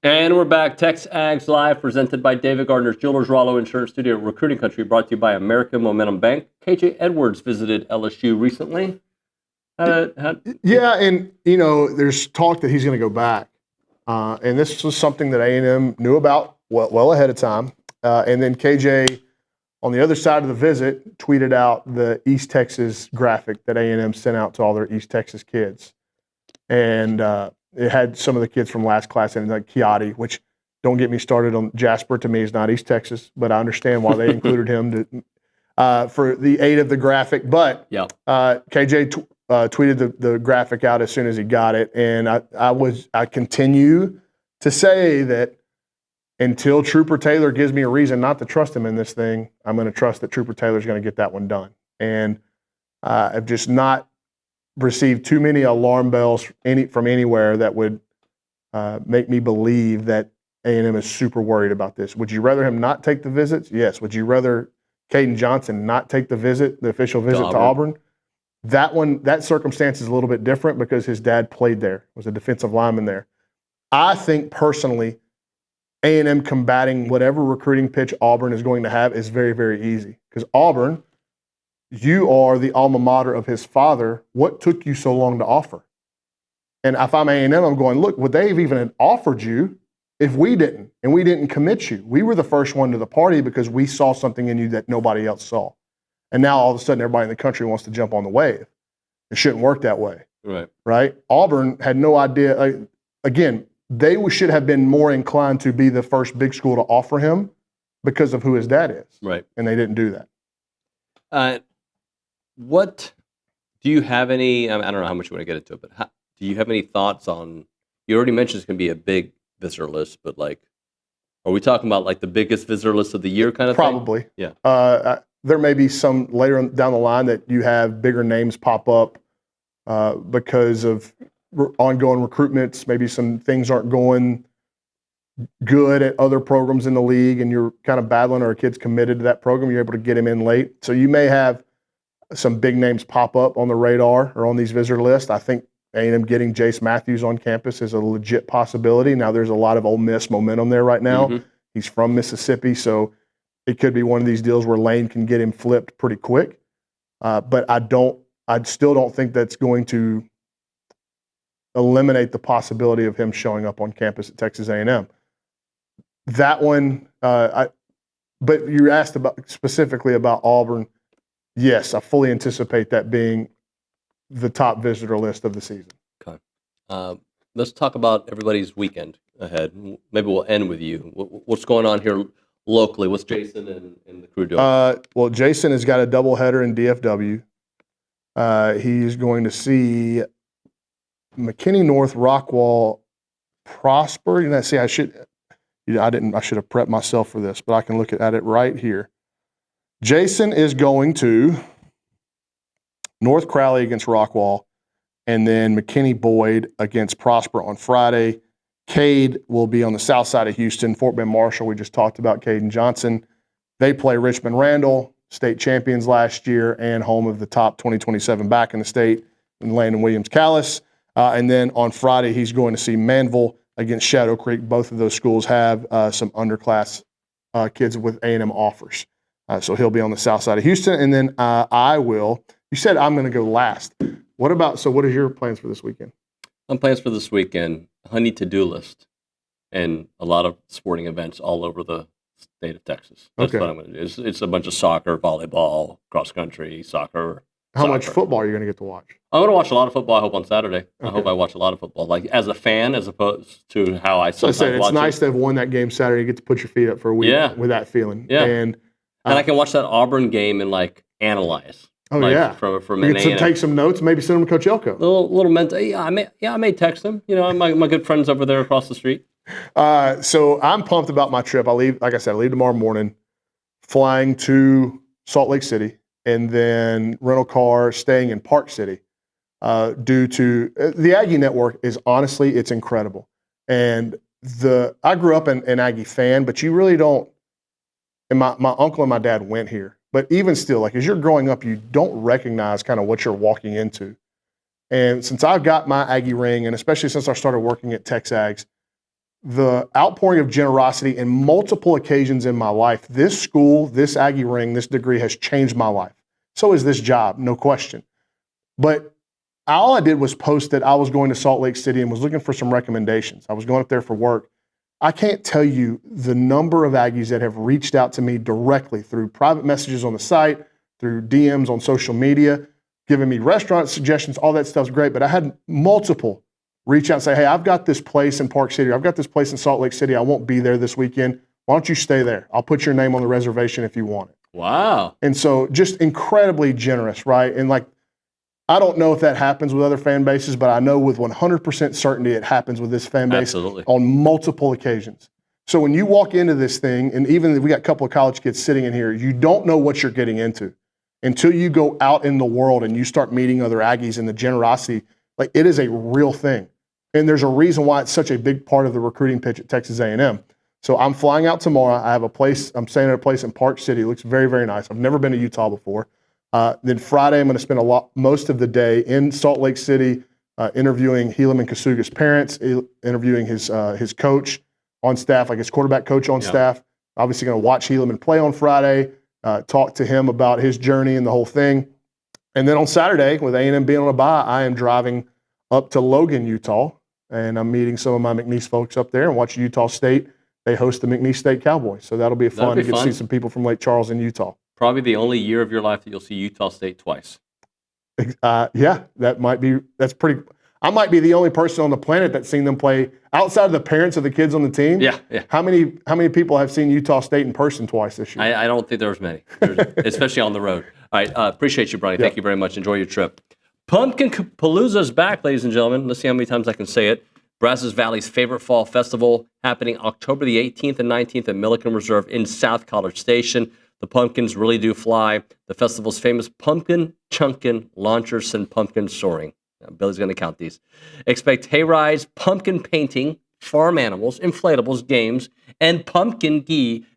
S18: And we're back. TexAgs Live, presented by David Gardner's Jewelers Rollo Insurance Studio, Recruiting Country, brought to you by American Momentum Bank. KJ Edwards visited LSU recently.
S17: Yeah, and there's talk that he's going to go back, and this was something that A&M knew about well ahead of time. And then KJ, on the other side of the visit, tweeted out the East Texas graphic that A&M sent out to all their East Texas kids, and it had some of the kids from last class in it, like Kiati, which, don't get me started on Jasper. To me, is not East Texas, but I understand why they included him for the aid of the graphic. But KJ tweeted the graphic out as soon as he got it, and I continue to say that until Trooper Taylor gives me a reason not to trust him in this thing, I'm going to trust that Trooper Taylor's going to get that one done. And I've just not received too many alarm bells from anywhere that would make me believe that A&M is super worried about this. Would you rather him not take the visits? Yes. Would you rather Caden Johnson not take the official visit to Auburn? That circumstance is a little bit different because his dad played there, was a defensive lineman there. I think personally, A&M combating whatever recruiting pitch Auburn is going to have is very, very easy. Because Auburn, you are the alma mater of his father. What took you so long to offer? And if I'm A&M, I'm going, look, would they have even offered you if we didn't? And we didn't commit you. We were the first one to the party because we saw something in you that nobody else saw. And now all of a sudden everybody in the country wants to jump on the wave. It shouldn't work that way. Right? Auburn had no idea. Again, they should have been more inclined to be the first big school to offer him because of who his dad is.
S18: Right.
S17: And they didn't do that.
S18: What do you have any? I don't know how much you want to get into it, but do you have any thoughts on? You already mentioned it's going to be a big visitor list, but are we talking about the biggest visitor list of the year kind of
S17: Probably.
S18: thing? Yeah.
S17: There may be some later down the line that you have bigger names pop up because of ongoing recruitments. Maybe some things aren't going good at other programs in the league, and you're kind of battling, or a kid's committed to that program. You're able to get him in late, so you may have some big names pop up on the radar or on these visitor lists. I think A&M getting Jace Matthews on campus is a legit possibility. Now, there's a lot of Ole Miss momentum there right now.
S18: Mm-hmm.
S17: He's from Mississippi, so it could be one of these deals where Lane can get him flipped pretty quick. But I still don't think that's going to eliminate the possibility of him showing up on campus at Texas A&M. That one, but you asked specifically about Auburn. Yes, I fully anticipate that being the top visitor list of the season.
S18: Okay. Let's talk about everybody's weekend ahead. Maybe we'll end with you. What's going on here locally? What's Jason and the crew doing?
S17: Well, Jason has got a doubleheader in DFW. He's going to see McKinney North, Rockwall, Prosper. See, I should have prepped myself for this, but I can look at it right here. Jason is going to North Crowley against Rockwall, and then McKinney Boyd against Prosper on Friday. Cade will be on the south side of Houston. Fort Bend Marshall, we just talked about Caden Johnson. They play Richmond Randall, state champions last year and home of the top 2027 back in the state, and Landon Williams-Callis. And then on Friday, he's going to see Manville against Shadow Creek. Both of those schools have some underclass kids with A&M offers. So he'll be on the south side of Houston. And then I will. You said I'm going to go last. What are your plans for this weekend?
S18: My plans for this weekend, honey to-do list, and a lot of sporting events all over the state of Texas. That's what I'm going to do. It's a bunch of soccer, volleyball, cross country, soccer.
S17: How much football are you going to get to watch?
S18: I'm going to watch a lot of football, I hope, on Saturday. I hope I watch a lot of football, as a fan, as opposed to how I sometimes watch it.
S17: It's nice to have won that game Saturday. You get to put your feet up for a week with that feeling.
S18: Yeah.
S17: And
S18: I can watch that Auburn game and analyze.
S17: From
S18: you
S17: get to take some notes, maybe send them to Coach Elko.
S18: Little mental. I may text them. My good friends over there across the street.
S17: So I'm pumped about my trip. I leave tomorrow morning, flying to Salt Lake City, and then rental car staying in Park City. Due to the Aggie network is honestly, it's incredible. And I grew up an Aggie fan, but you really don't. And my uncle and my dad went here. But even still, as you're growing up, you don't recognize kind of what you're walking into. And since I've got my Aggie ring, and especially since I started working at TexAgs, the outpouring of generosity in multiple occasions in my life. This school, this Aggie ring, this degree has changed my life. So is this job, no question. But all I did was post that I was going to Salt Lake City and was looking for some recommendations. I was going up there for work. I can't tell you the number of Aggies that have reached out to me directly through private messages on the site, through DMs on social media, giving me restaurant suggestions. All that stuff's great. But I had multiple reach out and say, hey, I've got this place in Park City. I've got this place in Salt Lake City. I won't be there this weekend. Why don't you stay there? I'll put your name on the reservation if you want it.
S18: Wow.
S17: And so just incredibly generous, right? And like, I don't know if that happens with other fan bases, but I know with 100% certainty it happens with this fan base on multiple occasions. So when you walk into this thing, and even we got a couple of college kids sitting in here, you don't know what you're getting into until you go out in the world and you start meeting other Aggies, and the generosity, like, it is a real thing. And there's a reason why it's such a big part of the recruiting pitch at Texas A&M. So I'm flying out tomorrow. I have a place, I'm staying at a place in Park City. It looks very, very nice. I've never been to Utah before. Then Friday, I'm going to spend most of the day in Salt Lake City, interviewing Helaman Kasuga's parents, interviewing his coach on staff, like his quarterback coach on staff. Obviously going to watch Helaman play on Friday, talk to him about his journey and the whole thing. And then on Saturday, with A&M being on a bye, I am driving up to Logan, Utah, and I'm meeting some of my McNeese folks up there and watching Utah State. They host the McNeese State Cowboys, so that'll be fun to get to see some people from Lake Charles in Utah.
S18: Probably the only year of your life that you'll see Utah State twice.
S17: Yeah, that's pretty. I might be the only person on the planet that's seen them play outside of the parents of the kids on the team.
S18: Yeah.
S17: How many people have seen Utah State in person twice this year?
S18: I don't think there's many, especially on the road. All right, appreciate you, Braunie. Thank you very much. Enjoy your trip. Pumpkin Palooza's back, ladies and gentlemen. Let's see how many times I can say it. Brazos Valley's favorite fall festival happening October the 18th and 19th at Milliken Reserve in South College Station. The pumpkins really do fly. The festival's famous pumpkin chunkin' launchers send pumpkins soaring. Now, Billy's going to count these. Expect hayrides, pumpkin painting, farm animals, inflatables, games, and pumpkin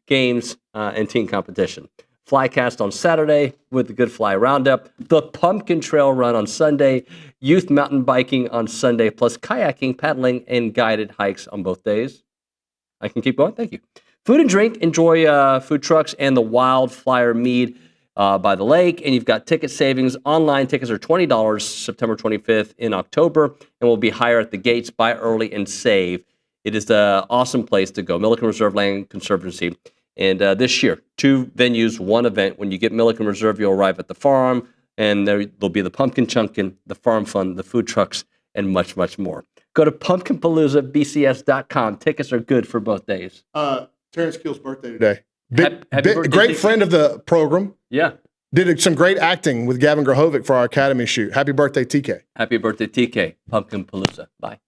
S18: games and team competition. Flycast on Saturday with the Good Fly Roundup, the Pumpkin Trail Run on Sunday, youth mountain biking on Sunday, plus kayaking, paddling, and guided hikes on both days. I can keep going? Thank you. Food and drink, enjoy food trucks and the Wildflower Mead by the lake. And you've got ticket savings. Online tickets are $20 September 25th in October and will be higher at the gates. Buy early and save. It is the awesome place to go. Milliken Reserve Land Conservancy. And this year, 2 venues, 1 event. When you get Milliken Reserve, you'll arrive at the farm, and there'll be the pumpkin chunkin', the farm fun, the food trucks, and much, much more. Go to pumpkinpaloozabcs.com. Tickets are good for both days.
S17: Terrence Keel's birthday today. Great friend of the program.
S18: Yeah.
S17: Did some great acting with Gavin Grahovic for our Academy shoot. Happy birthday, TK.
S18: Happy birthday, TK. Pumpkin Palooza. Bye.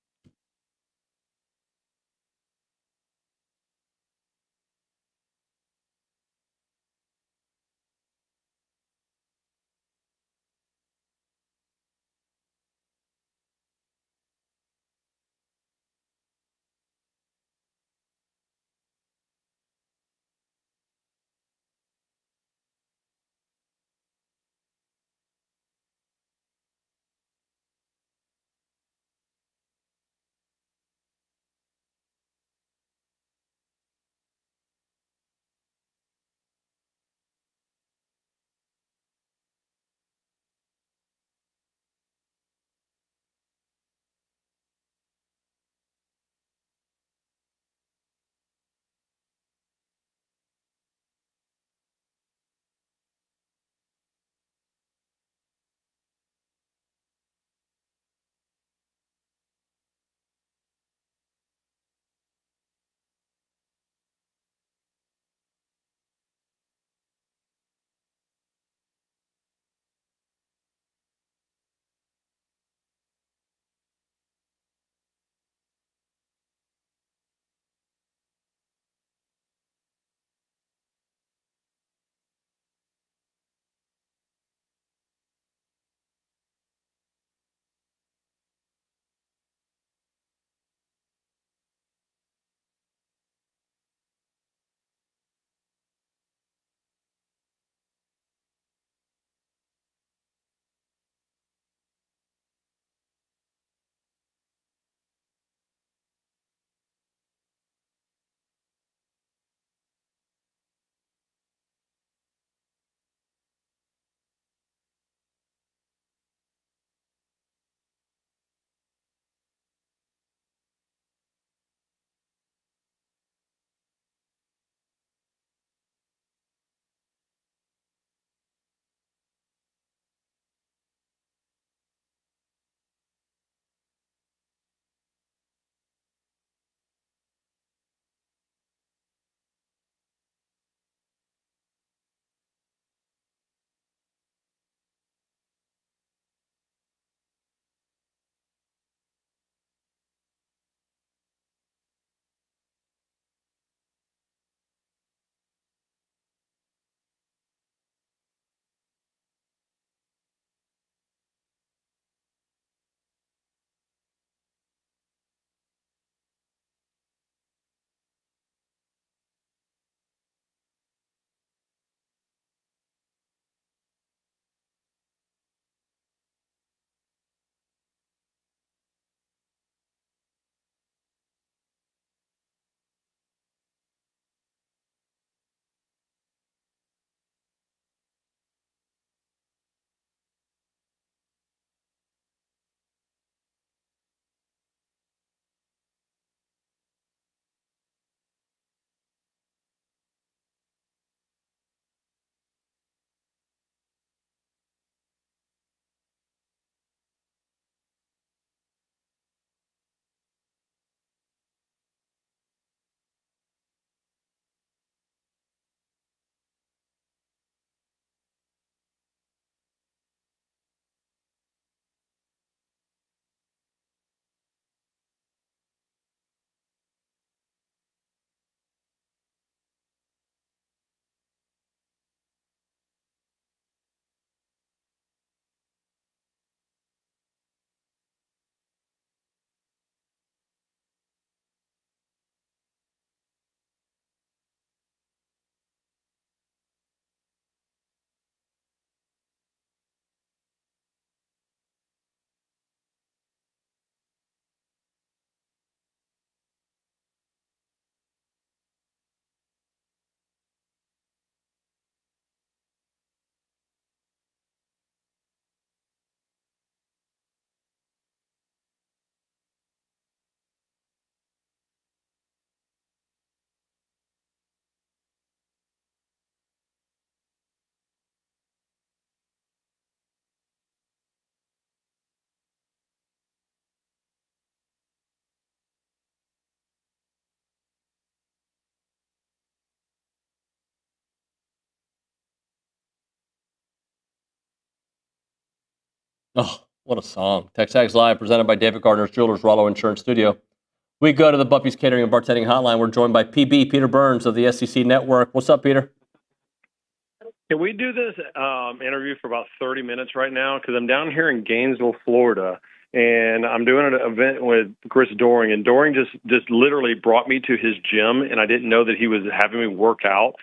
S9: Oh, what a song. TexAgs Live, presented by David Gardner's Jewelers, Rollo Insurance Studio. We go to the Buffy's Catering and Bartending Hotline. We're joined by PB, Peter Burns of the SEC Network. What's up, Peter?
S19: Can we do this interview for about 30 minutes right now? Because I'm down here in Gainesville, Florida, and I'm doing an event with Chris Doering, and Doering just literally brought me to his gym, and I didn't know that he was having me work out.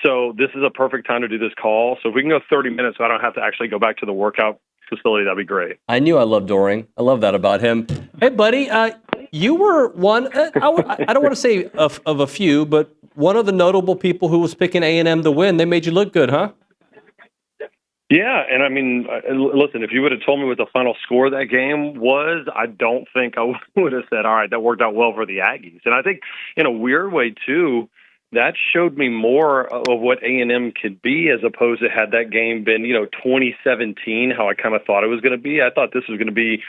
S19: So this is a perfect time to do this call. So if we can go 30 minutes so I don't have to actually go back to the workout facility, that'd be great.
S9: I knew I loved Doering. I love that about him. Hey, buddy, you were one, I don't want to say of a few, but one of the notable people who was picking A&M to win. They made you look good, huh?
S19: Yeah, and I mean, listen, if you would have told me what the final score of that game was, I don't think I would have said, all right, that worked out well for the Aggies. And I think in a weird way, too, that showed me more of what A&M could be as opposed to had that game been, 2017, how I kind of thought it was going to be. I thought this was going to be,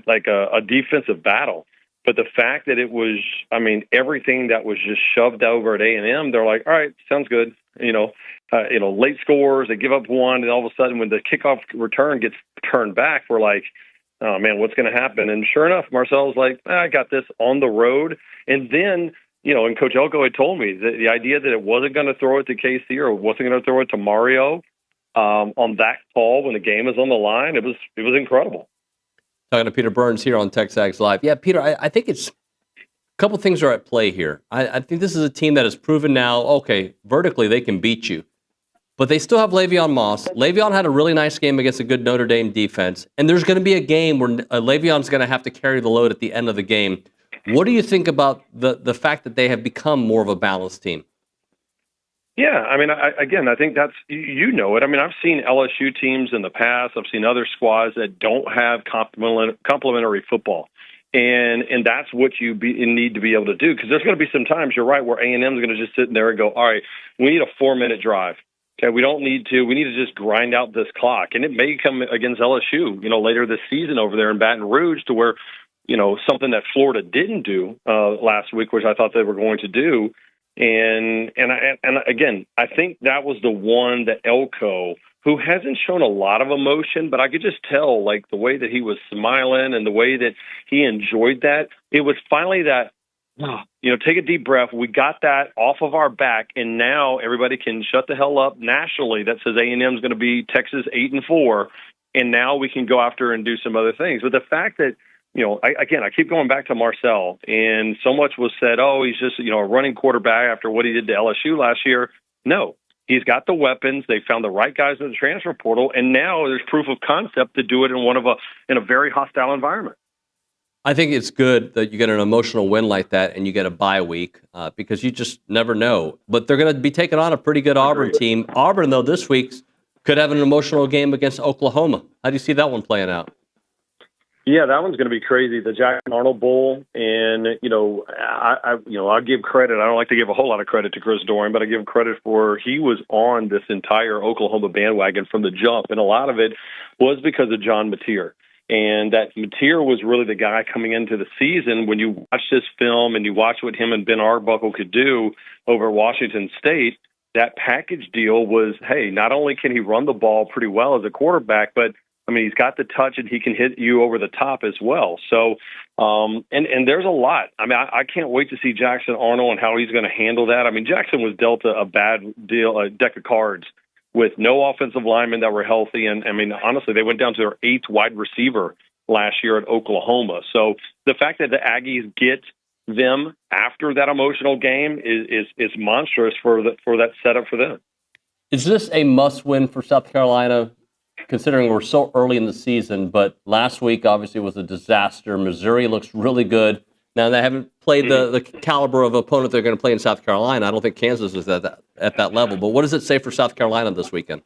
S19: like a defensive battle. But the fact that it was, everything that was just shoved over at A&M, they're like, all right, sounds good. Late scores, they give up one, and all of a sudden when the kickoff return gets turned back, we're like, oh, man, what's going to happen? And sure enough, Marcel's like, I got this on the road. And then, and Coach Elko had told me that the idea that it wasn't going to throw it to KC or wasn't going to throw it to Mario on that call when the game is on the line, it was incredible.
S9: Talking to Peter Burns here on TexAgs Live. Yeah, Peter, I think it's a couple things are at play here. I think this is a team that has proven now, okay, vertically they can beat you. But they still have Le'Veon Moss. Le'Veon had a really nice game against a good Notre Dame defense. And there's going to be a game where Le'Veon's going to have to carry the load at the end of the game. What do you think about the fact that they have become more of a balanced team?
S19: Yeah, I think that's, it. I've seen LSU teams in the past. I've seen other squads that don't have complementary football. And that's what you need to be able to do, because there's going to be some times, you're right, where A&M is going to just sit in there and go, all right, we need a 4-minute drive. Okay, we need to just grind out this clock. And it may come against LSU, later this season over there in Baton Rouge, to where, something that Florida didn't do last week, which I thought they were going to do. And again, I think that was the one that Elko, who hasn't shown a lot of emotion, but I could just tell, like, the way that he was smiling and the way that he enjoyed that. It was finally that, take a deep breath. We got that off of our back, and now everybody can shut the hell up nationally. That says A&M is going to be Texas 8-4, and now we can go after and do some other things. But the fact that, I keep going back to Marcel, and so much was said, oh, he's just, a running quarterback after what he did to LSU last year. No, he's got the weapons. They found the right guys in the transfer portal, and now there's proof of concept to do it in a very hostile environment.
S9: I think it's good that you get an emotional win like that and you get a bye week because you just never know. But they're going to be taking on a pretty good Auburn team. Auburn, though, this week could have an emotional game against Oklahoma. How do you see that one playing out?
S19: Yeah, that one's going to be crazy. The Jackson Arnold Bowl, and I give credit. I don't like to give a whole lot of credit to Chris Doering, but I give him credit for he was on this entire Oklahoma bandwagon from the jump, and a lot of it was because of John Mateer. And that Mateer was really the guy coming into the season. When you watch this film and you watch what him and Ben Arbuckle could do over Washington State, that package deal was, hey, not only can he run the ball pretty well as a quarterback, but he's got the touch and he can hit you over the top as well. So, and there's a lot. I can't wait to see Jackson Arnold and how he's going to handle that. Jackson was dealt a bad deal, a deck of cards with no offensive linemen that were healthy. And honestly, they went down to their 8th wide receiver last year at Oklahoma. So the fact that the Aggies get them after that emotional game is monstrous for that setup for them.
S9: Is this a must-win for South Carolina, considering we're so early in the season? But last week, obviously, was a disaster. Missouri looks really good. Now, they haven't played the caliber of opponent they're going to play in South Carolina. I don't think Kansas is at that level. But what does it say for South Carolina this weekend?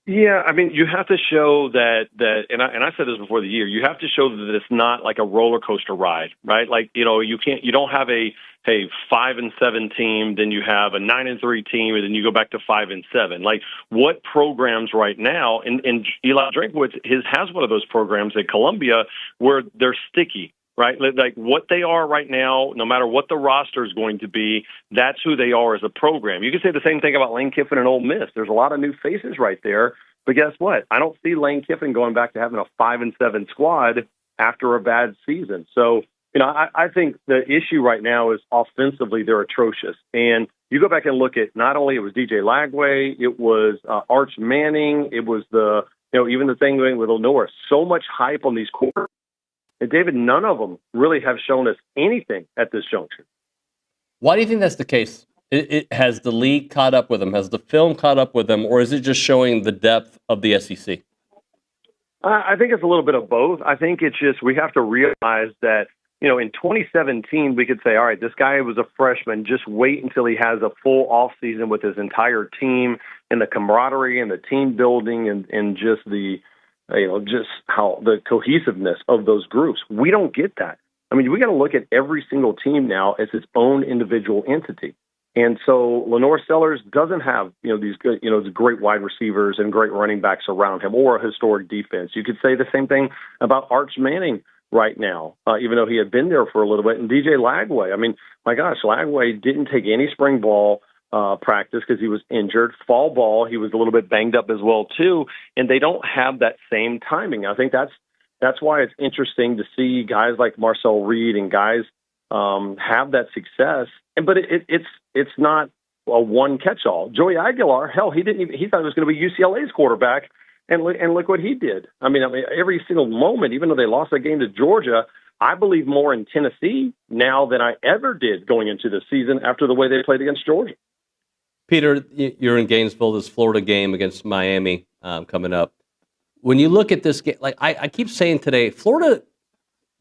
S19: Yeah, you have to show that, and I said this before the year, you have to show that it's not like a roller coaster ride, right? Like, you don't have a 5-7 team, then you have a 9-3 team, and then you go back to 5-7. Like, what programs right now, and Eli Drinkwitz has one of those programs at Columbia where they're sticky. right? Like what they are right now, no matter what the roster is going to be, that's who they are as a program. You can say the same thing about Lane Kiffin and Ole Miss. There's a lot of new faces right there, but guess what? I don't see Lane Kiffin going back to having a 5-7 squad after a bad season. So, I think the issue right now is offensively they're atrocious. And you go back and look at not only it was DJ Lagway, it was Arch Manning, it was even the thing with Lenore. So much hype on these quarterbacks. And David, none of them really have shown us anything at this juncture.
S9: Why do you think that's the case? Has the league caught up with them? Has the film caught up with them? Or is it just showing the depth of the SEC?
S19: I think it's a little bit of both. I think it's just we have to realize that, in 2017, we could say, all right, this guy was a freshman. Just wait until he has a full offseason with his entire team and the camaraderie and the team building and just the just how the cohesiveness of those groups. We don't get that. I mean, we got to look at every single team now as its own individual entity. And so Lenore Sellers doesn't have, these good, great wide receivers and great running backs around him or a historic defense. You could say the same thing about Arch Manning right now, even though he had been there for a little bit. And DJ Lagway, I mean, my gosh, Lagway didn't take any spring ball practice because he was injured. Fall ball, he was a little bit banged up as well too, and they don't have that same timing. I think that's why it's interesting to see guys like Marcel Reed and guys have that success. But it's not a one catch-all. Joey Aguilar, hell, he thought it was going to be UCLA's quarterback, and look what he did. I mean, every single moment, even though they lost that game to Georgia, I believe more in Tennessee now than I ever did going into the season after the way they played against Georgia.
S9: Peter, you're in Gainesville, this Florida game against Miami coming up. When you look at this game, like I keep saying today, Florida,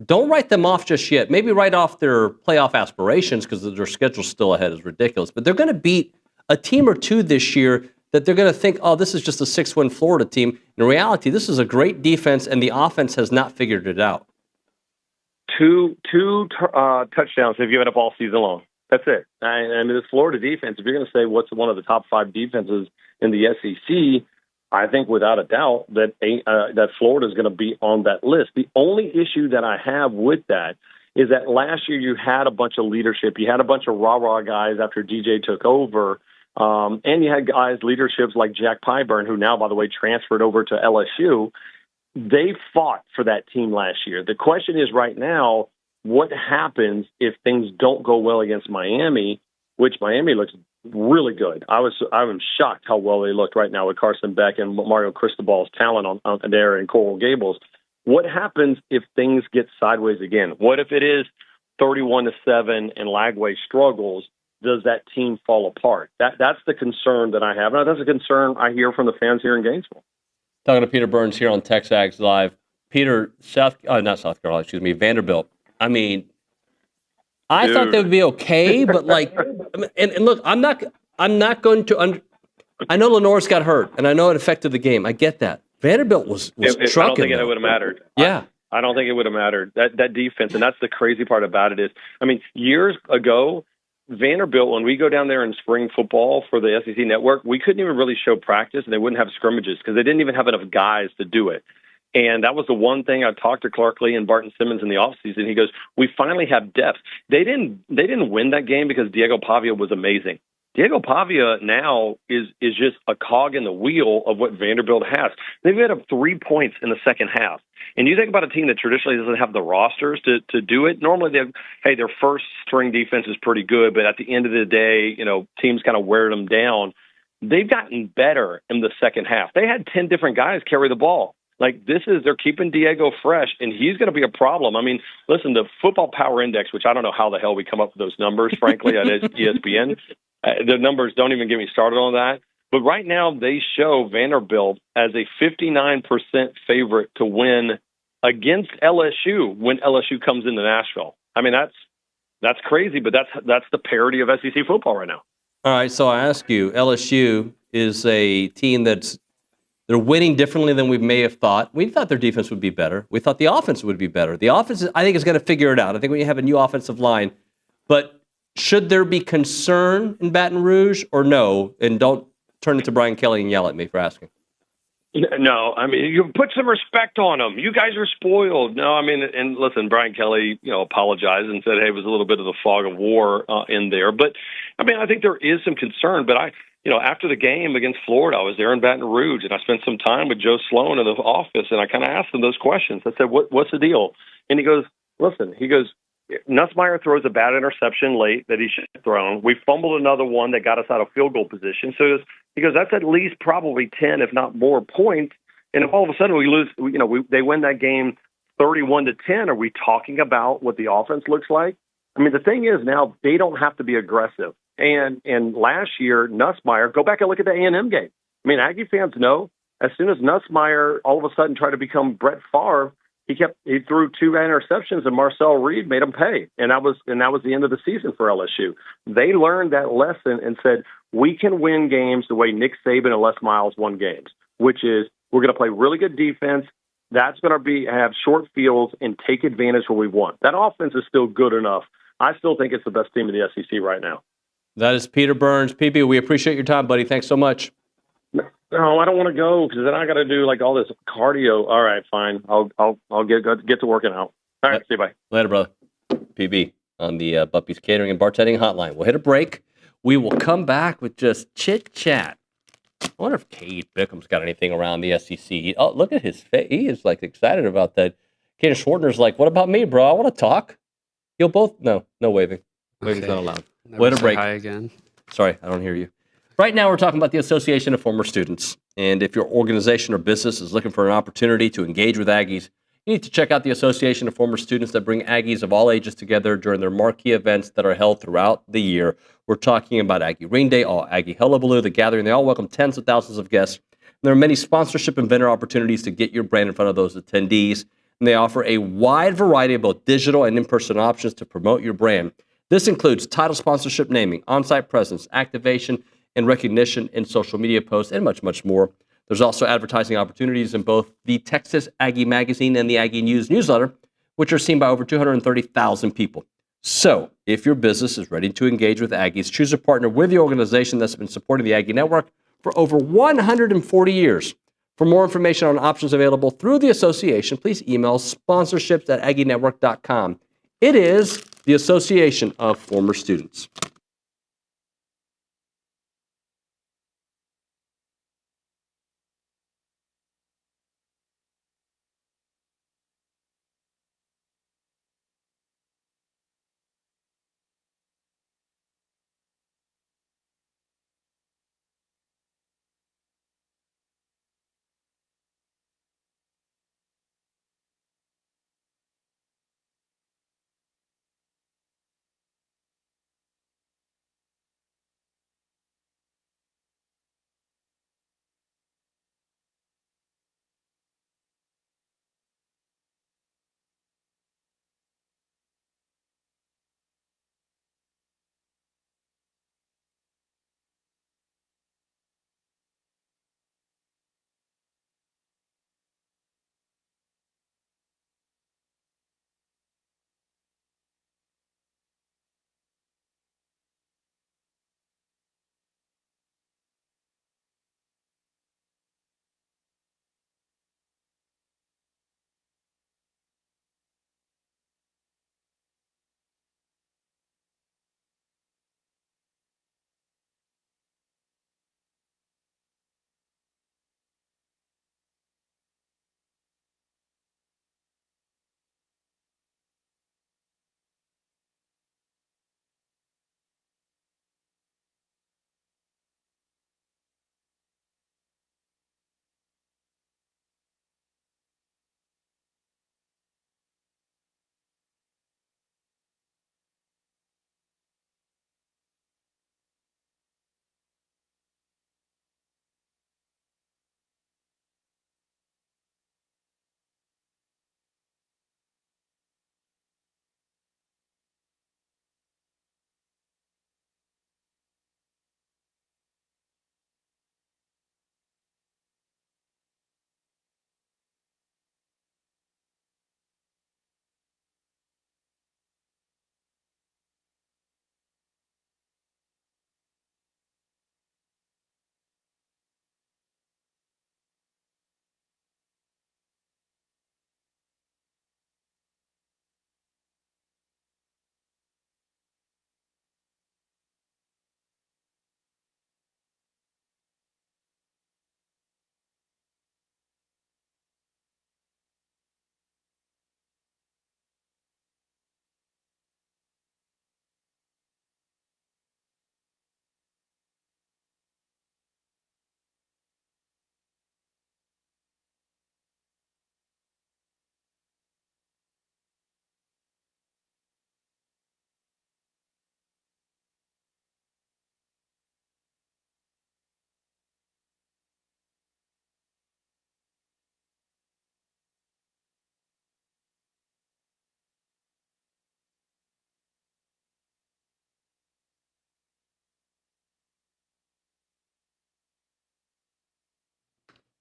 S9: don't write them off just yet. Maybe write off their playoff aspirations because their schedule still ahead is ridiculous. But they're going to beat a team or two this year that they're going to think, oh, this is just a 6-win Florida team. In reality, this is a great defense, and the offense has not figured it out.
S19: Two touchdowns they've given up all season long. That's it. I mean, this Florida defense, if you're going to say what's one of the top 5 defenses in the SEC, I think without a doubt that Florida is going to be on that list. The only issue that I have with that is that last year you had a bunch of leadership. You had a bunch of rah-rah guys after DJ took over, and you had leaderships like Jack Pyburn, who now, by the way, transferred over to LSU. They fought for that team last year. The question is right now, what happens if things don't go well against Miami, which Miami looks really good. I'm shocked how well they looked right now with Carson Beck and Mario Cristobal's talent on there in Coral Gables. What happens if things get sideways again? What if it is 31-7 and Lagway struggles? Does that team fall apart? That's the concern that I have. And that's a concern I hear from the fans here in Gainesville.
S9: Talking to Peter Burns here on TexAgs Live. Peter, Vanderbilt. I mean, I thought they would be okay, but and look, I'm not going to. I know Lenore's got hurt, and I know it affected the game. I get that. Vanderbilt was trucking.
S19: I don't think it would have mattered.
S9: Yeah,
S19: I don't think it would have mattered. That defense, and that's the crazy part about it is, I mean, years ago, Vanderbilt, when we go down there in spring football for the SEC Network, we couldn't even really show practice, and they wouldn't have scrimmages because they didn't even have enough guys to do it. And that was the one thing I talked to Clark Lee and Barton Simmons in the offseason. He goes, we finally have depth. They didn't win that game because Diego Pavia was amazing. Diego Pavia now is just a cog in the wheel of what Vanderbilt has. They've got up 3 points in the second half. And you think about a team that traditionally doesn't have the rosters to do it. Normally, their first string defense is pretty good, but at the end of the day, teams kind of wear them down. They've gotten better in the second half. They had 10 different guys carry the ball. They're keeping Diego fresh, and he's going to be a problem. I mean, listen, the Football Power Index, which I don't know how the hell we come up with those numbers, frankly, at ESPN. The numbers don't even get me started on that. But right now, they show Vanderbilt as a 59% favorite to win against LSU when LSU comes into Nashville. I mean, that's crazy, but that's the parity of SEC football right now.
S9: All right, so I ask you, LSU is a team they're winning differently than we may have thought. We thought their defense would be better. We thought the offense would be better. The offense, I think, is going to figure it out. I think when you have a new offensive line. But should there be concern in Baton Rouge or no? And don't turn it to Brian Kelly and yell at me for asking.
S19: No, I mean, you put some respect on them. You guys are spoiled. No, I mean, and listen, Brian Kelly, apologized and said, hey, it was a little bit of the fog of war in there. But, I mean, I think there is some concern. But after the game against Florida, I was there in Baton Rouge, and I spent some time with Joe Sloan in the office, and I kind of asked him those questions. I said, what's the deal? And he goes, Nussmeier throws a bad interception late that he should have thrown. We fumbled another one that got us out of field goal position. So he goes, that's at least probably 10, if not more points. And if all of a sudden we lose, they win that game 31-10, are we talking about what the offense looks like? I mean, the thing is now they don't have to be aggressive. And last year, Nussmeier, go back and look at the A&M game. I mean, Aggie fans know as soon as Nussmeier all of a sudden tried to become Brett Favre, he threw 2 interceptions, and Marcel Reed made him pay, and that was the end of the season for LSU. They learned that lesson and said we can win games the way Nick Saban and Les Miles won games, which is we're going to play really good defense. That's going to have short fields and take advantage where we want. That offense is still good enough. I still think it's the best team in the SEC right now. That is Peter Burns. PB, we appreciate your time, buddy. Thanks so much. No, I don't want to go because then I got to do all this cardio. All right, fine. I'll get to working out. All right, see you. Bye. Later, brother. PB on the Buppy's Catering and Bartending Hotline. We'll hit a break. We will come back with just chit chat. I wonder if Cade Bickham's got anything around the SEC. Oh, look at his face. He is excited about that. Caden Schwartner's like, what about me, bro? I want to talk. You'll both no waving. Waving's not allowed. We'll hit a break.
S5: Hi again.
S19: Sorry, I don't hear you. Right now, we're talking about the Association of Former Students. And if your organization or business is looking for an opportunity to engage with Aggies, you need to check out the Association of Former Students that bring Aggies of all ages together during their marquee events that are held throughout the year. We're talking about Aggie Ring Day, All Aggie Hullabaloo, The Gathering. They all welcome tens of thousands of guests. And there are many sponsorship and vendor opportunities to get your brand in front of those attendees. And they offer a wide variety of both digital and in-person options to promote your brand. This includes title sponsorship, naming, on-site presence, activation, and recognition in social media posts, and much, much more. There's also advertising opportunities in both the Texas Aggie Magazine and the Aggie News newsletter, which are seen by over 230,000 people. So, if your business is ready to engage with Aggies, choose a partner with the organization that's been supporting the Aggie Network for over 140 years. For more information on options available through the association, please email sponsorships@aggienetwork.com. It is the Association of Former Students.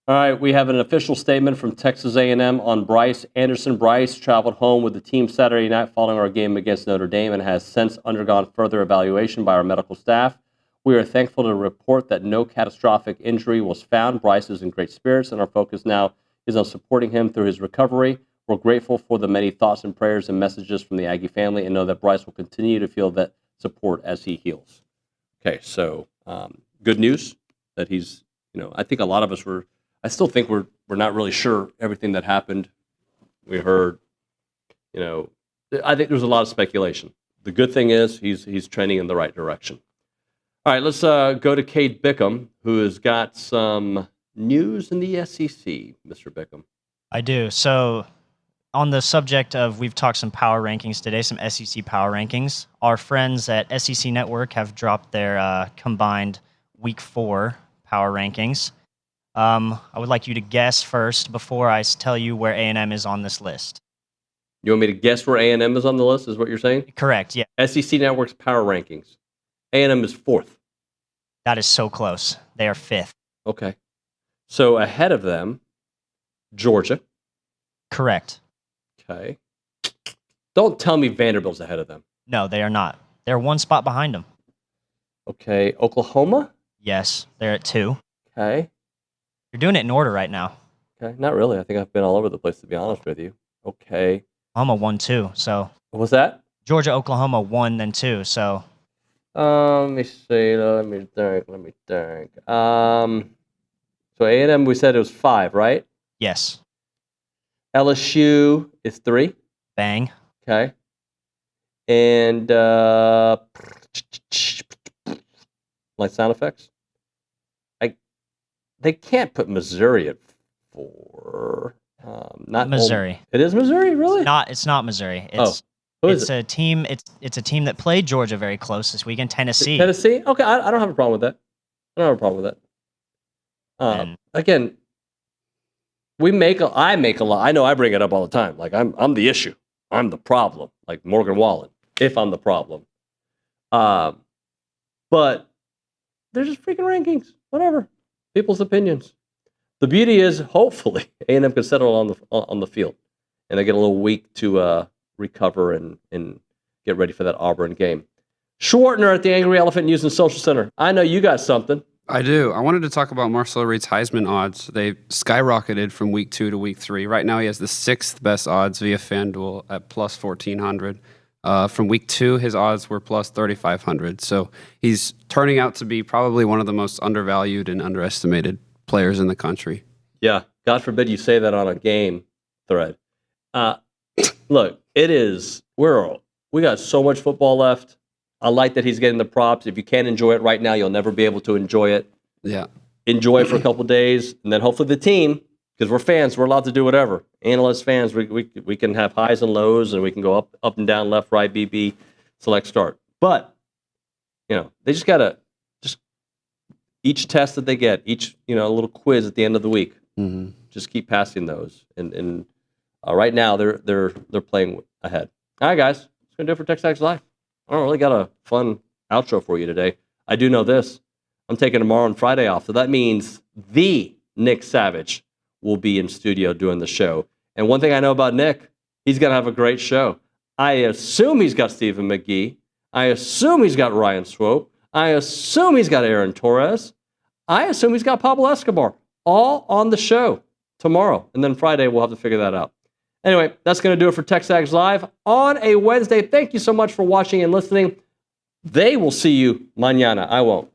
S9: All right, we have an official statement from Texas A&M on Bryce Anderson. Bryce traveled home with the team Saturday night following our game against Notre Dame and has since undergone further evaluation by our medical staff. We are thankful to report that no catastrophic injury was found. Bryce is in great spirits, and our focus now is on supporting him through his recovery. We're grateful for the many thoughts and prayers and messages from the Aggie family and know that Bryce will continue to feel that support as he heals. Okay, so good news that he's, I think a lot of us I still think we're not really sure everything that happened. We heard, I think there's a lot of speculation. The good thing is he's trending in the right direction. All right, let's go to Cade Bickham, who has got some news in the SEC, Mr. Bickham.
S2: I do. So on the subject of, we've talked some power rankings today, some SEC power rankings. Our friends at SEC Network have dropped their combined Week 4 power rankings. I would like you to guess first before I tell you where A&M is on this list.
S9: You want me to guess where A&M is on the list, is what you're saying?
S2: Correct, yeah.
S9: SEC Network's power rankings. A&M is 4th.
S2: That is so close. They are 5th.
S9: Okay. So ahead of them, Georgia.
S2: Correct.
S9: Okay. Don't tell me Vanderbilt's ahead of them.
S2: No, they are not. They're one spot behind them.
S9: Okay. Oklahoma?
S2: Yes, they're at 2.
S9: Okay.
S2: You're doing it in order right now.
S9: Okay. Not really. I think I've been all over the place, to be honest with you. Okay.
S2: Oklahoma 1, 2. So.
S9: What was that?
S2: Georgia, Oklahoma 1, then 2. So.
S9: Let me see. Let me think. So A&M, we said it was 5, right?
S2: Yes.
S9: LSU is 3.
S2: Bang.
S9: Okay. And like sound effects? They can't put Missouri at 4. Not
S2: Missouri.
S9: It is Missouri, really?
S2: It's not Missouri. It's a team. It's a team that played Georgia very close this weekend. Tennessee.
S9: Tennessee. Okay, I don't have a problem with that. Again, I make a lot. I know I bring it up all the time. Like I'm the issue. I'm the problem. Like Morgan Wallen. If I'm the problem. But they're just freaking rankings. Whatever. People's opinions. The beauty is, hopefully, A&M can settle on the field, and they get a little week to recover and get ready for that Auburn game. Schwartner at the Angry Elephant News and Social Center. I know you got something.
S5: I do. I wanted to talk about Marcel Reed's Heisman odds. They skyrocketed from week 2 to week 3. Right now, he has the 6th best odds via FanDuel at plus 1,400. From week 2, his odds were plus 3,500. So he's turning out to be probably one of the most undervalued and underestimated players in the country.
S9: Yeah. God forbid you say that on a game thread. Look, it is. We got so much football left. I like that he's getting the props. If you can't enjoy it right now, you'll never be able to enjoy it.
S5: Yeah.
S9: Enjoy it for a couple days, and then hopefully the team, because we're fans, we're allowed to do whatever. Analyst fans, we can have highs and lows, and we can go up and down, left, right, BB, select, start. But they just gotta each test that they get, each a little quiz at the end of the week.
S5: Mm-hmm.
S9: Just keep passing those, and right now they're playing ahead. All right, guys, that's gonna do it for TexAgs Live. I don't really got a fun outro for you today. I do know this. I'm taking tomorrow and Friday off, so that means the Nick Savage will be in studio doing the show. And one thing I know about Nick, he's going to have a great show. I assume he's got Stephen McGee. I assume he's got Ryan Swope. I assume he's got Aaron Torres. I assume he's got Pablo Escobar. All on the show tomorrow. And then Friday, we'll have to figure that out. Anyway, that's going to do it for TexAgs Live on a Wednesday. Thank you so much for watching and listening. They will see you mañana. I won't.